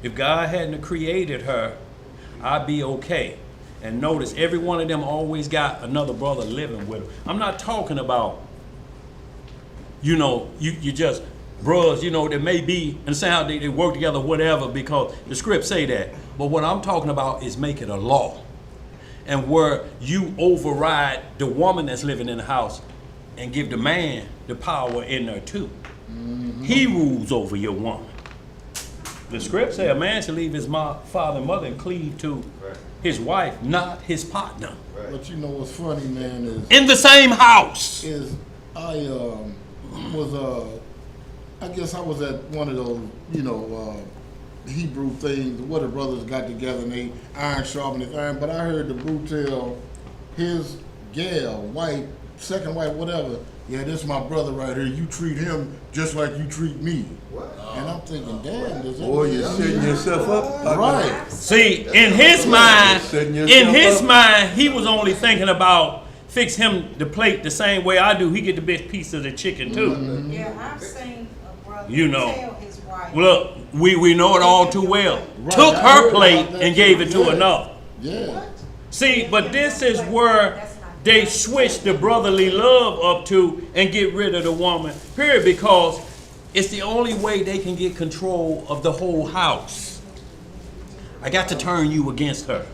If God hadn't created her, I'd be okay. And notice, every one of them always got another brother living with them. I'm not talking about, you know, you just bros, you know, that may be, and say how they work together, whatever, because the script say that. But what I'm talking about is making a law. And where you override the woman that's living in the house and give the man the power in there too. He rules over your woman. The script says a man should leave his father and mother and cleave to his wife, not his partner. But you know what's funny, man, is in the same house. Is I guess I was at one of those, you know, Hebrew things where the brothers got together and they iron sharpened iron. But I heard the brute tell his gal, wife, second wife, whatever. Yeah, this is my brother right here. You treat him just like you treat me. And I'm thinking, damn, does that? Boy, you're setting yourself up. Right. See, in his mind, he was only thinking about fix him the plate the same way I do. He get the best piece of the chicken too. Yeah, I've seen a brother You know. tell his wife. Look, we know it all too well. Right. Took I her heard plate about that and gave too. it to Yeah. another. Yeah. See, but this is where they switch the brotherly love up to and get rid of the woman, period, because it's the only way they can get control of the whole house. I got to turn you against her.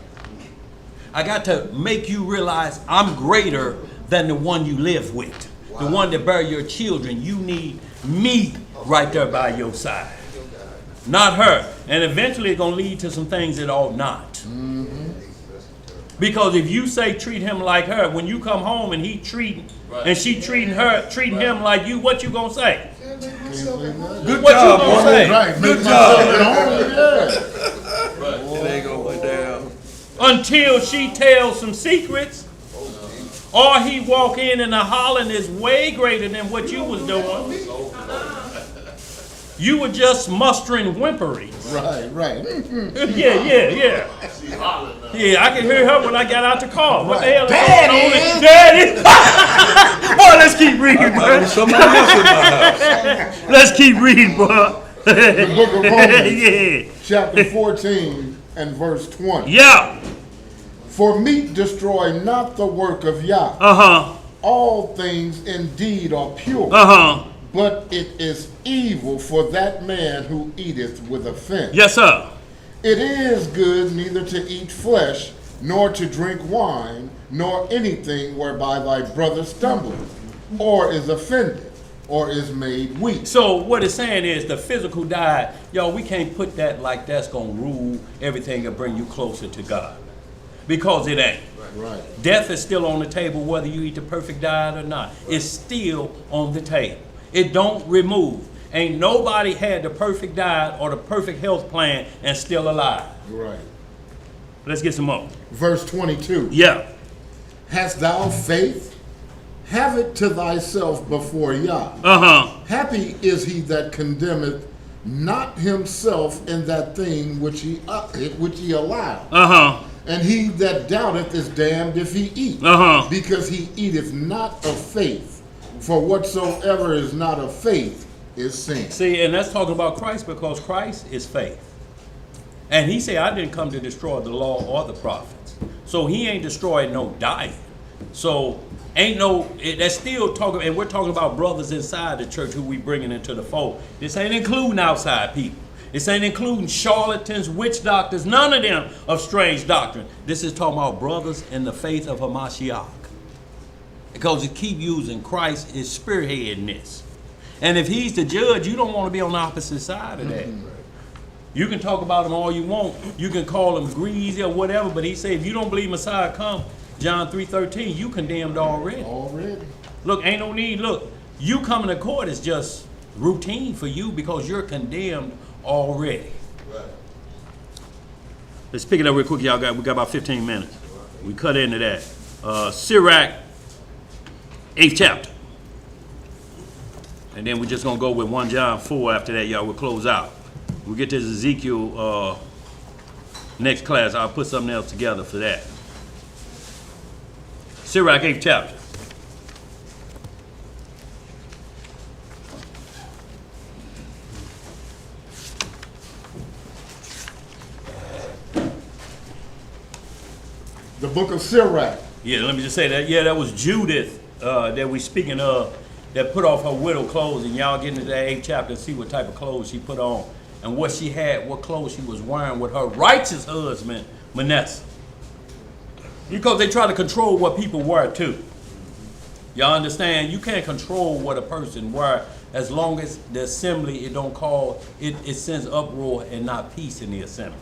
I got to make you realize I'm greater than the one you live with, the one that bear your children. You need me right there by your side, not her. And eventually it's going to lead to some things it ought not. Because if you say treat him like her, when you come home and he treating and she treating him like you, what you gonna say? Good What job, you gonna boy. say? Right. Good Make job. myself It ain't gonna go down. Until she tells some secrets, or he walk in and the hollering is way greater than what you was doing. You were just mustering whimpery. Right. Yeah. Yeah, I can hear her when I got out the car. What the hell is Daddy! going on? Daddy! Boy, let's keep reading, bro. Somebody else in my house. Let's keep reading, bro. The book of Romans, Yeah. chapter 14 and verse 20. Yeah. For meat destroy not the work of Yah. Uh-huh. All things indeed are pure. Uh-huh. But it is evil for that man who eateth with offense. Yes, sir. It is good neither to eat flesh, nor to drink wine, nor anything whereby thy brother stumbleth, or is offended, or is made weak. So what it's saying is the physical diet, we can't put that like that's going to rule everything and bring you closer to God. Because it ain't. Right. Death is still on the table whether you eat the perfect diet or not. It's still on the table. It don't remove. Ain't nobody had the perfect diet or the perfect health plan and still alive. Right. Let's get some more. Verse 22. Yeah. Hast thou faith? Have it to thyself before Yah. Happy is he that condemneth not himself in that thing which he allowed. And he that doubteth is damned if he eat, because he eateth not of faith. For whatsoever is not of faith is sin. See, and that's talking about Christ, because Christ is faith. And he said, I didn't come to destroy the law or the prophets. So he ain't destroyed no diet. So ain't no, that's still talking, and we're talking about brothers inside the church who we bringing into the fold. This ain't including outside people. This ain't including charlatans, witch doctors, none of them of strange doctrine. This is talking about brothers in the faith of Hamashiach. Because it keep using Christ is spearheading this. And if he's the judge, you don't want to be on the opposite side of that. You can talk about him all you want. You can call him greasy or whatever, but he said if you don't believe Messiah come, John 3:13, you condemned already. Already. Look, ain't no need. Look, you coming to court is just routine for you because you're condemned already. Right. Let's pick it up real quick, y'all. We got about 15 minutes. We cut into that. Sirach, 8th chapter. And then we're just going to go with 1 John 4 after that, y'all. We'll close out. We'll get to Ezekiel next class. I'll put something else together for that. Sirach, 8th chapter. The book of Sirach. Yeah, let me just say that. Yeah, that was Judith that we speaking of that put off her widow clothes, and y'all get into that 8th chapter and see what type of clothes she put on and what she had, what clothes she was wearing with her righteous husband, Manasseh. Because they try to control what people wear too. Y'all understand? You can't control what a person wear as long as the assembly, it don't call, it sends uproar and not peace in the assembly.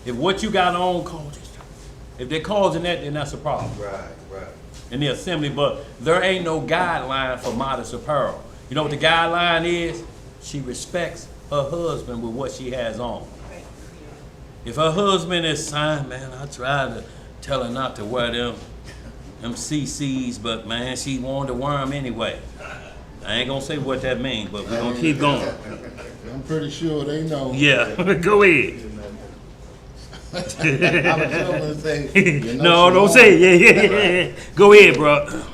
If what you got on causes, if they're causing that, then that's a problem. Right. In the assembly, but there ain't no guideline for modest apparel. You know what the guideline is? She respects her husband with what she has on. If her husband is signed, man, I tried to tell her not to wear them CCs, but man, she wanted to wear them anyway. I ain't gonna say what that means, but we're gonna keep going. I'm pretty sure they know. Yeah, go ahead. I was going to say, No, don't say it. Yeah. Go ahead, bro.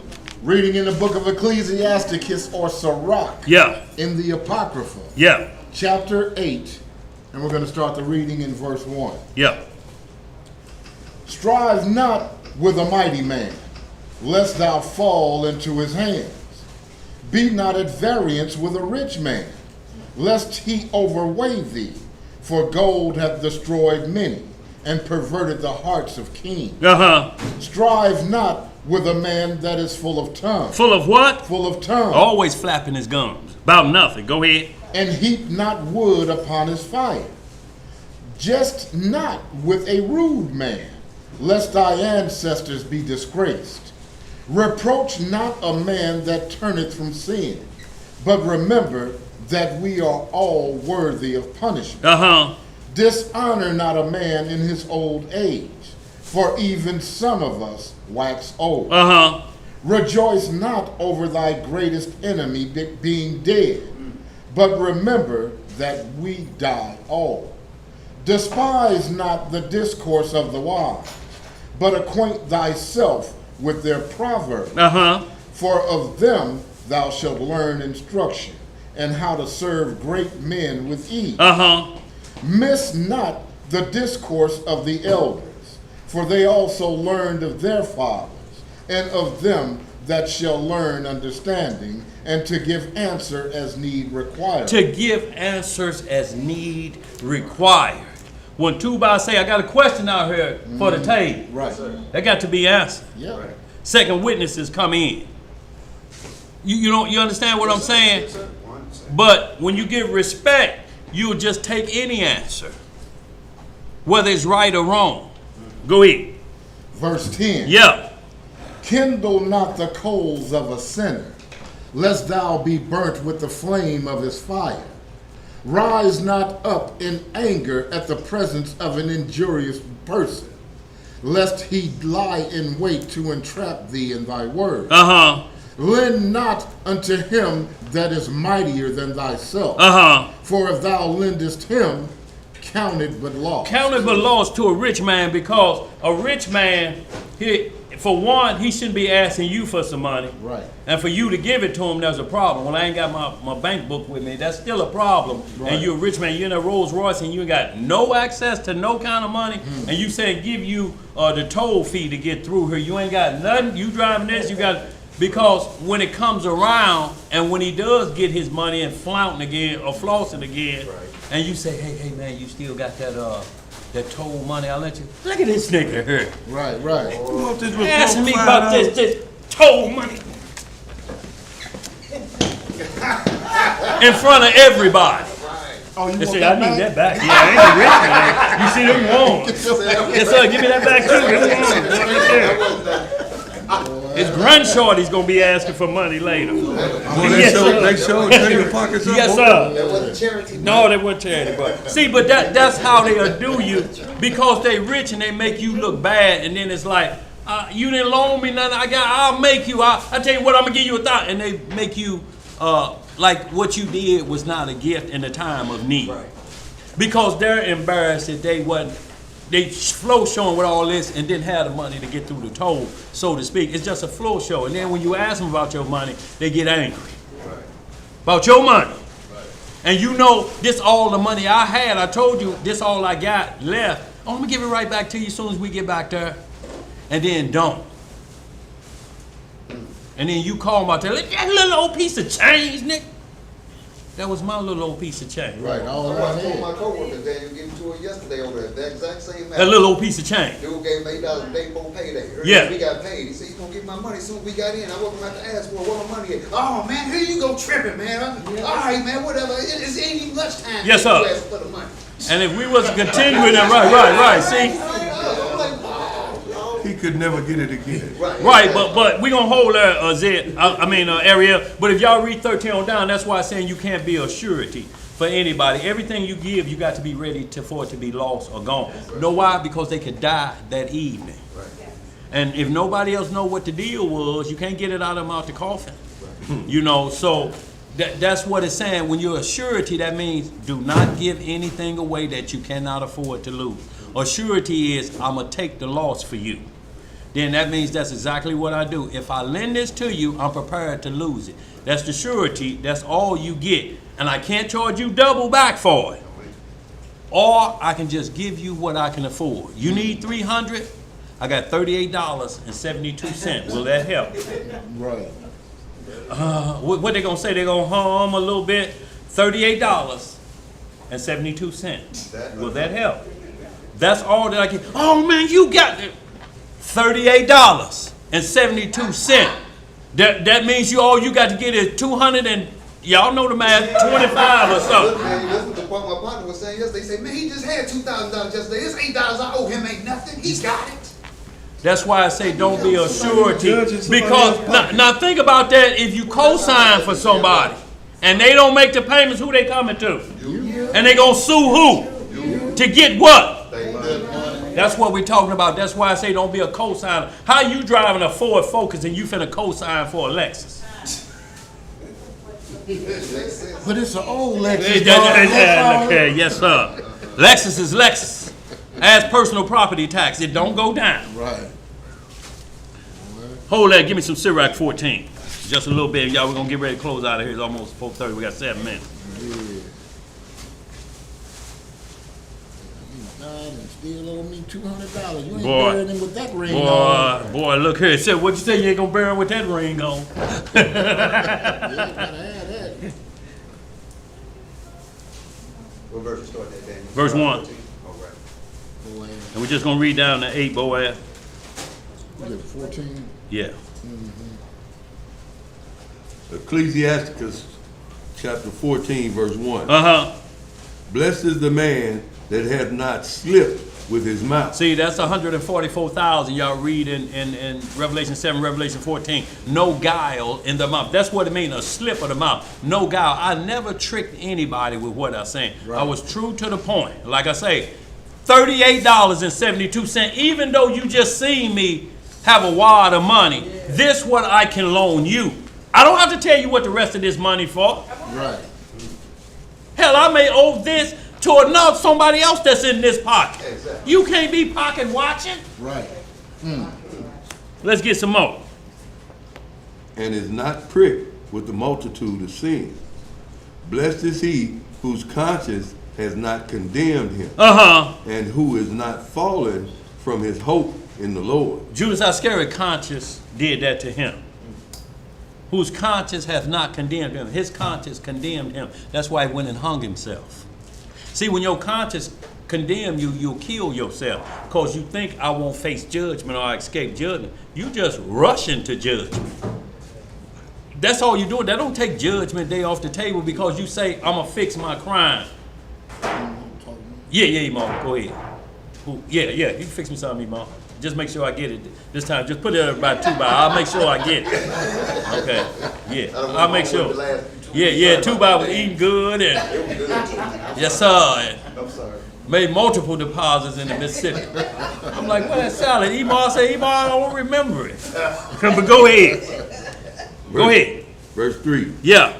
Reading in the book of Ecclesiasticus or Sirach. Yeah. In the Apocrypha. Yeah. Chapter 8. And we're going to start the reading in verse 1. Yeah. Strive not with a mighty man, lest thou fall into his hands. Be not at variance with a rich man, lest he overweigh thee. For gold hath destroyed many, and perverted the hearts of kings. Strive not with a man that is full of tongue. Full of what? Full of tongue. Always flapping his gums. About nothing. Go ahead. And heap not wood upon his fire. Jest not with a rude man, lest thy ancestors be disgraced. Reproach not a man that turneth from sin, but remember that we are all worthy of punishment. Dishonor not a man in his old age, for even some of us wax old. Rejoice not over thy greatest enemy being dead, but remember that we die all. Despise not the discourse of the wise, but acquaint thyself with their proverbs. For of them thou shalt learn instruction, and how to serve great men with ease. Miss not the discourse of the elders, for they also learned of their fathers, and of them that shall learn understanding, and to give answer as need required. To give answers as need required. When two by say, I got a question out here for the table. Right. That got to be answered. Yeah. Right. Second witnesses come in. You understand what I'm saying? Yes, sir. But when you give respect, you'll just take any answer, whether it's right or wrong. Go ahead. Verse 10. Yeah. Kindle not the coals of a sinner, lest thou be burnt with the flame of his fire. Rise not up in anger at the presence of an injurious person, lest he lie in wait to entrap thee in thy word. Lend not unto him that is mightier than thyself. For if thou lendest him, count it but loss. Count it but loss to a rich man, because a rich man, for one, he shouldn't be asking you for some money. Right. And for you to give it to him, there's a problem. Well, I ain't got my bank book with me. That's still a problem. Right. And you're a rich man. You're in a Rolls Royce and you ain't got no access to no kind of money. And you say give you the toll fee to get through here. You ain't got nothing. You driving this. You got, because when it comes around and when he does get his money and flaunting again or flossing again, and you say, hey man, you still got that toll money, I'll let you. Look at this nigga here. Right. Asking me about this toll money. In front of everybody. Oh, you They want say, that I need that back? back. Yeah, I ain't a rich man. You see them ones. Yes, sir, give me that back too. His grandshorty's gonna be asking for money later. Well, they showed your pockets up. Yes, sir. That wasn't charity. No, they weren't charity, but see, but that's how they'll do you, because they rich and they make you look bad, and then it's like, you didn't loan me nothing. I'll make you. I tell you what, I'm gonna give you $1,000, and they make you like what you did was not a gift in a time of need, because they're embarrassed that they wasn't. They flow showing with all this and didn't have the money to get through the toll, so to speak. It's just a flow show, and then when you ask them about your money, they get angry about your money. And you know, this all the money I had. I told you, this all I got left. Oh, I'm gonna give it right back to you as soon as we get back there. And then don't. And then you call my tell that little old piece of change, Nick. That was my little old piece of change. Right. All I around told here. my coworkers that you gave it to her yesterday over there. That exact same That little old piece of change. Dude gave me $8 a day before payday. Yeah. We got paid. He said, you gonna get my money as soon as we got in. I wasn't about to ask for where my money is. Oh man, here you go tripping, man. All right, man, whatever. It ain't even much time. Yes, to sir. ask for the money. And if we was continuing that, right, see? I'm like, He could never get it again. Right, but we gonna hold that, Ariel. But if y'all read 13 on down, that's why I'm saying you can't be a surety for anybody. Everything you give, you got to be ready for it to be lost or gone. Know why? Because they could die that evening. And if nobody else know what the deal was, you can't get it out of them out the coffin. You know, so that's what it's saying. When you're a surety, that means do not give anything away that you cannot afford to lose. A surety is, I'm gonna take the loss for you. Then that means that's exactly what I do. If I lend this to you, I'm prepared to lose it. That's the surety. That's all you get. And I can't charge you double back for it. Or I can just give you what I can afford. You need $300? I got $38.72. Will that help? Right. What they gonna say? They gonna hum a little bit? $38.72. Will that help? That's all that I can. Oh man, you got it. $38.72. That means all you got to get is 200 and y'all know the math, 25 or something. man, that's what my partner was saying yesterday. He said, man, he just had $2,000 yesterday. This $8 I owe him ain't nothing. He's got it. That's why I say don't be a surety. Because now think about that. If you co-sign for somebody and they don't make the payments, who they coming to? And they gonna sue who? To get what? That's what we're talking about. That's why I say don't be a co-signer. How you driving a Ford Focus and you finna co-sign for a Lexus? But it's an old Lexus. Okay, yes sir. Lexus is Lexus. As personal property tax, it don't go down. Right. Hold that, give me some Sirach 14. Just a little bit, y'all. We're gonna get ready to close out of here. It's almost 4:30. We got 7 minutes. And still owe me $200. You ain't Boy. burying him with that ring on. Boy, look here. Said, what you say? You ain't gonna bury him with that ring on? Yeah, gotta have that. What verse you start at, Daniel? Verse 1. All right. And we're just going to read down to 8, Boaz. Was it 14? Yeah. Ecclesiasticus chapter 14, verse 1. Uh-huh. Blessed is the man that hath not slipped with his mouth. See, that's 144,000 y'all read in Revelation 7, Revelation 14. No guile in the mouth. That's what it means, a slip of the mouth. No guile. I never tricked anybody with what I'm saying. Right. I was true to the point. Like I say, $38.72, even though you just seen me have a wad of money, this what I can loan you. I don't have to tell you what the rest of this money for. Right. Hell, I may owe this to somebody else that's in this pocket. Exactly. You can't be pocket watching. Right. Let's get some more. And is not pricked with the multitude of sin. Blessed is he whose conscience has not condemned him. And who is not fallen from his hope in the Lord. Judas Iscariot conscience did that to him. Whose conscience hath not condemned him. His conscience condemned him. That's why he went and hung himself. See, when your conscience condemn you, you'll kill yourself. Because you think I won't face judgment or I escape judgment. You just rush into judgment. That's all you do. That don't take judgment day off the table because you say, I'm going to fix my crime. Yeah, Mom. Go ahead. Yeah, you can fix me something, Mom. Just make sure I get it this time. Just put it at about 2 by. I'll make sure I get it. Okay. Yeah. I'll make sure. Yeah. 2 by was eating good and yes, sir. And I'm sorry. Made multiple deposits in the Mississippi. I'm like, what that salad? Emar said, I don't remember it. But go ahead. Go ahead. Verse 3. Yeah.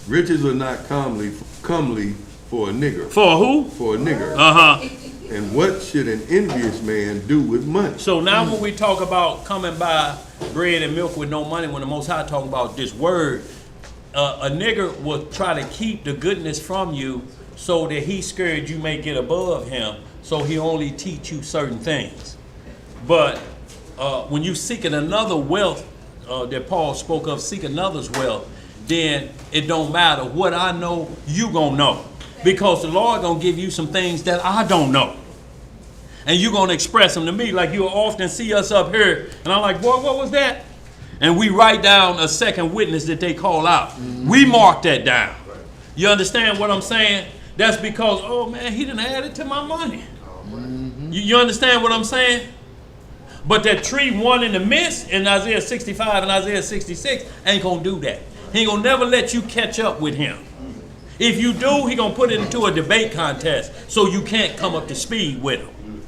Riches are not comely for a nigger. For who? For a nigger. And what should an envious man do with money? So now when we talk about coming by bread and milk with no money, when the Most High talk about this word, a nigger will try to keep the goodness from you so that he's scared you may get above him, so he only teach you certain things. But when you seeking another wealth that Paul spoke of, seek another's wealth, then it don't matter. What I know, you gonna know. Because the Lord gonna give you some things that I don't know. And you gonna express them to me like you'll often see us up here. And I'm like, boy, what was that? And we write down a second witness that they call out. We mark that down. You understand what I'm saying? That's because, oh man, he done added to my money. You understand what I'm saying? But that tree one in the midst in Isaiah 65 and Isaiah 66 ain't gonna do that. He ain't gonna never let you catch up with him. If you do, he gonna put it into a debate contest so you can't come up to speed with him.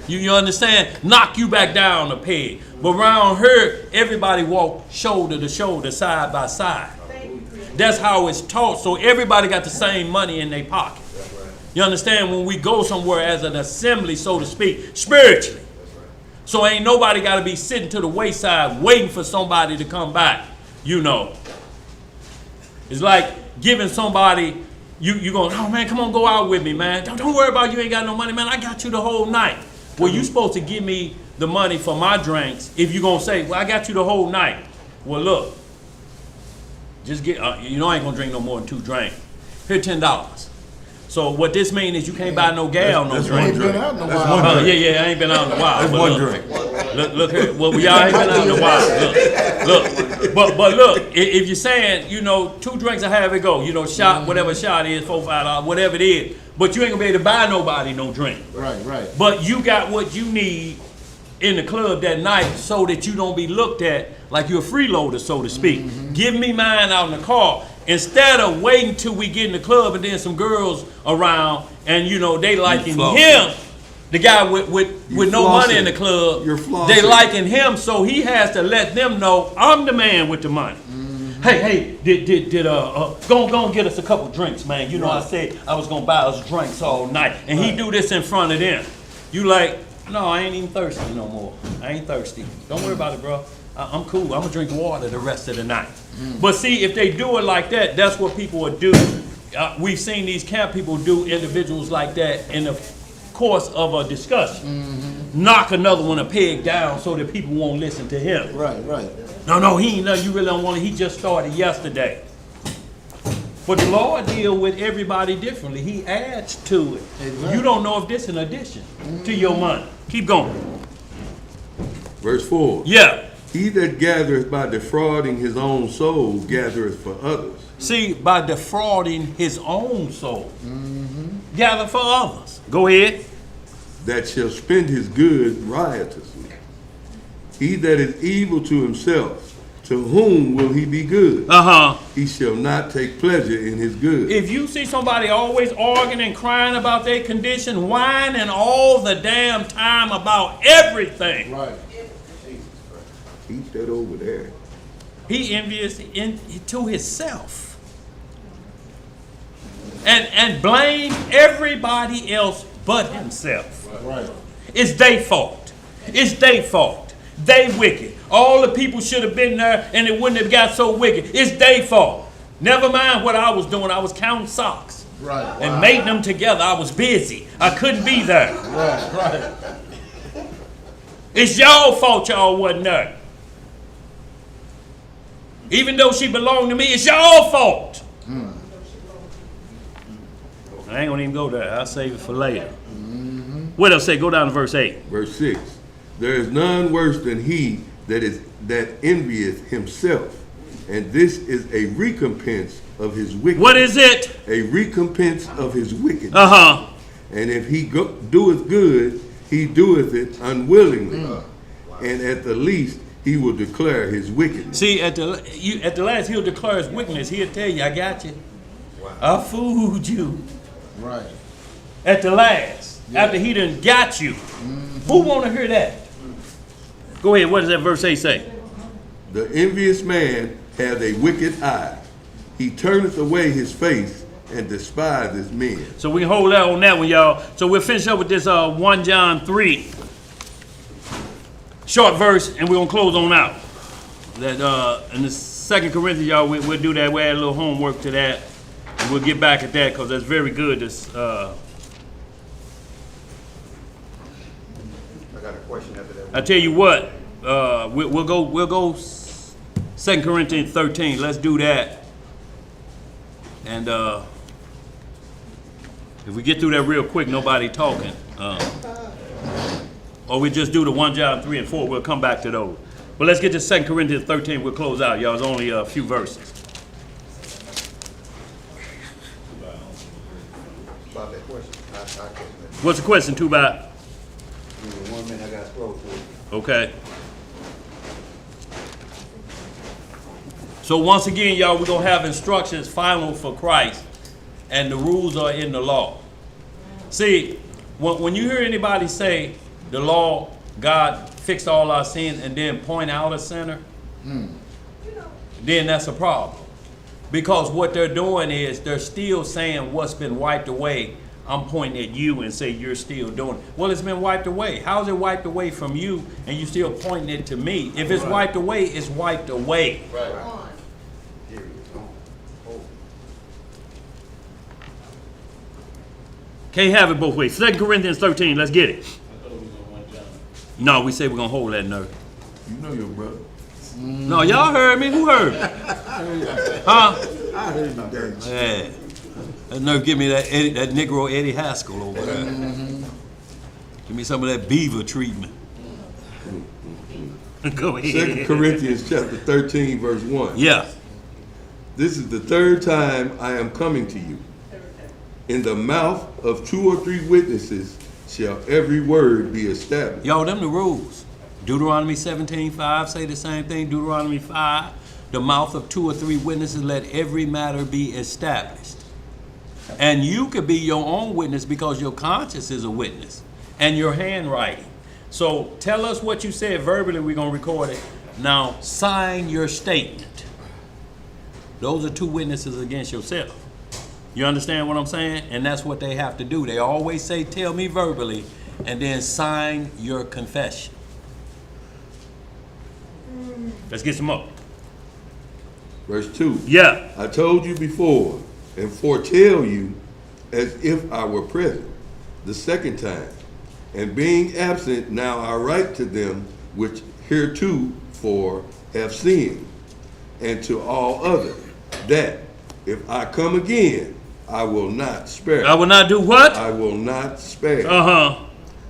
You understand? Knock you back down a peg. But around here, everybody walk shoulder to shoulder, side by side. That's how it's taught. So everybody got the same money in their pocket. You understand? When we go somewhere as an assembly, so to speak, spiritually. So ain't nobody got to be sitting to the wayside waiting for somebody to come back. You know. It's like giving somebody, you going, oh man, come on, go out with me, man. Don't worry about you ain't got no money, man. I got you the whole night. Well, you supposed to give me the money for my drinks if you going to say, well, I got you the whole night. Well, look, just get, I ain't going to drink no more than 2 drinks. Here, $10. So what this means is you can't buy no gal, no drink. Yeah, I ain't been out in a while. That's one drink. Look here. Well, y'all ain't been out in a while. Look. But look, if you're saying, 2 drinks, I have it go. Shot, whatever shot is, $4, $5, whatever it is. But you ain't gonna be able to buy nobody no drink. Right. But you got what you need in the club that night so that you don't be looked at like you're a freeloader, so to speak. Give me mine out in the car. Instead of waiting till we get in the club and then some girls around and they liking him, the guy with no money in the club, they liking him, so he has to let them know I'm the man with the money. Hey, go and get us a couple drinks, man. I said I was gonna buy us drinks all night, and he do this in front of them. You like, no, I ain't even thirsty no more. I ain't thirsty. Don't worry about it, bro. I'm cool. I'm gonna drink water the rest of the night. But see, if they do it like that, that's what people would do. We've seen these camp people do individuals like that in the course of a discussion. Knock another one a peg down so that people won't listen to him. Right. No, he ain't nothing. You really don't want it. He just started yesterday. But the Lord deals with everybody differently. He adds to it. Exactly. You don't know if this is an addition to your money. Keep going. Verse 4. Yeah. He that gathereth by defrauding his own soul gathereth for others. See, by defrauding his own soul, gather for others. Go ahead. That shall spend his good riotously. He that is evil to himself, to whom will he be good? He shall not take pleasure in his good. If you see somebody always arguing and crying about their condition, whining all the damn time about everything. Right. Keep that over there. He envious to himself. And blame everybody else but himself. Right. It's their fault. It's their fault. They wicked. All the people should have been there and it wouldn't have got so wicked. It's their fault. Never mind what I was doing. I was counting socks. Right. And mating them together. I was busy. I couldn't be there. Right. Right. It's y'all fault y'all wasn't there. Even though she belonged to me, it's y'all fault. I ain't gonna even go there. I'll save it for later. What else say? Go down to verse 8. Verse 6. There is none worse than he that envieth himself, and this is a recompense of his wickedness. What is it? A recompense of his wickedness. And if he doeth good, he doeth it unwillingly. And at the least, he will declare his wickedness. See, at the last, he'll declare his wickedness. He'll tell you, I got you. I fooled you. Right. At the last, after he done got you. Who want to hear that? Go ahead. What does that verse 8 say? The envious man hath a wicked eye. He turneth away his face and despiseth men. So we can hold out on that one, y'all. So we'll finish up with this 1 John 3. Short verse, and we're going to close on out. That in the 2 Corinthians, y'all, we'll do that. We'll add a little homework to that. And we'll get back at that because that's very good. This, I got a question after that. I tell you what, we'll go 2 Corinthians 13. Let's do that. And if we get through that real quick, nobody talking. Or we just do the 1 John 3 and 4. We'll come back to those. But let's get to 2 Corinthians 13. We'll close out, y'all. It's only a few verses. About that question. I What's the question, Tubai? 1 minute, I got to scroll through it. Okay. So once again, y'all, we're going to have instructions final for Christ. And the rules are in the law. See, when you hear anybody say the law, God fixed all our sins and then point out a sinner, then that's a problem. Because what they're doing is they're still saying what's been wiped away. I'm pointing at you and say you're still doing it. Well, it's been wiped away. How is it wiped away from you and you still pointing it to me? If it's wiped away, it's wiped away. Right. Can't have it both ways. 2 Corinthians 13, let's get it. No, we say we're going to hold that nerve. You know your brother. No, y'all heard me. Who heard me? Huh? I heard you, Dave. Yeah. That nerve give me that Negro Eddie Haskell over there. Give me some of that beaver treatment. Go ahead. 2 Corinthians chapter 13, verse 1. Yeah. This is the third time I am coming to you. In the mouth of 2 or 3 witnesses shall every word be established. Yo, them the rules. Deuteronomy 17:5 say the same thing. Deuteronomy 5, the mouth of 2 or 3 witnesses, let every matter be established. And you could be your own witness because your conscience is a witness and your handwriting. So tell us what you said verbally. We're going to record it. Now sign your statement. Those are 2 witnesses against yourself. You understand what I'm saying? And that's what they have to do. They always say, tell me verbally, and then sign your confession. Let's get some more. Verse 2. Yeah. I told you before and foretell you as if I were present the second time. And being absent, now I write to them which heretofore have sinned, and to all others, that If I come again, I will not spare. I will not do what? I will not spare. Uh-huh.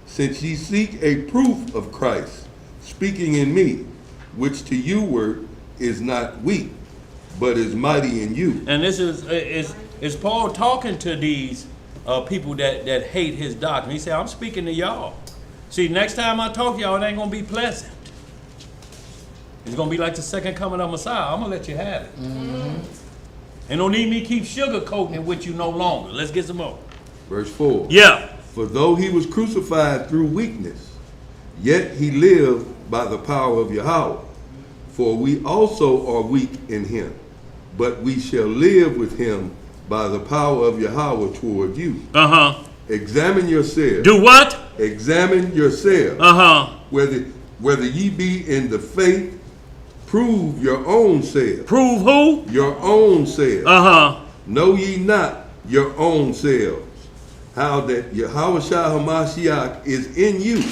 Since ye seek a proof of Christ speaking in me, which to you word is not weak, but is mighty in you. And this is Paul talking to these people that hate his doctrine. He said, I'm speaking to y'all. See, next time I talk to y'all, it ain't going to be pleasant. It's going to be like the second coming of Messiah. I'm going to let you have it. Mm-hmm. And don't need me keep sugarcoating it with you no longer. Let's get some more. Verse 4. Yeah. For though he was crucified through weakness, yet he lived by the power of Yahweh. For we also are weak in him, but we shall live with him by the power of Yahweh toward you. Uh-huh. Examine yourselves. Do what? Examine yourselves. Uh-huh. Whether ye be in the faith, prove your own selves. Prove who? Your own selves. Uh-huh. Know ye not your own selves, how that Yahweh HaMashiach is in you,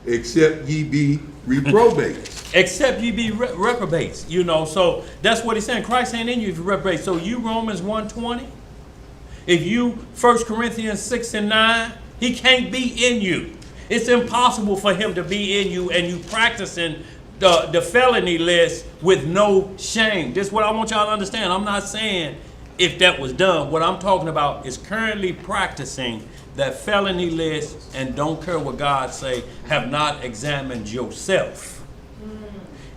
except ye be reprobates. Except ye be reprobates. You know, so that's what he's saying. Christ ain't in you if you reprobate. So you Romans 1:20, if you 1 Corinthians 6:9, he can't be in you. It's impossible for him to be in you and you practicing the felony list with no shame. This is what I want y'all to understand. I'm not saying if that was done. What I'm talking about is currently practicing that felony list and don't care what God say, have not examined yourself.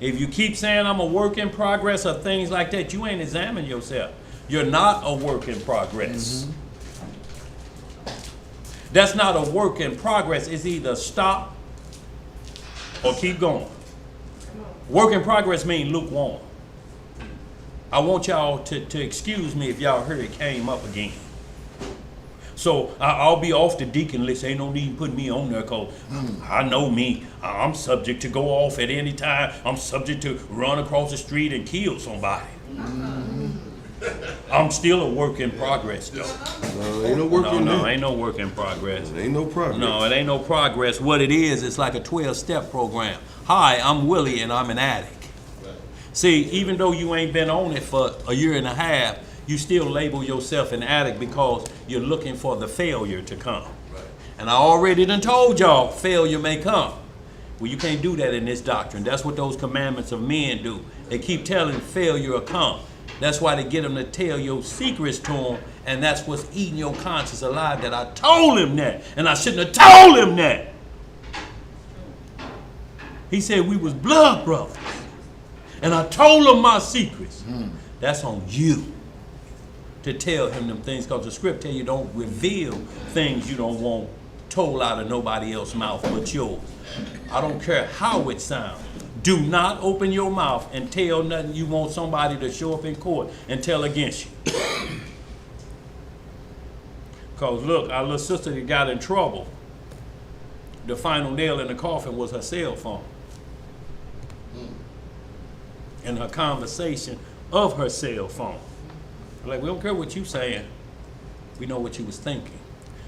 If you keep saying I'm a work in progress or things like that, you ain't examined yourself. You're not a work in progress. That's not a work in progress. It's either stop or keep going. Work in progress means lukewarm. I want y'all to excuse me if y'all heard it came up again. So I'll be off the deacon list. Ain't no need putting me on there because I know me. I'm subject to go off at any time. I'm subject to run across the street and kill somebody. I'm still a work in progress, though. No, ain't no work in there. Ain't no work in progress. It ain't no progress. No, it ain't no progress. What it is, it's like a 12-step program. Hi, I'm Willie and I'm an addict. See, even though you ain't been on it for a year and a half, you still label yourself an addict because you're looking for the failure to come. Right. And I already done told y'all failure may come. Well, you can't do that in this doctrine. That's what those commandments of men do. They keep telling failure will come. That's why they get them to tell your secrets to them, and that's what's eating your conscience alive, that I told him that, and I shouldn't have told him that. He said we was blood brothers, and I told him my secrets. That's on you to tell him them things, because the script tell you don't reveal things you don't want told out of nobody else's mouth but yours. I don't care how it sounds. Do not open your mouth and tell nothing you want somebody to show up in court and tell against you. Because look, our little sister that got in trouble, the final nail in the coffin was her cell phone. And her conversation of her cell phone. Like, we don't care what you saying. We know what you was thinking.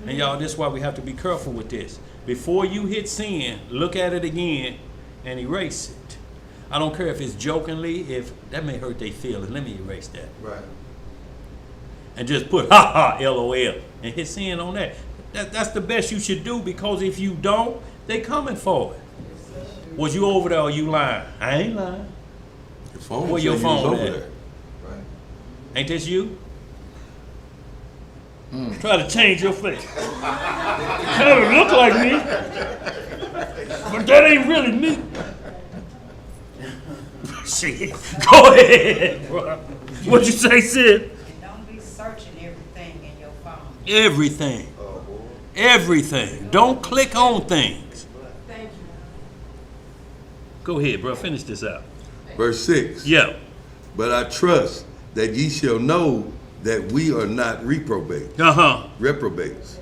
And y'all, this is why we have to be careful with this. Before you hit sin, look at it again and erase it. I don't care if it's jokingly, if that may hurt their feelings. Let me erase that. Right. And just put ha ha LOL and hit sin on that. That's the best you should do, because if you don't, they coming for it. Was you over there or you lying? I ain't lying. Your phone Where your phone over at? there. Right. Ain't this you? Try to change your face. Kind of look like me, but that ain't really me. Shit. Go ahead, bro. What you say, Sid? And don't be searching everything in your phone. Everything. Everything. Don't click on things. Thank you. Go ahead, bro. Finish this out. Verse 6. Yeah. But I trust that ye shall know that we are not reprobates. Reprobates.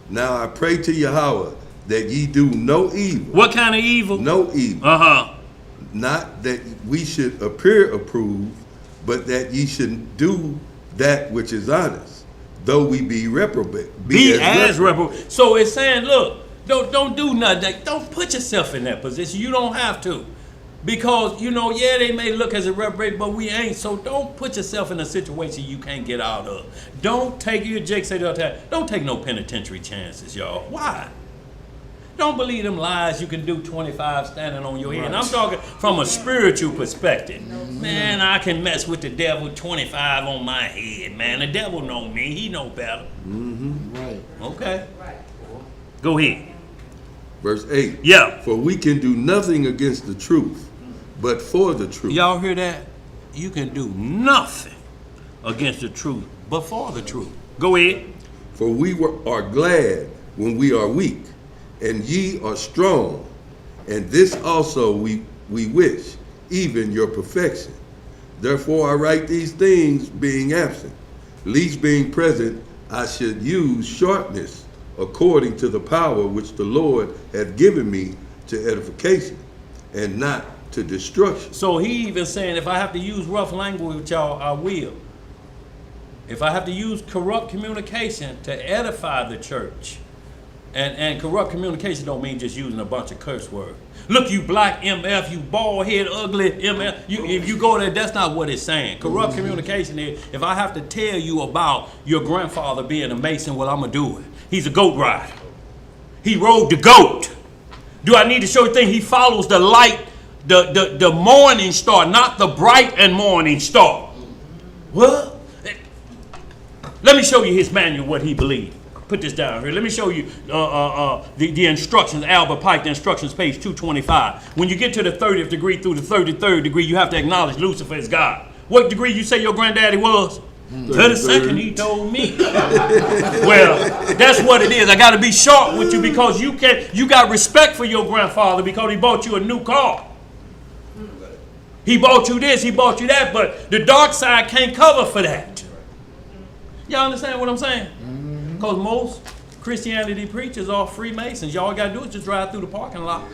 Now I pray to Yahweh that ye do no evil. What kind of evil? No evil. Not that we should appear approved, but that ye should do that which is honest, though we be reprobate. Be as reprobate. So it's saying, look, don't do nothing. Don't put yourself in that position. You don't have to. Because, you know, yeah, they may look as a reprobate, but we ain't. So don't put yourself in a situation you can't get out of. Don't take, Jake said the other time, don't take no penitentiary chances, y'all. Why? Don't believe them lies you can do 25 standing on your head. And I'm talking from a spiritual perspective. Man, I can mess with the devil 25 on my head, man. The devil know me. He know better. Right. Okay. Go ahead. Verse 8. Yeah. For we can do nothing against the truth, but for the truth. Y'all hear that? You can do nothing against the truth, but for the truth. Go ahead. For we are glad when we are weak, and ye are strong. And this also we wish, even your perfection. Therefore I write these things being absent, lest being present I should use sharpness according to the power which the Lord hath given me to edification, and not to destruction. So he even saying, if I have to use rough language with y'all, I will. If I have to use corrupt communication to edify the church, and corrupt communication don't mean just using a bunch of curse words. Look, you black MF, you bald head, ugly MF. If you go there, that's not what it's saying. Corrupt communication is, if I have to tell you about your grandfather being a Mason, well, I'm going to do it. He's a goat rider. He rode the goat. Do I need to show you things? He follows the light, the morning star, not the bright and morning star. What? Let me show you his manual, what he believed. Put this down here. Let me show you the instructions, Albert Pike, the instructions, page 225. When you get to the 30th degree through the 33rd degree, you have to acknowledge Lucifer as God. What degree you say your granddaddy was? 32nd, he told me. Well, that's what it is. I got to be sharp with you because you got respect for your grandfather because he bought you a new car. He bought you this, he bought you that, but the dark side can't cover for that. Y'all understand what I'm saying? Because most Christianity preachers are Freemasons. Y'all got to do is just drive through the parking lot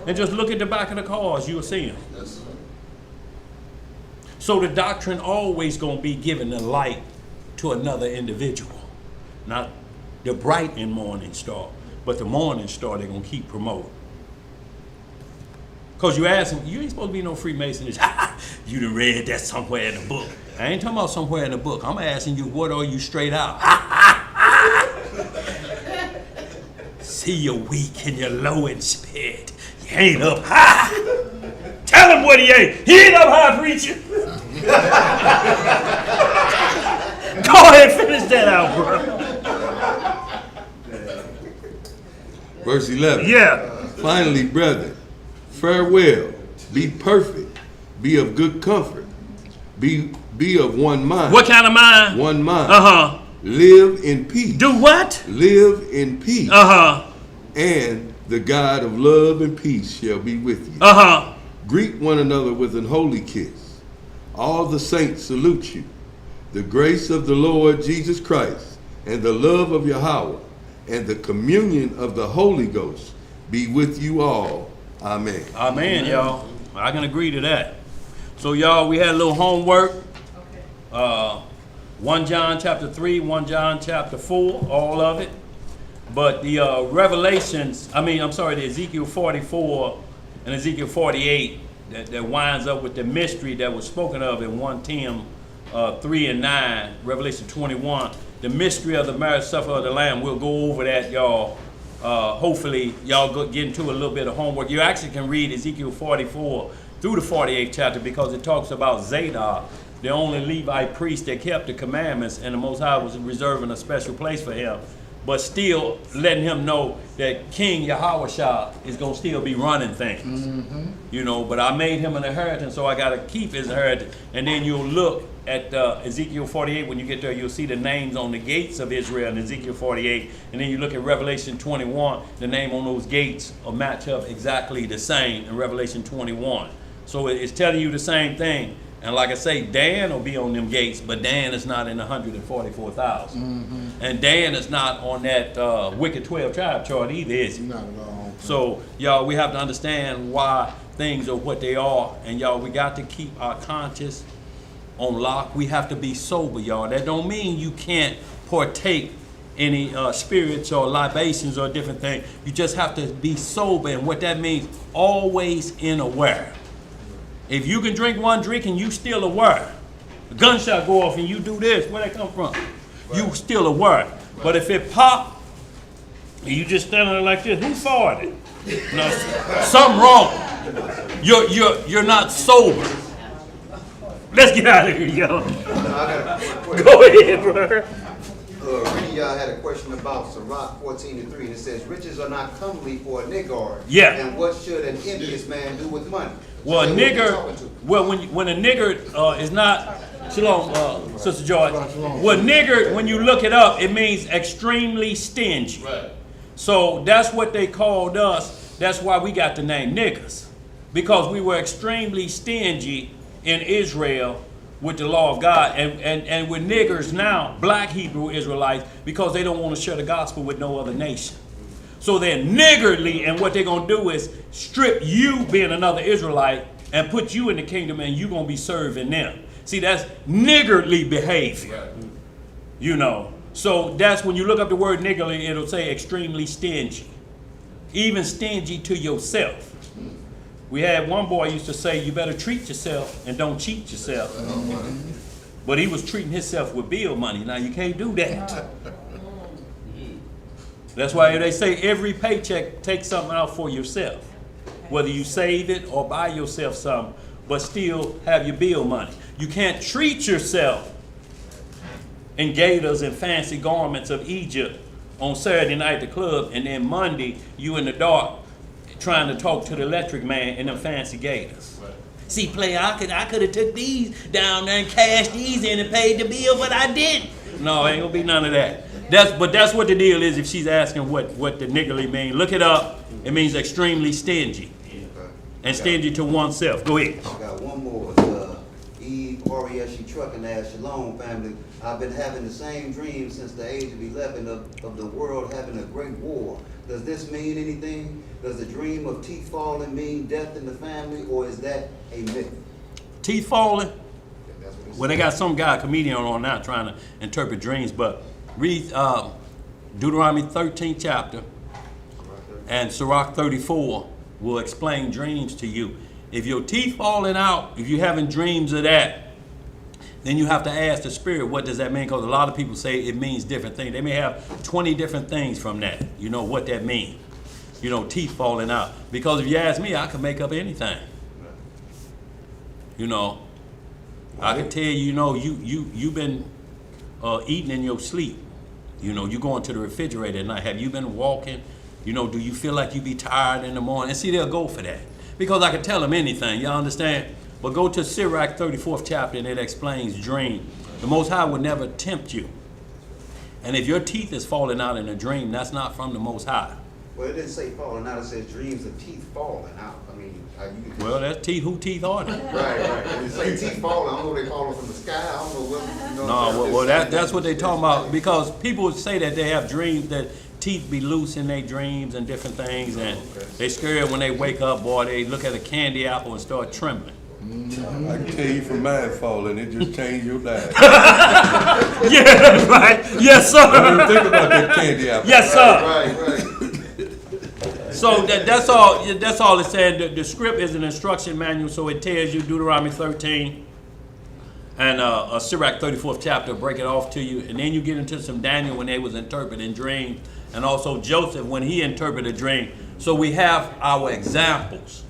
and just look at the back of the cars. You'll see them. So the doctrine always going to be giving the light to another individual. Not the bright and morning star, but the morning star they're going to keep promoting. Because you ask them, you ain't supposed to be no Freemason. You done read that somewhere in the book. I ain't talking about somewhere in the book. I'm asking you, what are you straight out? See, you're weak and you're low in spirit. You ain't up high. Tell him what he ain't. He ain't up high, preacher. Go ahead and finish that out, bro. Verse 11. Yeah. Finally, brethren, farewell. Be perfect. Be of good comfort. Be of one mind. What kind of mind? One mind. Uh-huh. Live in peace. Do what? Live in peace. Uh-huh. And the God of love and peace shall be with you. Uh-huh. Greet one another with an holy kiss. All the saints salute you. The grace of the Lord Jesus Christ and the love of Yahweh and the communion of the Holy Ghost be with you all. Amen. Amen, y'all. I can agree to that. So, y'all, we had a little homework. 1 John chapter 3, 1 John chapter 4, all of it. But the the Ezekiel 44 and Ezekiel 48 that winds up with the mystery that was spoken of in 1 Tim 3 and 9, Revelation 21, the mystery of the marriage supper of the Lamb. We'll go over that, y'all. Hopefully, y'all get into a little bit of homework. You actually can read Ezekiel 44 through the 48th chapter because it talks about Zadok, the only Levite priest that kept the commandments, and the Most High was reserving a special place for him, but still letting him know that King Yahweh is going to still be running things. You know, but I made him an inheritance, so I got to keep his inheritance. And then you'll look at Ezekiel 48. When you get there, you'll see the names on the gates of Israel in Ezekiel 48. And then you look at Revelation 21, the name on those gates will match up exactly the same in Revelation 21. So it's telling you the same thing. And like I say, Dan will be on them gates, but Dan is not in the 144,000. And Dan is not on that wicked 12 tribe chart either, is he? Not at all. So, y'all, we have to understand why things are what they are. And, y'all, we got to keep our conscience on lock. We have to be sober, y'all. That don't mean you can't partake any spirits or libations or different things. You just have to be sober. And what that means, always in aware. If you can drink one drink and you still aware, a gunshot go off and you do this, where that come from? Right. You still aware. Right. But if it pop, and you just standing there like this, who farted? No, something wrong. You're not sober. Let's get out of here, yo. Go ahead, brother. Y'all had a question about Sirach 14:3, and it says, "Riches are not comely for a niggard." Yeah. And what should an envious man do with money? Well, a nigger. Well, when a nigger is not. Shalom, Sister George. Well, nigger, when you look it up, it means extremely stingy. Right. So that's what they called us. That's why we got the name niggers, because we were extremely stingy in Israel with the law of God, and with niggers now, black Hebrew Israelites, because they don't want to share the gospel with no other nation. So they're niggardly, and what they're going to do is strip you, being another Israelite, and put you in the kingdom, and you're going to be serving them. See, that's niggardly behavior. You know. So that's when you look up the word niggardly, it'll say extremely stingy. Even stingy to yourself. We had one boy used to say, you better treat yourself and don't cheat yourself. But he was treating himself with bill money. Now you can't do that. That's why they say every paycheck, take something out for yourself. Whether you save it or buy yourself some, but still have your bill money. You can't treat yourself in gaiters and fancy garments of Egypt on Saturday night at the club, and then Monday you in the dark trying to talk to the electric man in them fancy gaiters. Right. See, player, I could have took these down there and cashed these in and paid the bill, but I didn't. No, ain't gonna be none of that. That's what the deal is. If she's asking what the niggardly mean, look it up. It means extremely stingy, and stingy to oneself. Go ahead. I got one more. She trucking ass Shalom family. I've been having the same dream since the age of 11 of the world having a great war. Does this mean anything? Does the dream of teeth falling mean death in the family, or is that a myth? Teeth falling? Well, they got some guy, comedian on now trying to interpret dreams, but read Deuteronomy 13th chapter and Sirach 34 will explain dreams to you. If your teeth falling out, if you're having dreams of that, then you have to ask the spirit, what does that mean? Because a lot of people say it means different things. They may have 20 different things from that. You know what that means. You know, teeth falling out. Because if you ask me, I can make up anything. You know, I can tell you, you know, you've been eating in your sleep. You know, you go into the refrigerator at night. Have you been walking? You know, do you feel like you be tired in the morning? And see, they'll go for that. Because I can tell them anything, y'all understand? But go to Sirach 34th chapter and it explains dream. The Most High would never tempt you. And if your teeth is falling out in a dream, that's not from the Most High. Well, it didn't say falling out, it says dreams of teeth falling out. I mean, well, that's teeth. Who teeth are they? Right. And it say teeth falling. I don't know if they falling from the sky. I don't know what. You know, no, that's what they talking about. Because people say that they have dreams that teeth be loose in their dreams and different things, and they scared when they wake up. Boy, they look at a candy apple and start trembling. Mm-hmm. I can tell you from mine falling, it just changed your life. Yeah, that's right. Yes, sir. Don't even think about that candy apple. Yes, sir. Right. So that's all. That's all it's saying. The script is an instruction manual, so it tells you Deuteronomy 13 and Sirach 34th chapter. Break it off to you, and then you get into some Daniel when they was interpreting dreams, and also Joseph when he interpreted a dream. So we have our examples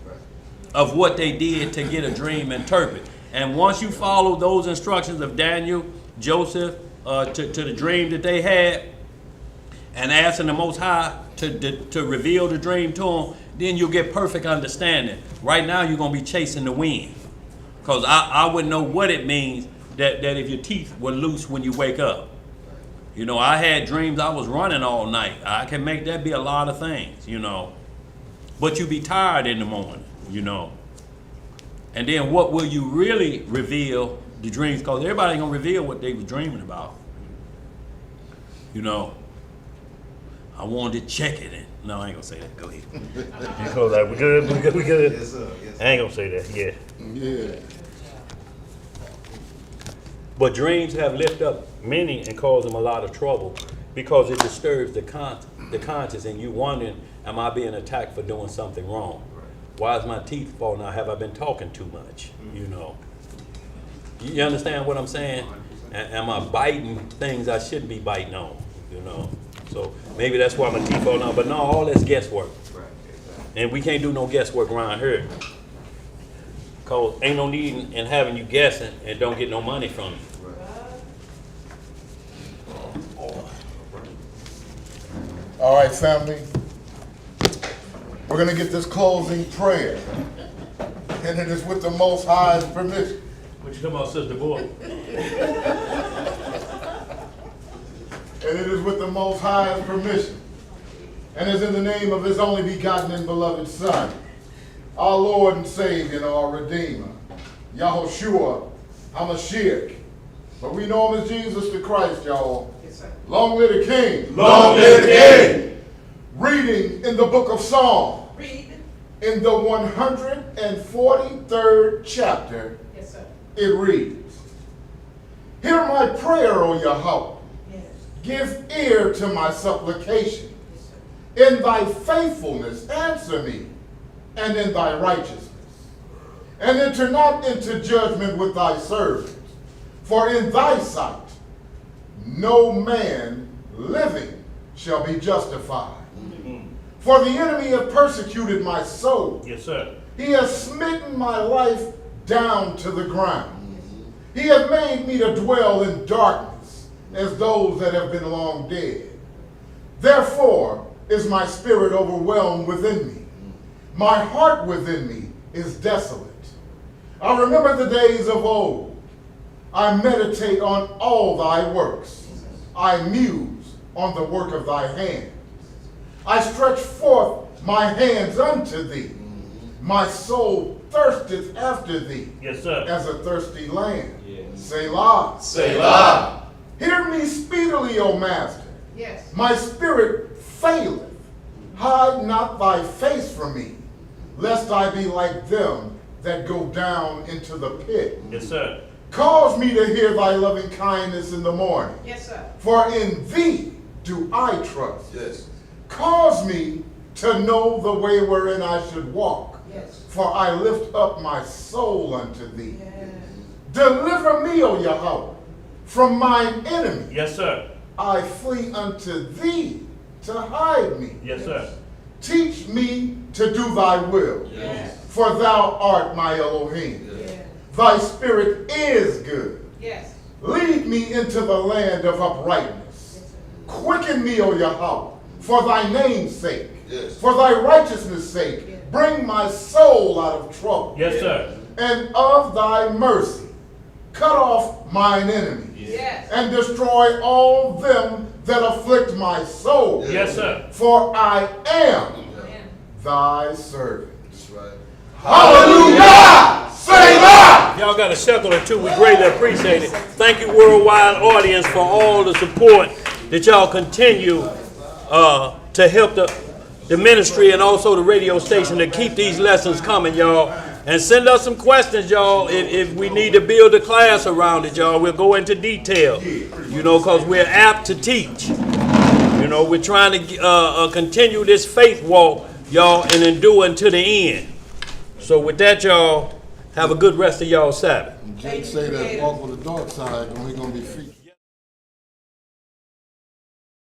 of what they did to get a dream interpreted. And once you follow those instructions of Daniel, Joseph, to the dream that they had, and asking the Most High to reveal the dream to them, then you'll get perfect understanding. Right now, you're going to be chasing the wind. Because I wouldn't know what it means that if your teeth were loose when you wake up. You know, I had dreams I was running all night. I can make that be a lot of things, you know. But you be tired in the morning. You know, and then what will you really reveal the dreams? Because everybody ain't gonna reveal what they was dreaming about. You know, I wanted to check it in. No, I ain't gonna say that. Go ahead. Because like, we good. Yes, sir. I ain't gonna say that. Yeah. But dreams have lifted up many and caused them a lot of trouble because it disturbs the conscience, and you wondering, am I being attacked for doing something wrong? Why is my teeth falling out? Have I been talking too much? You know. You understand what I'm saying? Am I biting things I shouldn't be biting on? You know. So maybe that's why my teeth falling out. But no, all that's guesswork. And we can't do no guesswork around here. Cause ain't no need in having you guessing and don't get no money from you. All right, family. We're going to get this closing prayer. And it is with the Most High's permission. What you talking about, Sister Boy? And it is with the Most High's permission. And is in the name of his only begotten and beloved Son, our Lord and Savior and our Redeemer, Yahushua HaMashiach. But we know him as Jesus the Christ, y'all. Yes, sir. Long live the King. Long live the King. Reading in the book of Psalms, Read. in the 143rd chapter, Yes, sir. it reads, Hear my prayer, O Yahweh. Yes. Give ear to my supplication. Yes, sir. In thy faithfulness answer me, and in thy righteousness. And enter not into judgment with thy servant, for in thy sight no man living shall be justified. For the enemy hath persecuted my soul. Yes, sir. He hath smitten my life down to the ground. He hath made me to dwell in darkness, as those that have been long dead. Therefore is my spirit overwhelmed within me. My heart within me is desolate. I remember the days of old. I meditate on all thy works. I muse on the work of thy hand. I stretch forth my hands unto thee. My soul thirsteth after thee. Yes, sir. As a thirsty land. Selah. Selah. Hear me speedily, O Master. Yes. My spirit faileth. Hide not thy face from me, lest I be like them that go down into the pit. Yes, sir. Cause me to hear thy loving kindness in the morning, Yes, sir. for in thee do I trust. Yes. Cause me to know the way wherein I should walk, Yes. for I lift up my soul unto thee. Yes. Deliver me, O Yahweh, from mine enemy. Yes, sir. I flee unto thee to hide me. Yes, sir. Teach me to do thy will, Yes. for thou art my Elohim. Yes. Thy spirit is good. Yes. Lead me into the land of uprightness. Quicken me, O Yahweh, for thy name's sake. Yes. For thy righteousness' sake, bring my soul out of trouble. Yes, sir. And of thy mercy, cut off mine enemies. Yes. And destroy all them that afflict my soul. Yes, sir. For I am Amen. thy servant. That's right. Hallelujah! Selah! Y'all got a shekel or two. We greatly appreciate it. Thank you, worldwide audience, for all the support that y'all continue to help the ministry and also the radio station to keep these lessons coming, y'all. And send us some questions, y'all. If we need to build a class around it, y'all, we'll go into detail. You know, because we're apt to teach. You know, we're trying to continue this faith walk, y'all, and endure until the end. So with that, y'all, have a good rest of y'all Sabbath. Jake say that walk on the dark side, and we're going to be free.